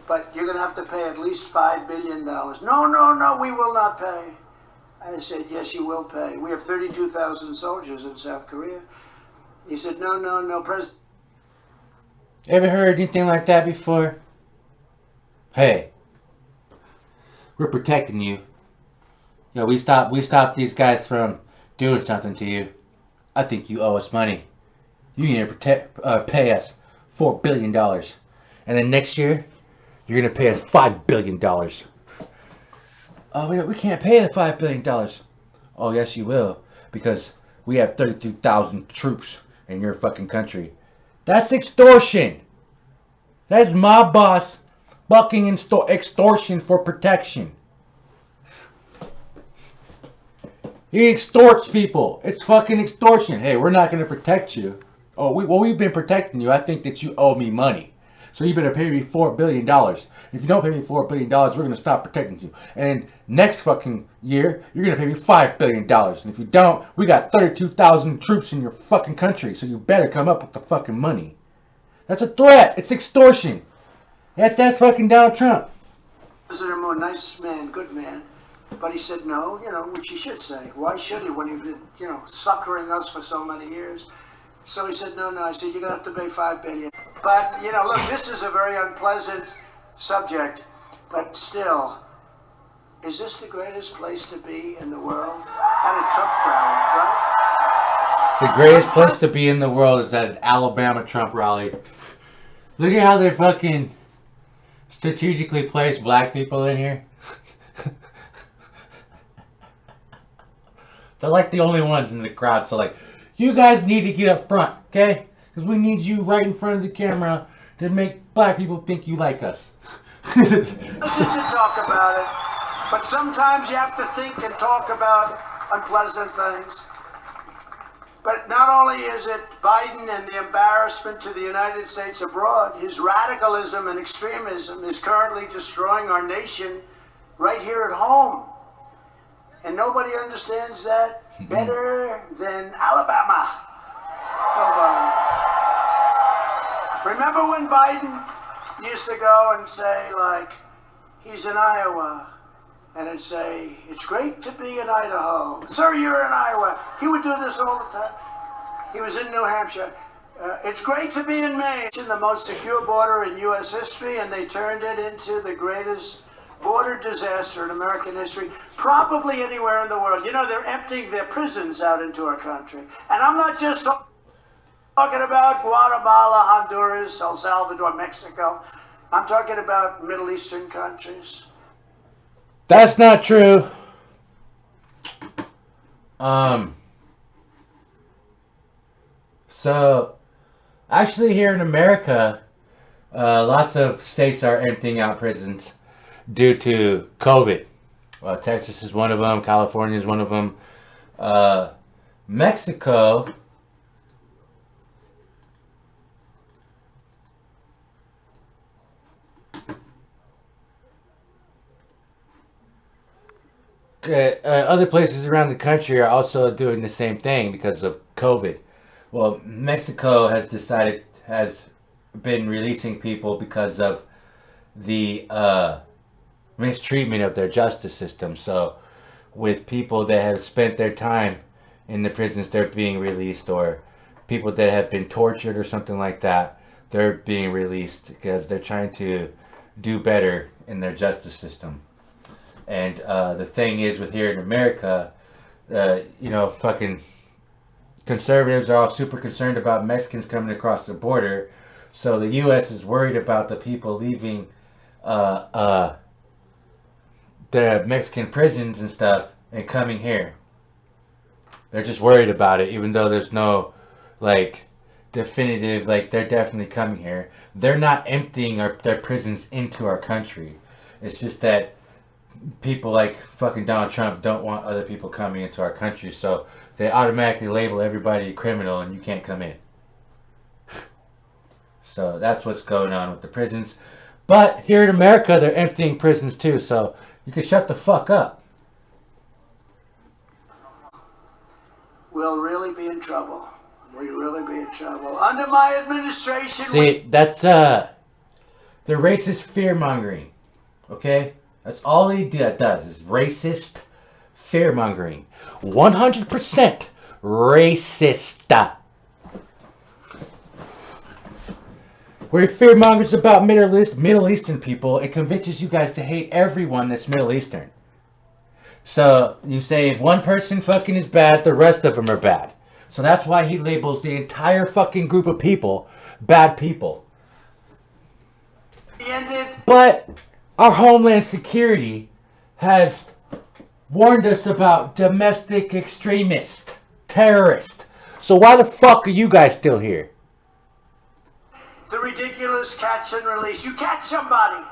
but you're going to have to pay at least $5 billion. No, we will not pay. I said, yes, you will pay. We have 32,000 soldiers in South Korea. He said, no, President. Ever heard anything like that before? Hey, we're protecting you. Yo, we stopped these guys from doing something to you. I think you owe us money. You need to pay us $4 billion. And then next year, you're going to pay us $5 billion. Oh, we can't pay the $5 billion. Oh, yes, you will. Because we have 32,000 troops in your fucking country. That's extortion. That's my boss bucking extortion for protection. He extorts people. It's fucking extortion. Hey, we're not going to protect you. Oh, we've been protecting you. I think that you owe me money. So you better pay me $4 billion. If you don't pay me $4 billion, we're going to stop protecting you. And next fucking year, you're going to pay me $5 billion. And if you don't, we got 32,000 troops in your fucking country. So you better come up with the fucking money. That's a threat. It's extortion. That's fucking Donald Trump. President Moon, nice man, good man. But he said no, which he should say. Why should he when he's been, succouring us for so many years? So he said, no. I said, you're going to have to pay $5 billion. But, look, this is a very unpleasant subject. But still, is this the greatest place to be in the world? At a Trump rally, right? The greatest place to be in the world is at an Alabama Trump rally. Look at how they fucking strategically place black people in here. They're like the only ones in the crowd. So like, you guys need to get up front, okay? Because we need you right in front of the camera to make black people think you like us. Listen to talk about it. But sometimes you have to think and talk about unpleasant things. But not only is it Biden and the embarrassment to the United States abroad, his radicalism and extremism is currently destroying our nation right here at home. And nobody understands that better than Alabama. Nobody. Remember when Biden used to go and say, like, he's in Iowa, and it'd say, it's great to be in Idaho. Sir, you're in Iowa. He would do this all the time. He was in New Hampshire. It's great to be in Maine. It's in the most secure border in U.S. history, and they turned it into the greatest border disaster in American history, probably anywhere in the world. They're emptying their prisons out into our country. And I'm not just talking about Guatemala, Honduras, El Salvador, Mexico. I'm talking about Middle Eastern countries. That's not true. So, actually here in America, lots of states are emptying out prisons due to COVID. Texas is one of them. California is one of them. Mexico. Other places around the country are also doing the same thing because of COVID. Well, Mexico has been releasing people because of the mistreatment of their justice system. So with people that have spent their time in the prisons, they're being released, or people that have been tortured or something like that, they're being released because they're trying to do better in their justice system. And the thing is, with here in America, fucking conservatives are all super concerned about Mexicans coming across the border. So the U.S. is worried about the people leaving the Mexican prisons and stuff and coming here. They're just worried about it, even though there's no definitive, they're definitely coming here. They're not emptying their prisons into our country. It's just that people like fucking Donald Trump don't want other people coming into our country, so they automatically label everybody a criminal and you can't come in. So that's what's going on with the prisons. But here in America, they're emptying prisons too, so you can shut the fuck up. We'll really be in trouble. We'll really be in trouble. Under my administration... See, that's, the racist fear-mongering, okay? That's all he does, is racist fear-mongering. 100% racist. Where he fear-mongers about Middle Eastern people, it convinces you guys to hate everyone that's Middle Eastern. So, you say if one person fucking is bad, the rest of them are bad. So that's why he labels the entire fucking group of people bad people. But our Homeland Security has warned us about domestic extremists, terrorists. So why the fuck are you guys still here? The ridiculous catch and release. You catch somebody.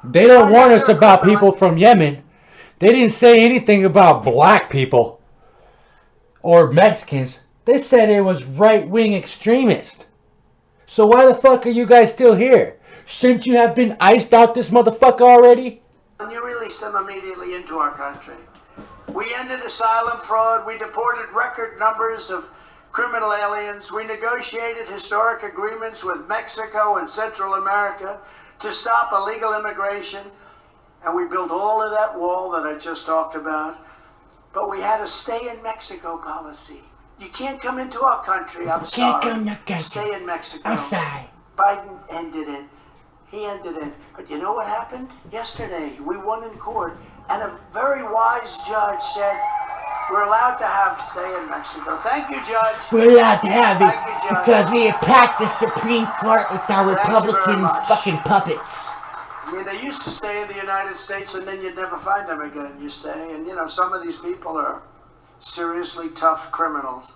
They don't warn us about people from Yemen. They didn't say anything about black people or Mexicans. They said it was right-wing extremists. So why the fuck are you guys still here? Shouldn't you have been iced out this motherfucker already? And you released them immediately into our country. We ended asylum fraud. We deported record numbers of criminal aliens. We negotiated historic agreements with Mexico and Central America to stop illegal immigration. And we built all of that wall that I just talked about. But we had a stay in Mexico policy. You can't come into our country. I'm sorry. Can't come to country. Stay in Mexico. I'm sorry. Biden ended it. He ended it. But you know what happened? Yesterday, we won in court, and a very wise judge said, we're allowed to have stay in Mexico. Thank you, Judge. We're allowed to have it Thank you, Judge. because we attacked the Supreme Court with our Republican fucking puppets. I mean, they used to stay in the United States, and then you'd never find them again. You stay, and, you know, some of these people are seriously tough criminals.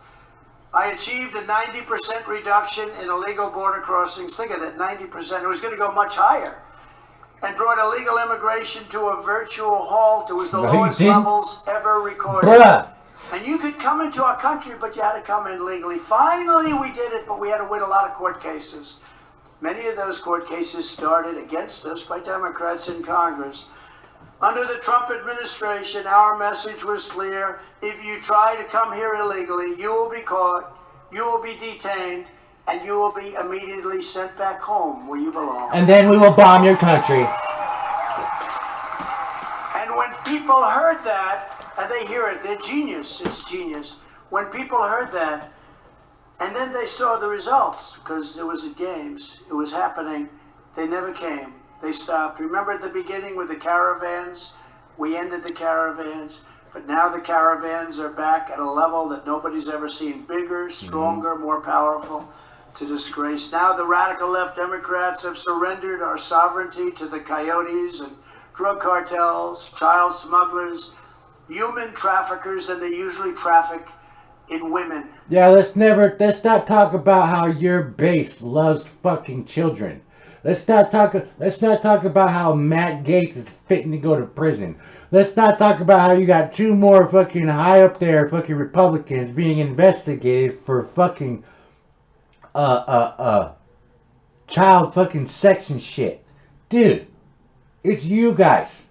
I achieved a 90% reduction in illegal border crossings. Think of that, 90%. It was going to go much higher. And brought illegal immigration to a virtual halt. It was the lowest levels ever recorded. Bruh. And you could come into our country, but you had to come in legally. Finally, we did it, but we had to win a lot of court cases. Many of those court cases started against us by Democrats in Congress. Under the Trump administration, our message was clear. If you try to come here illegally, you will be caught, you will be detained, and you will be immediately sent back home where you belong. And then we will bomb your country. And when people heard that, and they hear it, they're genius, it's genius. When people heard that, and then they saw the results, because it was at games, it was happening, they never came. They stopped. Remember at the beginning with the caravans? We ended the caravans, but now the caravans are back at a level that nobody's ever seen. Bigger, stronger, more powerful. It's a disgrace. Now the radical left Democrats have surrendered our sovereignty to the coyotes and drug cartels, child smugglers, human traffickers, and they usually traffic in women. Yeah, let's not talk about how your base loves fucking children. Let's not talk about how Matt Gaetz is fitting to go to prison. Let's not talk about how you got two more fucking high up there fucking Republicans being investigated for fucking child fucking sex and shit. Dude, it's you guys.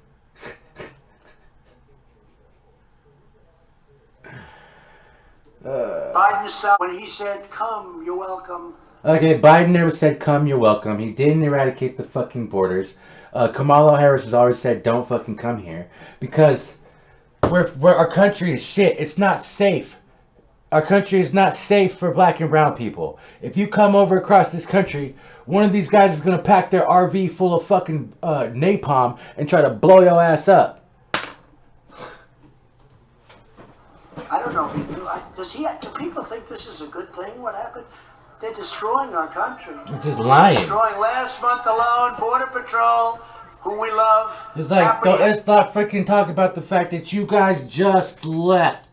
Biden stopped when he said, come, you're welcome. Okay, Biden never said, come, you're welcome. He didn't eradicate the fucking borders. Kamala Harris has always said, don't fucking come here. Because our country is shit. It's not safe. Our country is not safe for black and brown people. If you come over across this country, one of these guys is going to pack their RV full of fucking napalm and try to blow your ass up. I don't know if he knew. Do people think this is a good thing, what happened? They're destroying our country. It's just lying. They're destroying last month alone, Border Patrol, who we love. It's like, let's not freaking talk about the fact that you guys just left.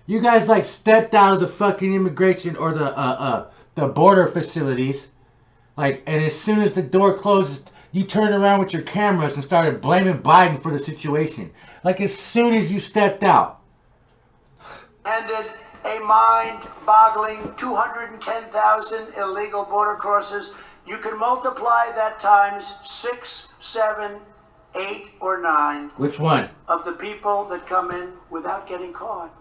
You guys like stepped out of the fucking immigration or the border facilities. Like, and as soon as the door closes, you turned around with your cameras and started blaming Biden for the situation. Like, as soon as you stepped out. Ended a mind-boggling 210,000 illegal border crossers. You can multiply that times 6, 7, 8, or 9. Which one? Of the people that come in without getting caught.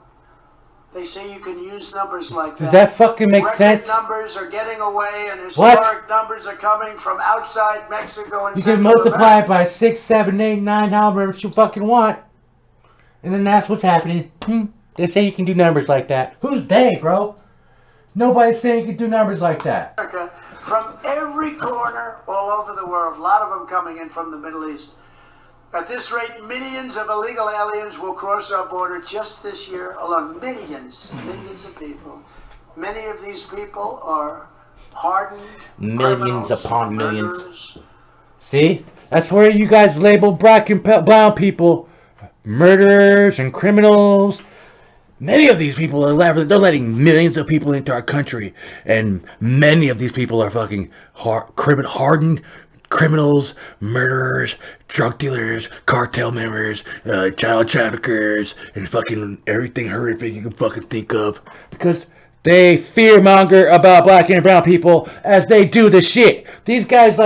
They say you can use numbers like that. Does that fucking make sense? Numbers are getting away, and historic numbers are coming from outside Mexico and you can multiply it by 6, 7, 8, 9, however you fucking want. And then that's what's happening. They say you can do numbers like that. Who's they, bro? Nobody's saying you can do numbers like that. From every corner all over the world. A lot of them coming in from the Middle East. At this rate, millions of illegal aliens will cross our border just this year alone. Millions of people. Many of these people are hardened millions upon millions. Murderers. See? That's where you guys label black and brown people murderers and criminals. Many of these people are letting millions of people into our country, and many of these people are fucking hardened criminals, murderers, drug dealers, cartel members, child traffickers, and fucking everything horrific you can fucking think of. Because they fearmonger about black and brown people as they do the shit. These guys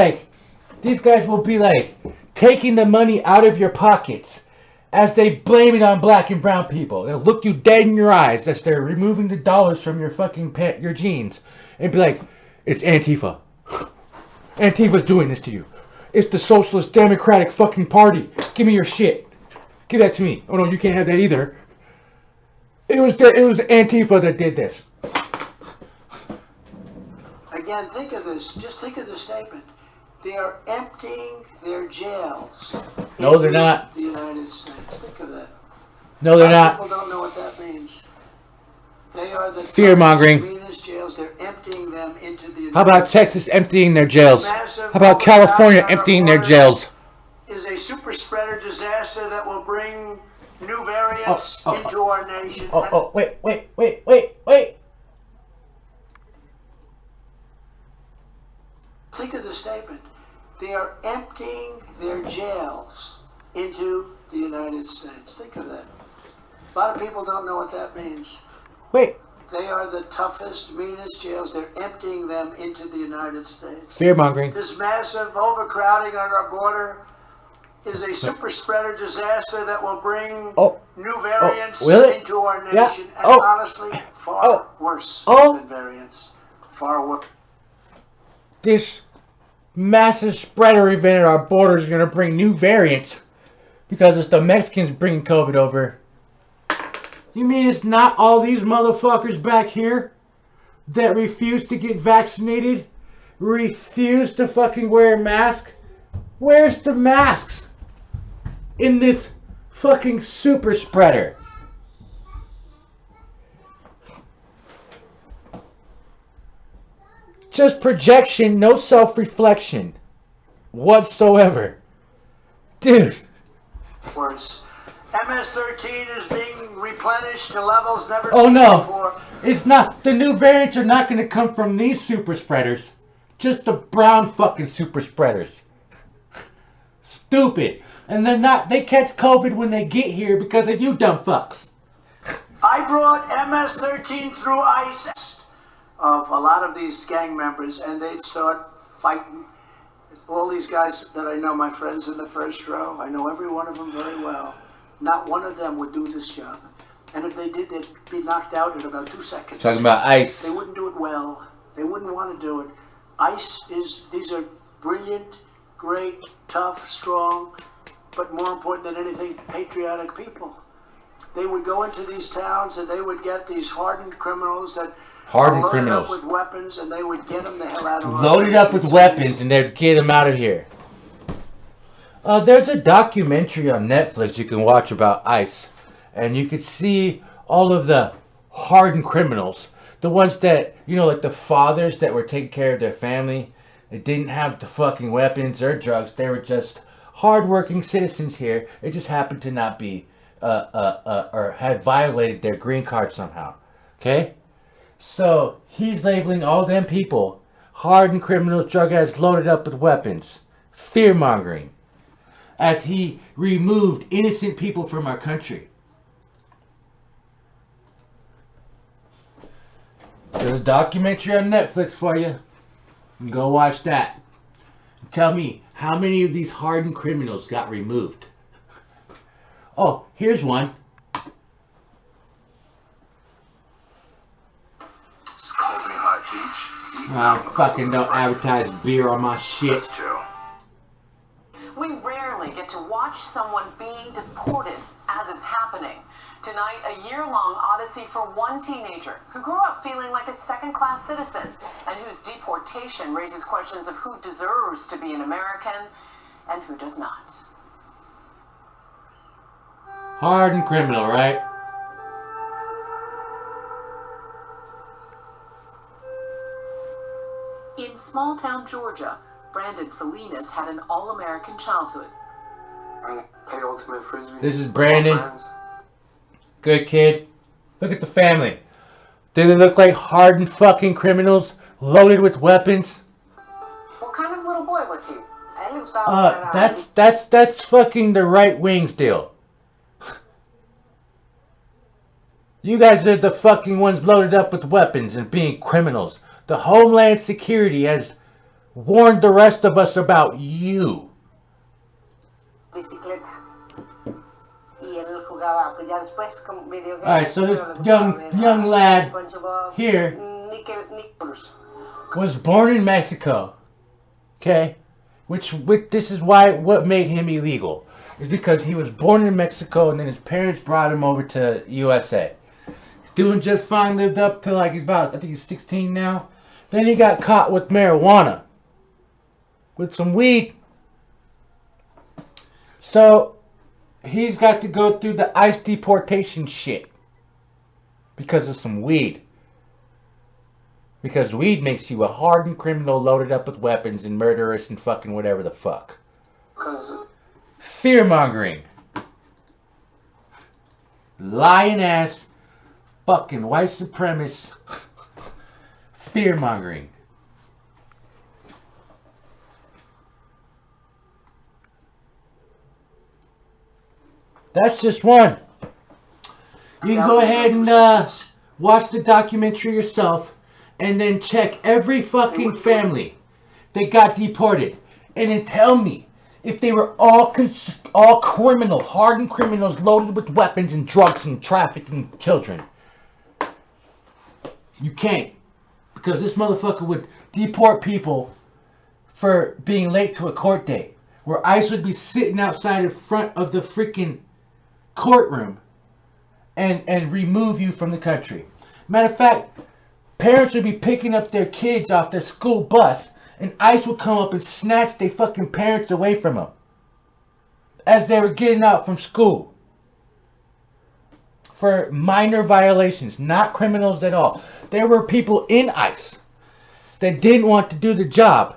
will be like taking the money out of your pockets as they blame it on black and brown people. They'll look you dead in your eyes as they're removing the dollars from your fucking your jeans and be like, it's Antifa. Antifa's doing this to you. It's the Socialist Democratic fucking Party. Give me your shit. Give that to me. Oh no, you can't have that either. It was Antifa that did this. Again, think of this. Just think of the statement. They are emptying their jails. No, they're not. The United States. Think of that. No, they're not. People don't know what that means. They are the fear-mongering. Meanest jails. They're emptying them into the United How about Texas emptying their jails? How about California emptying their jails? Is a super spreader disaster that will bring new variants into our nation. Wait. Think of the statement. They are emptying their jails into the United States. Think of that. A lot of people don't know what that means. Wait. They are the toughest, meanest jails. They're emptying them into the United States. Fear-mongering. This massive overcrowding on our border is a super spreader disaster that will bring new variants into our nation. And honestly, far worse than variants. Far worse. This massive spreader event at our border is going to bring new variants because it's the Mexicans bringing COVID over. You mean it's not all these motherfuckers back here that refuse to get vaccinated, refuse to fucking wear a mask? Where's the masks in this fucking super spreader? Just projection, no self-reflection whatsoever. Dude. Worse. MS-13 is being replenished to levels never seen before. It's not. The new variants are not going to come from these super spreaders. Just the brown fucking super spreaders. Stupid. And they're not. They catch COVID when they get here because of you dumb fucks. I brought MS-13 through ICE of a lot of these gang members, and they'd start fighting. All these guys that I know, my friends in the first row, I know every one of them very well. Not one of them would do this job. And if they did, they'd be knocked out in about 2 seconds. Talking about ICE. They wouldn't do it well. They wouldn't want to do it. ICE these are brilliant, great, tough, strong, but more important than anything, patriotic people. They would go into these towns and they would get these hardened criminals that loaded up with weapons, and they would get them the hell out of here. Loaded up with weapons, and they'd get them out of here. There's a documentary on Netflix you can watch about ICE, and you could see all of the hardened criminals, the ones that, you know, like the fathers that were taking care of their family. They didn't have the fucking weapons or drugs. They were just hardworking citizens here. It just happened to not be, or had violated their green card somehow. Okay? So he's labeling all them people hardened criminals, drug addicts, loaded up with weapons, fear-mongering, as he removed innocent people from our country. There's a documentary on Netflix for you. Go watch that. Tell me, how many of these hardened criminals got removed? Oh, here's one. Scalding hot beach. I fucking don't advertise beer on my shit. That's Joe. We rarely get to watch someone being deported as it's happening. Tonight, a year-long odyssey for one teenager who grew up feeling like a second-class citizen and whose deportation raises questions of who deserves to be an American and who does not. Hardened criminal, right? In small-town Georgia, Brandon Salinas had an all-American childhood. I played ultimate frisbee. This is Brandon. Good kid. Look at the family. Do they look like hardened fucking criminals loaded with weapons? What kind of little boy was he? That's fucking the right wing's deal. You guys are the fucking ones loaded up with weapons and being criminals. The Homeland Security has warned the rest of us about you. Alright, so this young lad here was born in Mexico. Okay? This is what made him illegal. Is because he was born in Mexico and then his parents brought him over to USA. He's doing just fine, lived up to like I think he's 16 now. Then he got caught with marijuana. With some weed. So he's got to go through the ICE deportation shit. Because of some weed. Because weed makes you a hardened criminal loaded up with weapons and murderous and fucking whatever the fuck. Fear-mongering. Lying ass fucking white supremacist. Fear-mongering. That's just one. You can go ahead and watch the documentary yourself and then check every fucking family that got deported. And then tell me if they were all criminal, hardened criminals loaded with weapons and drugs and trafficking children. You can't. Because this motherfucker would deport people for being late to a court date. Where ICE would be sitting outside in front of the freaking courtroom and remove you from the country. Matter of fact, parents would be picking up their kids off their school bus and ICE would come up and snatch their fucking parents away from them as they were getting out from school for minor violations, not criminals at all. There were people in ICE that didn't want to do the job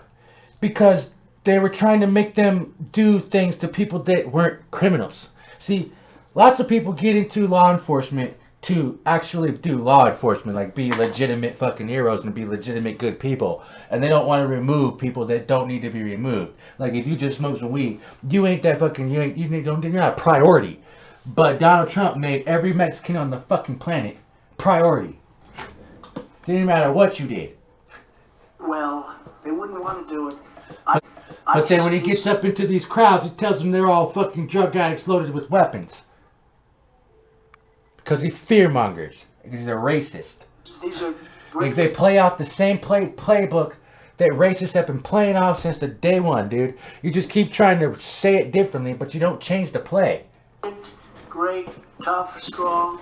because they were trying to make them do things to people that weren't criminals. See, lots of people get into law enforcement to actually do law enforcement, like be legitimate fucking heroes and be legitimate good people. And they don't want to remove people that don't need to be removed. Like if you just smoke some weed, you ain't that fucking, you're not a priority. But Donald Trump made every Mexican on the fucking planet priority. Didn't matter what you did. Well, they wouldn't want to do it. But then when he gets up into these crowds, he tells them they're all fucking drug addicts loaded with weapons. Because he fear-mongers. Because he's a racist. These are like they play out the same playbook that racists have been playing off since the day one, dude. You just keep trying to say it differently, but you don't change the play. Great, tough, strong,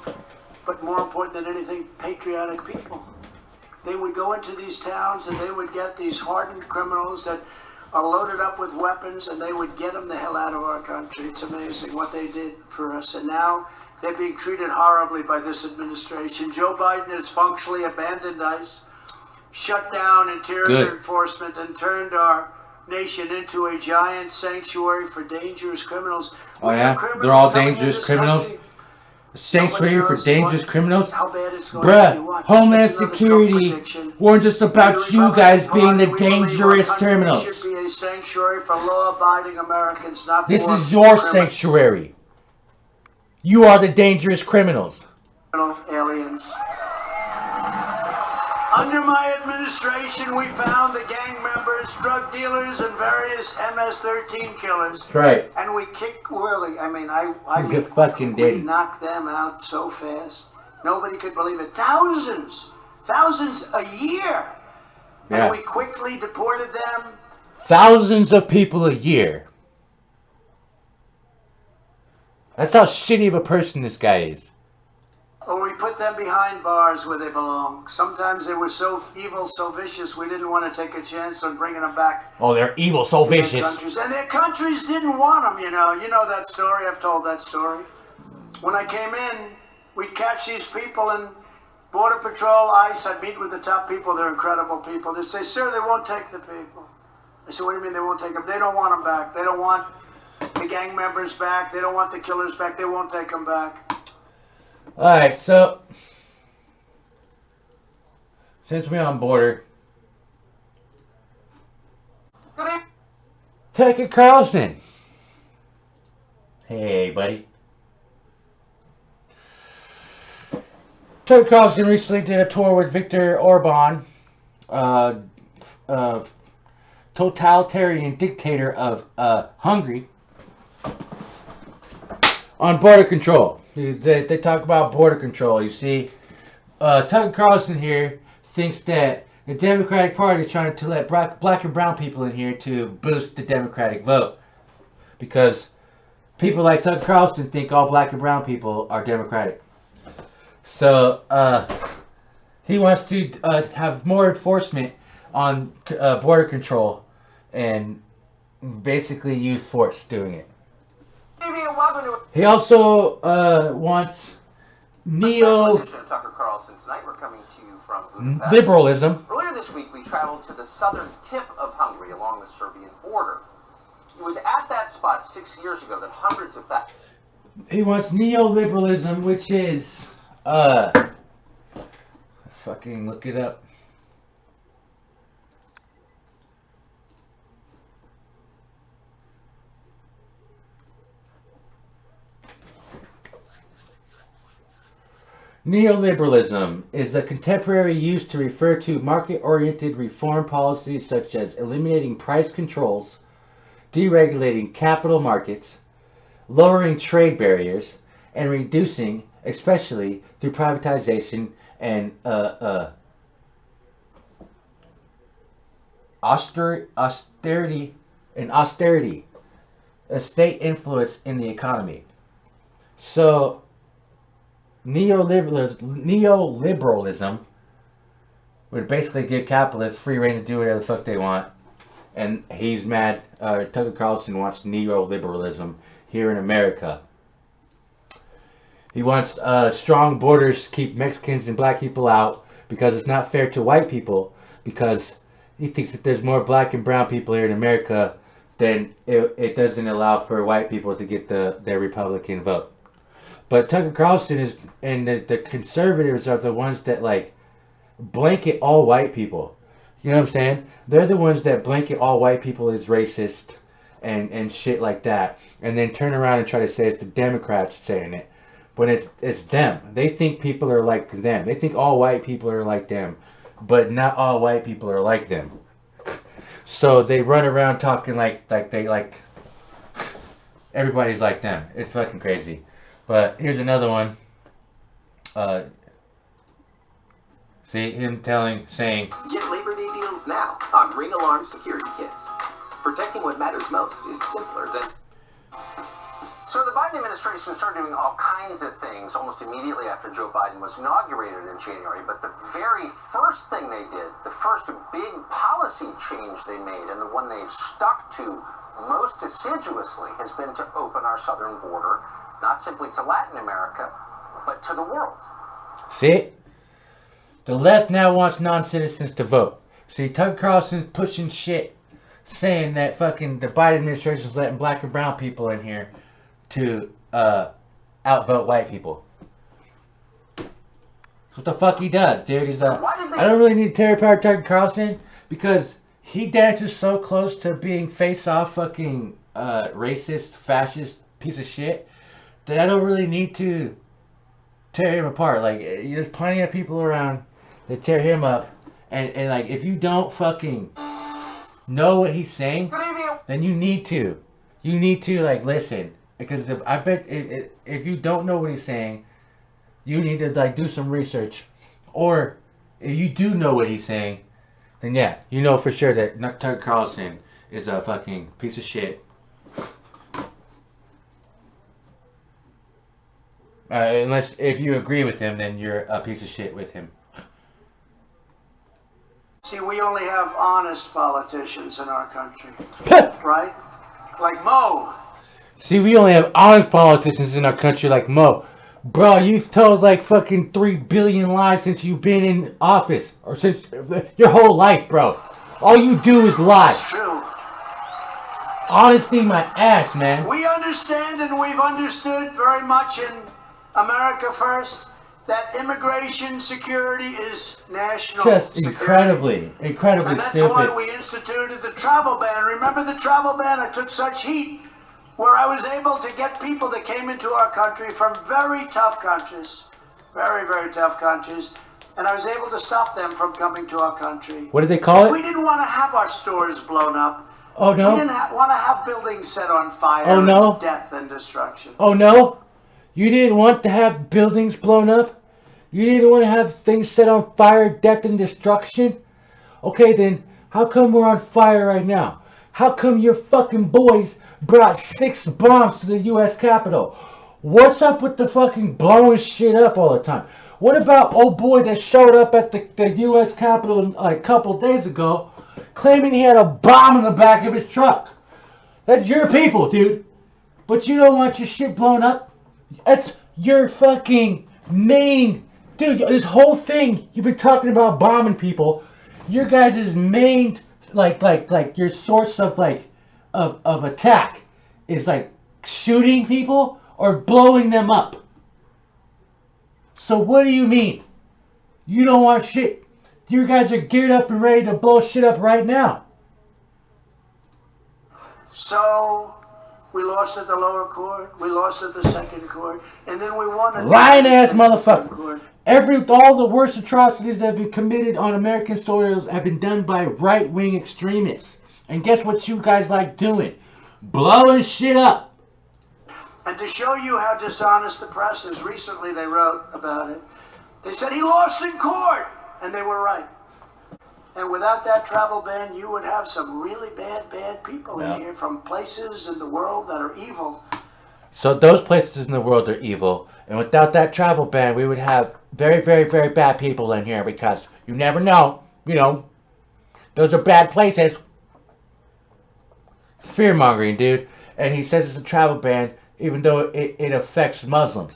but more important than anything, patriotic people. They would go into these towns and they would get these hardened criminals that are loaded up with weapons and they would get them the hell out of our country. It's amazing what they did for us. And now they're being treated horribly by this administration. Joe Biden has functionally abandoned ICE, shut down interior enforcement, and turned our nation into a giant sanctuary for dangerous criminals. Oh yeah? They're all dangerous criminals? Sanctuary for dangerous criminals? Bruh, Homeland Security warned us about you guys being the dangerous criminals. It should be a sanctuary for law-abiding Americans, not this is your sanctuary. You are the dangerous criminals. Aliens. Under my administration, we found the gang members, drug dealers, and various MS-13 killers. That's right. And we kicked Whirly. I mean, You fucking did. we knocked them out so fast. Nobody could believe it. Thousands a year. Yeah. And we quickly deported them. Thousands of people a year. That's how shitty of a person this guy is. Or we put them behind bars where they belong. Sometimes they were so evil, so vicious, we didn't want to take a chance on bringing them back. Oh, they're evil, so vicious. Countries. And their countries didn't want them, you know. You know that story. I've told that story. When I came in, we'd catch these people and Border Patrol, ICE, I'd meet with the top people. They're incredible people. They'd say, sir, they won't take the people. I said, what do you mean they won't take them? They don't want them back. They don't want the gang members back. They don't want the killers back. They won't take them back. Alright, so since we're on border, Tucker Carlson. Hey, buddy. Tucker Carlson recently did a tour with Viktor Orban, totalitarian dictator of Hungary, on border control. They talk about border control. You see, Tucker Carlson here thinks that the Democratic Party is trying to let black and brown people in here to boost the Democratic vote. Because people like Tucker Carlson think all black and brown people are Democratic. So, he wants to have more enforcement on border control and basically use force doing it. He also wants Tucker Carlson. Tonight we're coming to you from Budapest. Liberalism. Earlier this week we traveled to the southern tip of Hungary along the Serbian border. It was at that spot 6 years ago that hundreds of thousands... He wants neoliberalism, which is fucking look it up. Neoliberalism is a contemporary use to refer to market-oriented reform policies such as eliminating price controls, deregulating capital markets, lowering trade barriers, and reducing, especially through privatization and austerity, a state influence in the economy. So neoliberalism would basically give capitalists free reign to do whatever the fuck they want. And he's mad. Tucker Carlson wants neoliberalism here in America. He wants strong borders to keep Mexicans and black people out because it's not fair to white people, because he thinks that there's more black and brown people here in America than it doesn't allow for white people to get their Republican vote. But Tucker Carlson is, and the conservatives are the ones that like blanket all white people. You know what I'm saying? They're the ones that blanket all white people as racist and shit like that, and then turn around and try to say it's the Democrats saying it, but it's them. They think people are like them. They think all white people are like them, but not all white people are like them. So they run around talking like they like everybody's like them. It's fucking crazy. But here's another one. See him saying, get Labor Day deals now on Ring Alarm Security Kits. Protecting what matters most is simpler than... So the Biden administration started doing all kinds of things almost immediately after Joe Biden was inaugurated in January. But the very first thing they did, the first big policy change they made, and the one they've stuck to most assiduously, has been to open our southern border, not simply to Latin America, but to the world. See? The left now wants non-citizens to vote. See, Tucker Carlson's pushing shit, saying that fucking the Biden administration is letting black and brown people in here to outvote white people. That's what the fuck he does, dude. He's I don't really need to tear apart Tucker Carlson because he dances so close to being face-off fucking racist, fascist piece of shit that I don't really need to tear him apart. Like, there's plenty of people around that tear him up And like, if you don't fucking know what he's saying, then you need to. You need to, like, listen. Because I bet if you don't know what he's saying, you need to, like, do some research. Or if you do know what he's saying, then yeah, you know for sure that Tucker Carlson is a fucking piece of shit. Unless if you agree with him, then you're a piece of shit with him. See, we only have honest politicians in our country, right? Like Mo. See, we only have honest politicians in our country like Mo. Bro, you've told like fucking 3 billion lies since you've been in office. Or since your whole life, bro. All you do is lie. That's true. Honesty my ass, man. We understand and we've understood very much in America First that immigration security is national Just security. incredibly and that's stupid. why we instituted the travel ban. Remember the travel ban? It took such heat where I was able to get people that came into our country from very tough countries, very, very tough countries, and I was able to stop them from coming to our country. What did they call it? We didn't want to have our stores blown up. Oh, no? We didn't want to have buildings set on fire. Oh, no? And death and destruction. Oh, no? You didn't want to have buildings blown up? You didn't want to have things set on fire, death, and destruction? Okay, then, how come we're on fire right now? How come your fucking boys brought 6 bombs to the U.S. Capitol? What's up with the fucking blowing shit up all the time? What about old boy that showed up at the U.S. Capitol like a couple days ago claiming he had a bomb in the back of his truck? That's your people, dude. But you don't want your shit blown up? That's your fucking main... Dude, this whole thing, you've been talking about bombing people. Your guys' main, like your source of, like, of attack is, like, shooting people or blowing them up. So what do you mean? You don't want shit. You guys are geared up and ready to blow shit up right now. So... we lost at the lower court, we lost at the second court, and then we won at the lying ass motherfucker. court. All the worst atrocities that have been committed on American soil have been done by right-wing extremists. And guess what you guys like doing? Blowing shit up. And to show you how dishonest the press is, recently they wrote about it. They said he lost in court, and they were right. And without that travel ban, you would have some really bad people in here from places in the world that are evil. So those places in the world are evil. And without that travel ban, we would have very, very, very bad people in here because you never know. You know, those are bad places. It's fear-mongering, dude. And he says it's a travel ban even though it affects Muslims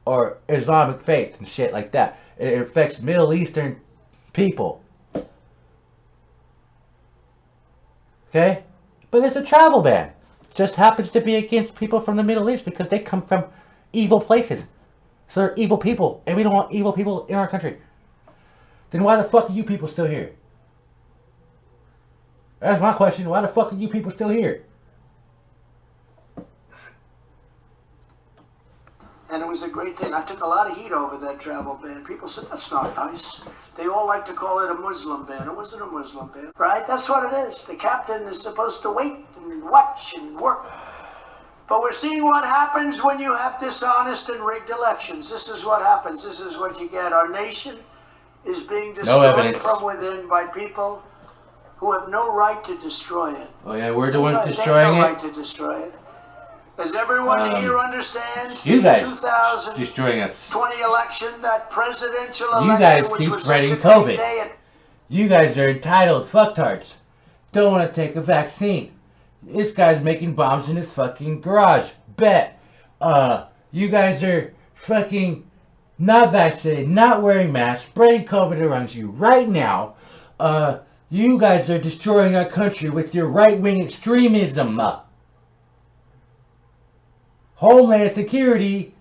or Islamic faith and shit like that. It affects Middle Eastern people. Okay? But it's a travel ban. It just happens to be against people from the Middle East because they come from evil places. So they're evil people. And we don't want evil people in our country. Then why the fuck are you people still here? That's my question. Why the fuck are you people still here? And it was a great thing. I took a lot of heat over that travel ban. People said, that's not nice. They all like to call it a Muslim ban. It wasn't a Muslim ban, right? That's what it is. The captain is supposed to wait and watch and work. But we're seeing what happens when you have dishonest and rigged elections. This is what happens. This is what you get. Our nation is being destroyed from within by people who have no right to destroy it. Oh yeah, we're the ones destroying it? They have no right to destroy it. As everyone here understands, you the guys 2020 election, that presidential election, you guys which keep was spreading such a COVID. big day, You guys are entitled fucktards. Don't want to take a vaccine. This guy's making bombs in his fucking garage. Bet. You guys are fucking not vaccinated, not wearing masks, spreading COVID around you right now. You guys are destroying our country with your right-wing extremism. Homeland Security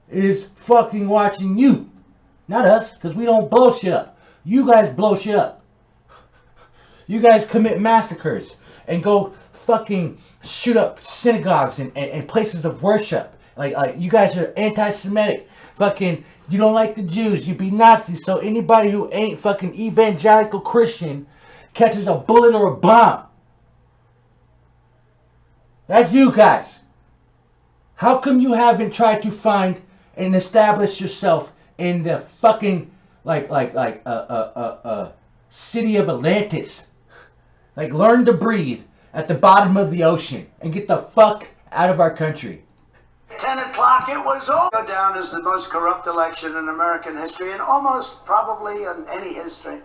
is fucking watching you. Not us, because we don't blow shit up. You guys blow shit up. You guys commit massacres and go fucking shoot up synagogues and places of worship. Like you guys are anti-Semitic. fucking, you don't like the Jews, you be Nazis. So anybody who ain't fucking evangelical Christian catches a bullet or a bomb. That's you guys. How come you haven't tried to find and establish yourself in the fucking city of Atlantis? Like, learn to breathe at the bottom of the ocean and get the fuck out of our country. 10 o'clock, it was over. Go down as the most corrupt election in American history, and almost probably in any history.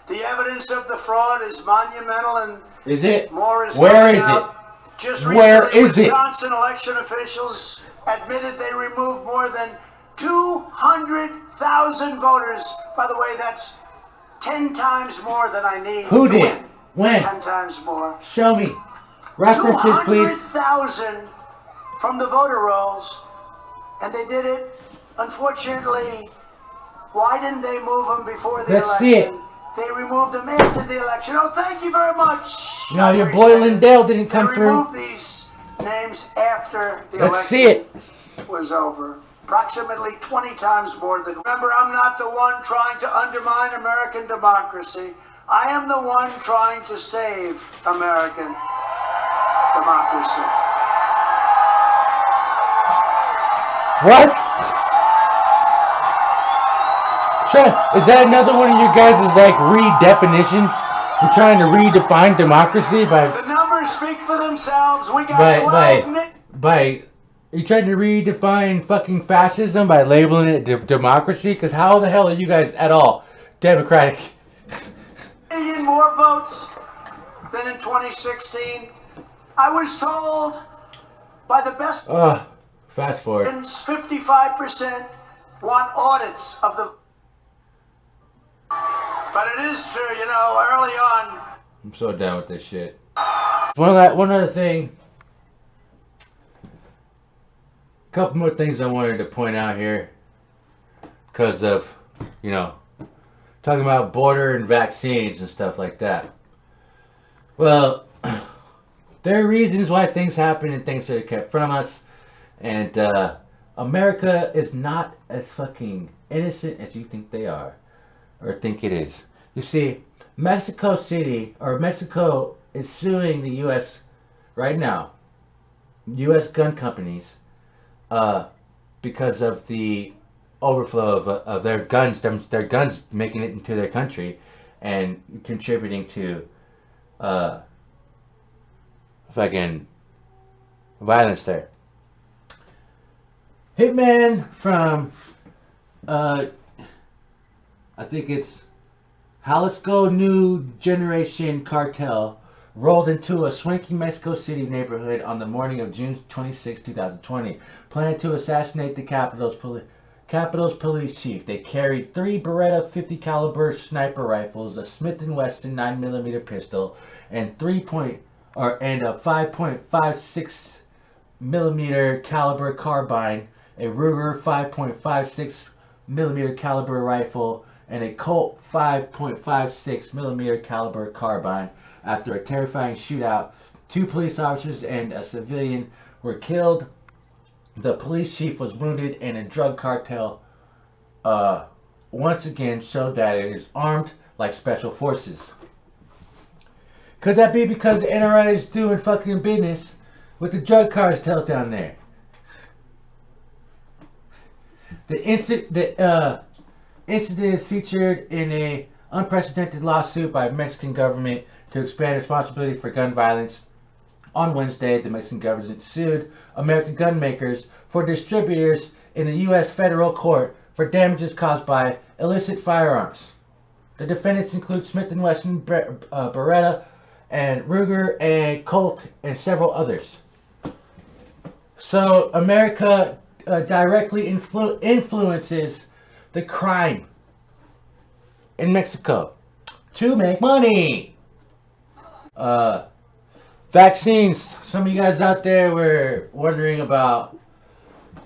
The evidence of the fraud is monumental, and is it? More is Where is out. it? Just Where recently, is Wisconsin election officials admitted they removed more than 200,000 voters. By the way, that's 10 times more than I need. Who to did? Win. When? 10 times more. Show me. References, please. 200,000 from the voter rolls, and they did it. Unfortunately, why didn't they move them before the Let's election? see it. They removed them after the election. Oh, thank you very much. No, your boy Lindell didn't come they through. removed these names after the Let's election see it. was over. Approximately 20 times more than. Remember, I'm not the one trying to undermine American democracy. I am the one trying to save American democracy. What? Is that another one of your guys' like redefinitions? You're trying to redefine democracy by the numbers speak for themselves. We got 12 you trying to redefine fucking fascism by labeling it democracy? Because how the hell are you guys at all democratic? million more votes than in 2016. I was told by the best. Fast forward. 55% want audits of the. But it is true, you know, early on. I'm so done with this shit. One other thing. A couple more things I wanted to point out here. Because of, you know, talking about border and vaccines and stuff like that. Well, there are reasons why things happen and things that are kept from us. And America is not as fucking innocent as you think they are. Or think it is. You see, Mexico City, or Mexico is suing the U.S. right now. U.S. gun companies. Because of the overflow of their guns, their guns making it into their country and contributing to fucking violence there. Hitman from I think it's Jalisco New Generation Cartel rolled into a swanky Mexico City neighborhood on the morning of June 26, 2020, planning to assassinate the capital's police chief. They carried 3 Beretta 50 caliber sniper rifles, a Smith & Wesson 9mm pistol, and a 5.56 millimeter caliber carbine, a Ruger 5.56 millimeter caliber rifle, and a Colt 5.56 millimeter caliber carbine. After a terrifying shootout, 2 police officers and a civilian were killed. The police chief was wounded, and a drug cartel once again showed that it is armed like special forces. Could that be because the NRA is doing fucking business with the drug cartels down there? The incident is featured in a unprecedented lawsuit by the Mexican government to expand responsibility for gun violence. On Wednesday, the Mexican government sued American gun makers for distributors in the U.S. federal court for damages caused by illicit firearms. The defendants include Smith & Wesson, Beretta, and Ruger, and Colt, and several others. So America directly influences the crime in Mexico to make money. Vaccines. Some of you guys out there were wondering about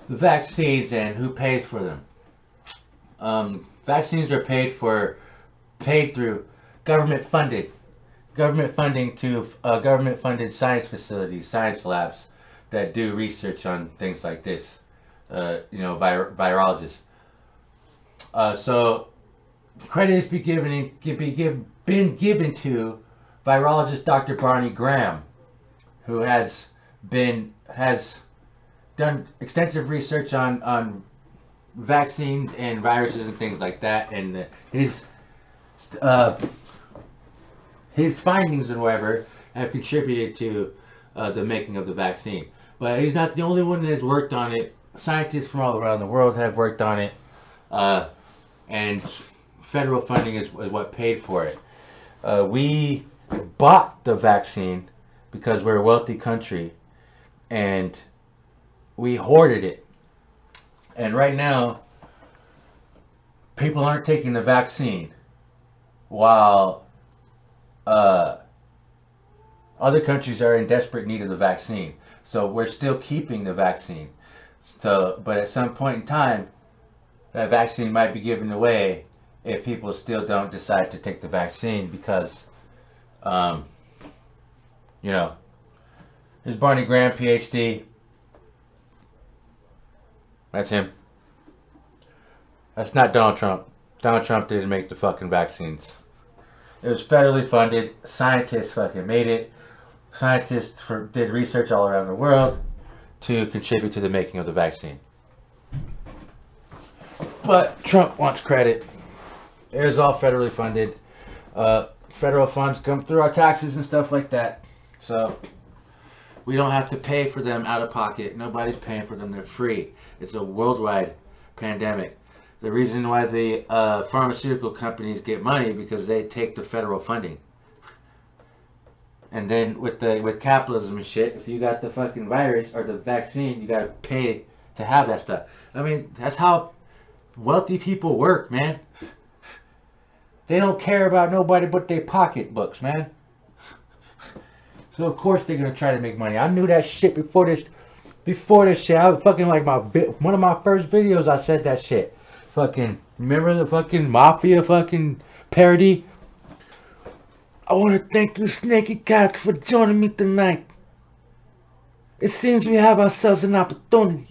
the vaccines and who pays for them. Vaccines are paid through government funding to government-funded science facilities, science labs that do research on things like this. Virologists. So credit has been given to virologist Dr. Barney Graham, who has done extensive research on vaccines and viruses and things like that, and his findings and whatever have contributed to the making of the vaccine. But he's not the only one that has worked on it. Scientists from all around the world have worked on it, and federal funding is what paid for it. We bought the vaccine because we're a wealthy country, and we hoarded it. And right now, people aren't taking the vaccine, while other countries are in desperate need of the vaccine. So we're still keeping the vaccine. So, but at some point in time, that vaccine might be given away if people still don't decide to take the vaccine, because, you know, there's Barney Graham, PhD. That's him. That's not Donald Trump. Donald Trump didn't make the fucking vaccines. It was federally funded. Scientists fucking made it. Scientists did research all around the world to contribute to the making of the vaccine. But Trump wants credit. It was all federally funded. Federal funds come through our taxes and stuff like that. So we don't have to pay for them out of pocket. Nobody's paying for them. They're free. It's a worldwide pandemic. The reason why the pharmaceutical companies get money, because they take the federal funding. And then with capitalism and shit, if you got the fucking virus or the vaccine, you gotta pay to have that stuff. I mean, that's how wealthy people work, man. They don't care about nobody but their pocketbooks, man. So of course they're gonna try to make money. I knew that shit before this shit. I fucking, like, one of my first videos, I said that shit. Fucking, remember the fucking Mafia fucking parody? I want to thank you, Snaky Cats, for joining me tonight. It seems we have ourselves an opportunity.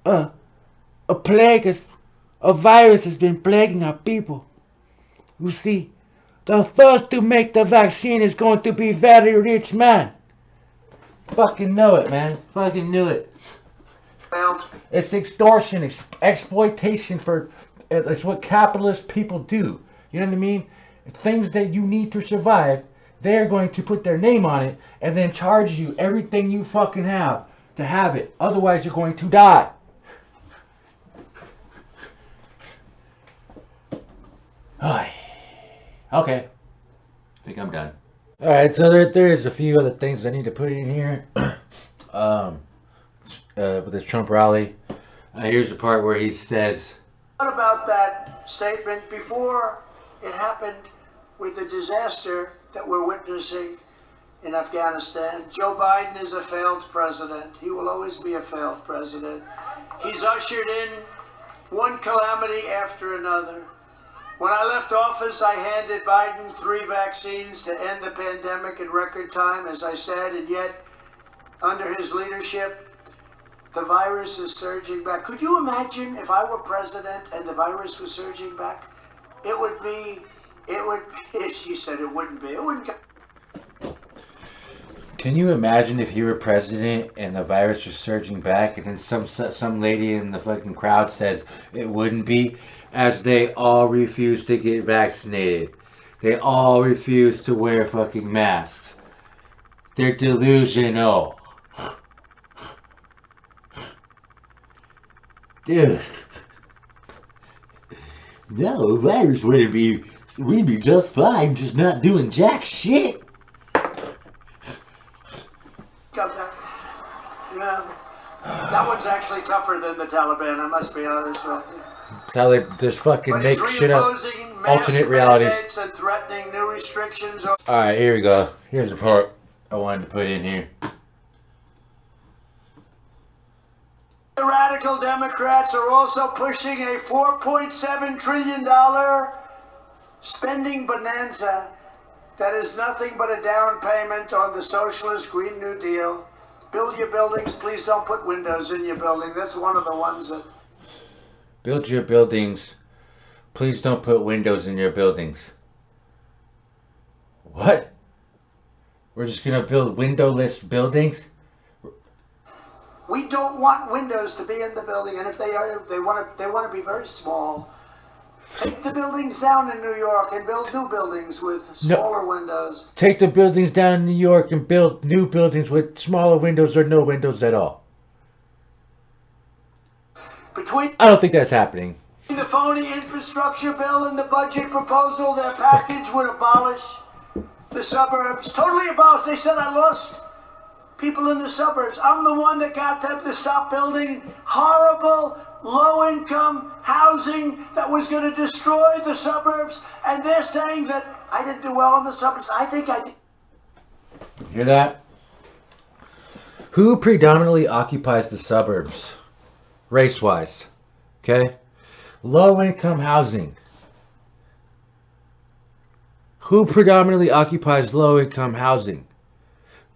A virus has been plaguing our people. You see, the first to make the vaccine is going to be very rich man. Fucking know it, man. Fucking knew it. It's extortion, it's exploitation it's what capitalist people do. You know what I mean? Things that you need to survive, they're going to put their name on it and then charge you everything you fucking have to have it. Otherwise, you're going to die. Okay. I think I'm done. Alright, so there's a few other things I need to put in here. With this Trump rally. Here's the part where he says, what about that statement before it happened with the disaster that we're witnessing in Afghanistan? Joe Biden is a failed president. He will always be a failed president. He's ushered in one calamity after another. When I left office, I handed Biden 3 vaccines to end the pandemic in record time, as I said, and yet, under his leadership, the virus is surging back. Could you imagine if I were president and the virus was surging back? It would be, she said it wouldn't be. It wouldn't. Can you imagine if he were president and the virus was surging back, and then some lady in the fucking crowd says it wouldn't be, as they all refuse to get vaccinated. They all refuse to wear fucking masks. They're delusional. Dude. No, the virus wouldn't be, we'd be just fine, just not doing jack shit. Yeah, that one's actually tougher than the Taliban, I must be honest with you. Just fucking make shit up. Alternate realities. And threatening new restrictions. Alright, here we go. Here's the part I wanted to put in here. The radical Democrats are also pushing a $4.7 trillion spending bonanza that is nothing but a down payment on the socialist Green New Deal. Build your buildings. Please don't put windows in your building. That's one of the ones that... build your buildings. Please don't put windows in your buildings. What? We're just gonna build windowless buildings? We don't want windows to be in the building, and if they are, they want to be very small. Take the buildings down in New York and build new buildings with smaller windows. Take the buildings down in New York and build new buildings with smaller windows or no windows at all. I don't think that's happening. The phony infrastructure bill and the budget proposal, their package would abolish the suburbs. Totally abolish. They said I lost people in the suburbs. I'm the one that got them to stop building horrible, low-income housing that was going to destroy the suburbs. And they're saying that I didn't do well in the suburbs. I think I did. Hear that? Who predominantly occupies the suburbs? Race-wise. Okay? Low-income housing. Who predominantly occupies low-income housing?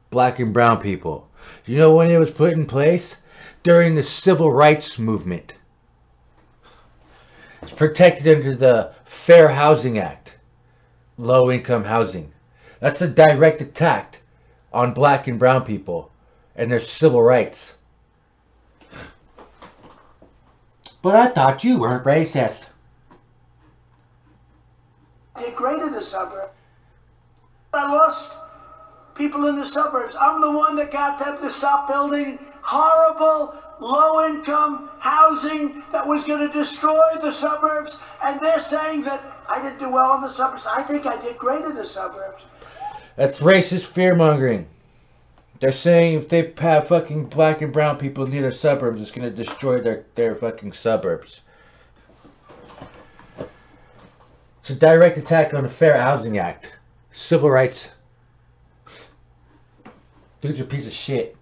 Black and brown people. You know when it was put in place? During the Civil Rights Movement. It's protected under the Fair Housing Act. Low-income housing. That's a direct attack on black and brown people and their civil rights. But I thought you weren't racist. Did great in the suburbs. I lost people in the suburbs. I'm the one that got them to stop building horrible, low-income housing that was going to destroy the suburbs. And they're saying that I didn't do well in the suburbs. I think I did great in the suburbs. That's racist fear-mongering. They're saying if they have fucking black and brown people near their suburbs, it's going to destroy their fucking suburbs. It's a direct attack on the Fair Housing Act. Civil rights. Dude's a piece of shit.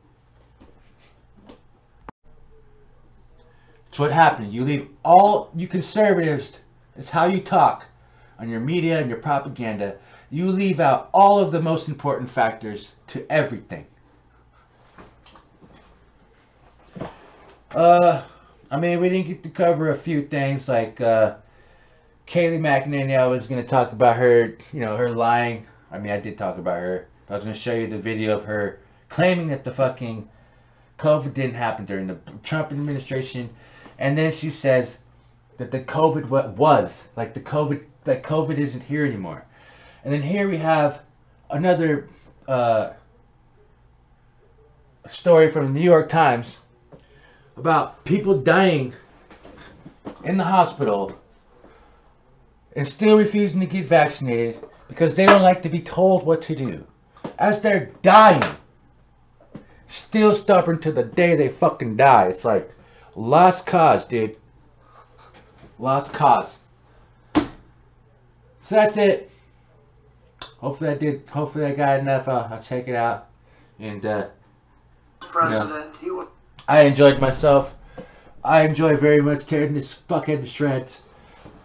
It's what happened. You leave all you conservatives, it's how you talk on your media and your propaganda. You leave out all of the most important factors to everything. I mean, we didn't get to cover a few things like Kayleigh McEnany. I was going to talk about her, you know, her lying. I mean, I did talk about her. I was going to show you the video of her claiming that the fucking COVID didn't happen during the Trump administration. And then she says that the COVID was. Like the COVID isn't here anymore. And then here we have another story from the New York Times about people dying in the hospital and still refusing to get vaccinated because they don't like to be told what to do. As they're dying, still stubborn to the day they fucking die. It's like lost cause, dude. Lost cause. So that's it. Hopefully I got enough. I'll check it out. And President, I enjoyed myself. I enjoy very much tearing this fuckhead to shreds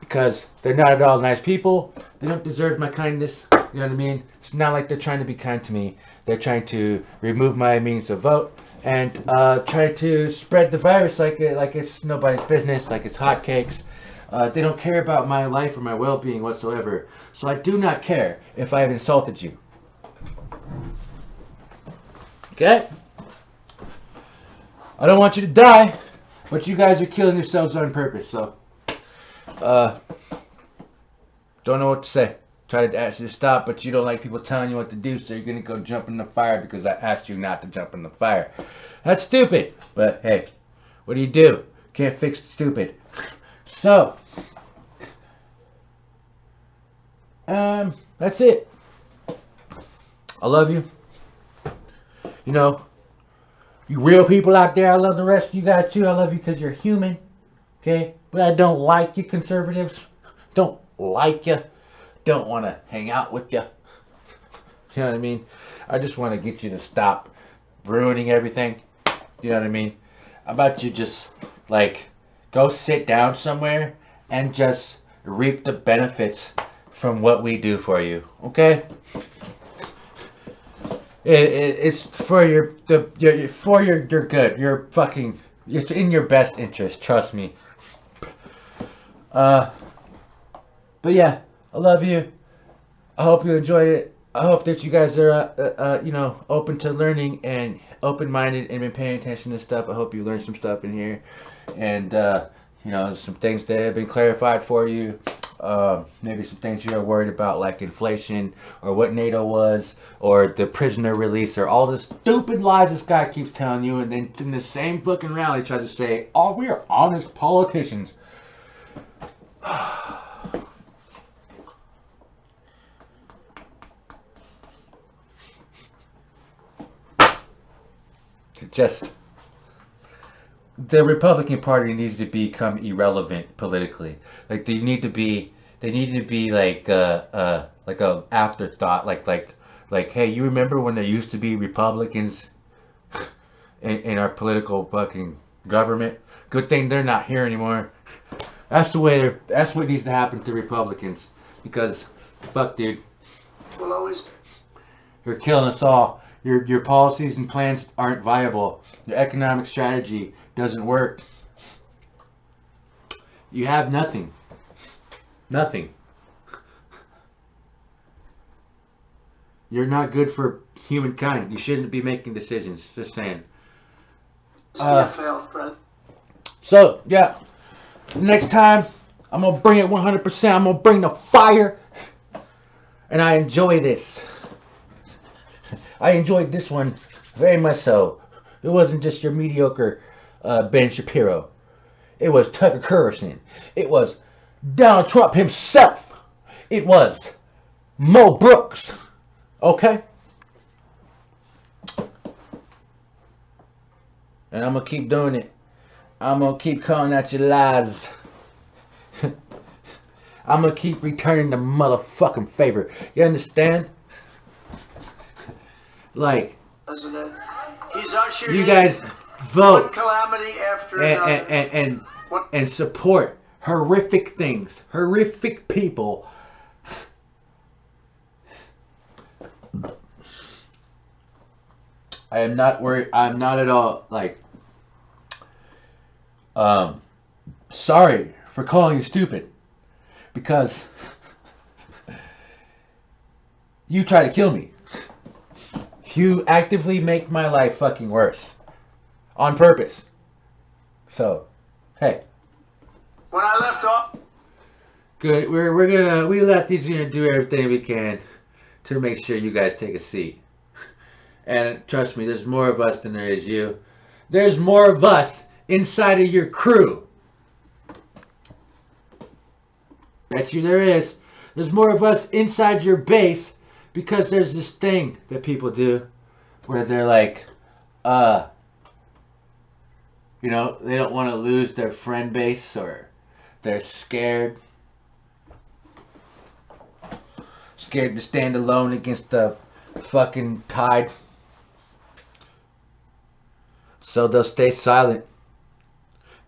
because they're not at all nice people. They don't deserve my kindness. You know what I mean? It's not like they're trying to be kind to me. They're trying to remove my means of vote and try to spread the virus like it's nobody's business, like it's hotcakes. They don't care about my life or my well-being whatsoever. So I do not care if I have insulted you. Okay? I don't want you to die, but you guys are killing yourselves on purpose, so don't know what to say. Try to ask you to stop, but you don't like people telling you what to do, so you're gonna go jump in the fire because I asked you not to jump in the fire. That's stupid, but hey, what do? Can't fix stupid. So that's it. I love you. You know, you real people out there, I love the rest of you guys too. I love you because you're human. Okay? But I don't like you conservatives. Don't like you. Don't want to hang out with you. You know what I mean? I just want to get you to stop ruining everything. You know what I mean? How about you just, like, go sit down somewhere and just reap the benefits from what we do for you. Okay? It's for your good. You're fucking. It's in your best interest. Trust me. But yeah, I love you. I hope you enjoyed it. I hope that you guys are, you know, open to learning and open-minded and been paying attention to stuff. I hope you learned some stuff in here, and you know, some things that have been clarified for you. Maybe some things you're worried about, like inflation, or what NATO was, or the prisoner release, or all the stupid lies this guy keeps telling you, and then in the same fucking rally tries to say, "Oh, we are honest politicians." Just the Republican Party needs to become irrelevant politically. Like they need to be like a afterthought. Like hey, you remember when there used to be Republicans in our political fucking government? Good thing they're not here anymore. That's what needs to happen to Republicans, because fuck, dude, Will always. you're killing us all. Your policies and plans aren't viable. Your economic strategy doesn't work. You have nothing. Nothing. You're not good for humankind. You shouldn't be making decisions. Just saying. failed, Brett. So, yeah. Next time, I'm going to bring it 100%. I'm going to bring the fire. And I enjoy this. I enjoyed this one very much so. It wasn't just your mediocre Ben Shapiro. It was Tucker Carlson. It was Donald Trump himself. It was Mo Brooks. Okay? And I'm going to keep doing it. I'm going to keep calling out your lies. I'm going to keep returning the motherfucking favor. You understand? Like, he's ushered you guys vote one calamity after and support horrific things, horrific people. I am not worried. I'm not at all like sorry for calling you stupid, because you try to kill me. You actively make my life fucking worse. On purpose. So, hey. When I left off. Good. We let these gonna do everything we can to make sure you guys take a seat. And trust me, there's more of us than there is you. There's more of us inside of your crew. Bet you there is. There's more of us inside your base. Because there's this thing that people do where they're like, you know, they don't want to lose their friend base, or they're scared. Scared to stand alone against the fucking tide. So they'll stay silent.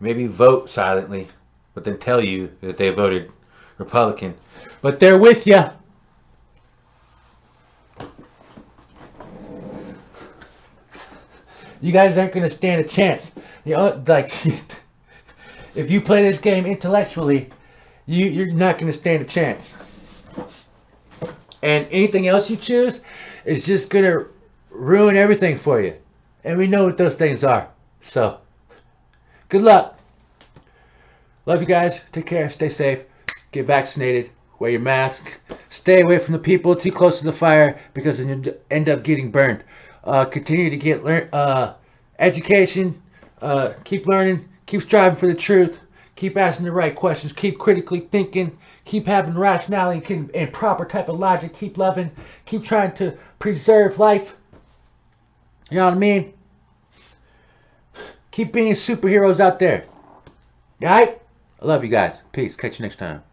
Maybe vote silently, but then tell you that they voted Republican. But they're with you. You guys aren't going to stand a chance. You know, like, if you play this game intellectually, you're not going to stand a chance. And anything else you choose is just going to ruin everything for you. And we know what those things are. So, good luck. Love you guys. Take care. Stay safe. Get vaccinated. Wear your mask. Stay away from the people too close to the fire, because then you end up getting burned. Continue to get education. Keep learning. Keep striving for the truth. Keep asking the right questions. Keep critically thinking. Keep having rationality and proper type of logic. Keep loving. Keep trying to preserve life. You know what I mean? Keep being superheroes out there. Alright? I love you guys. Peace. Catch you next time.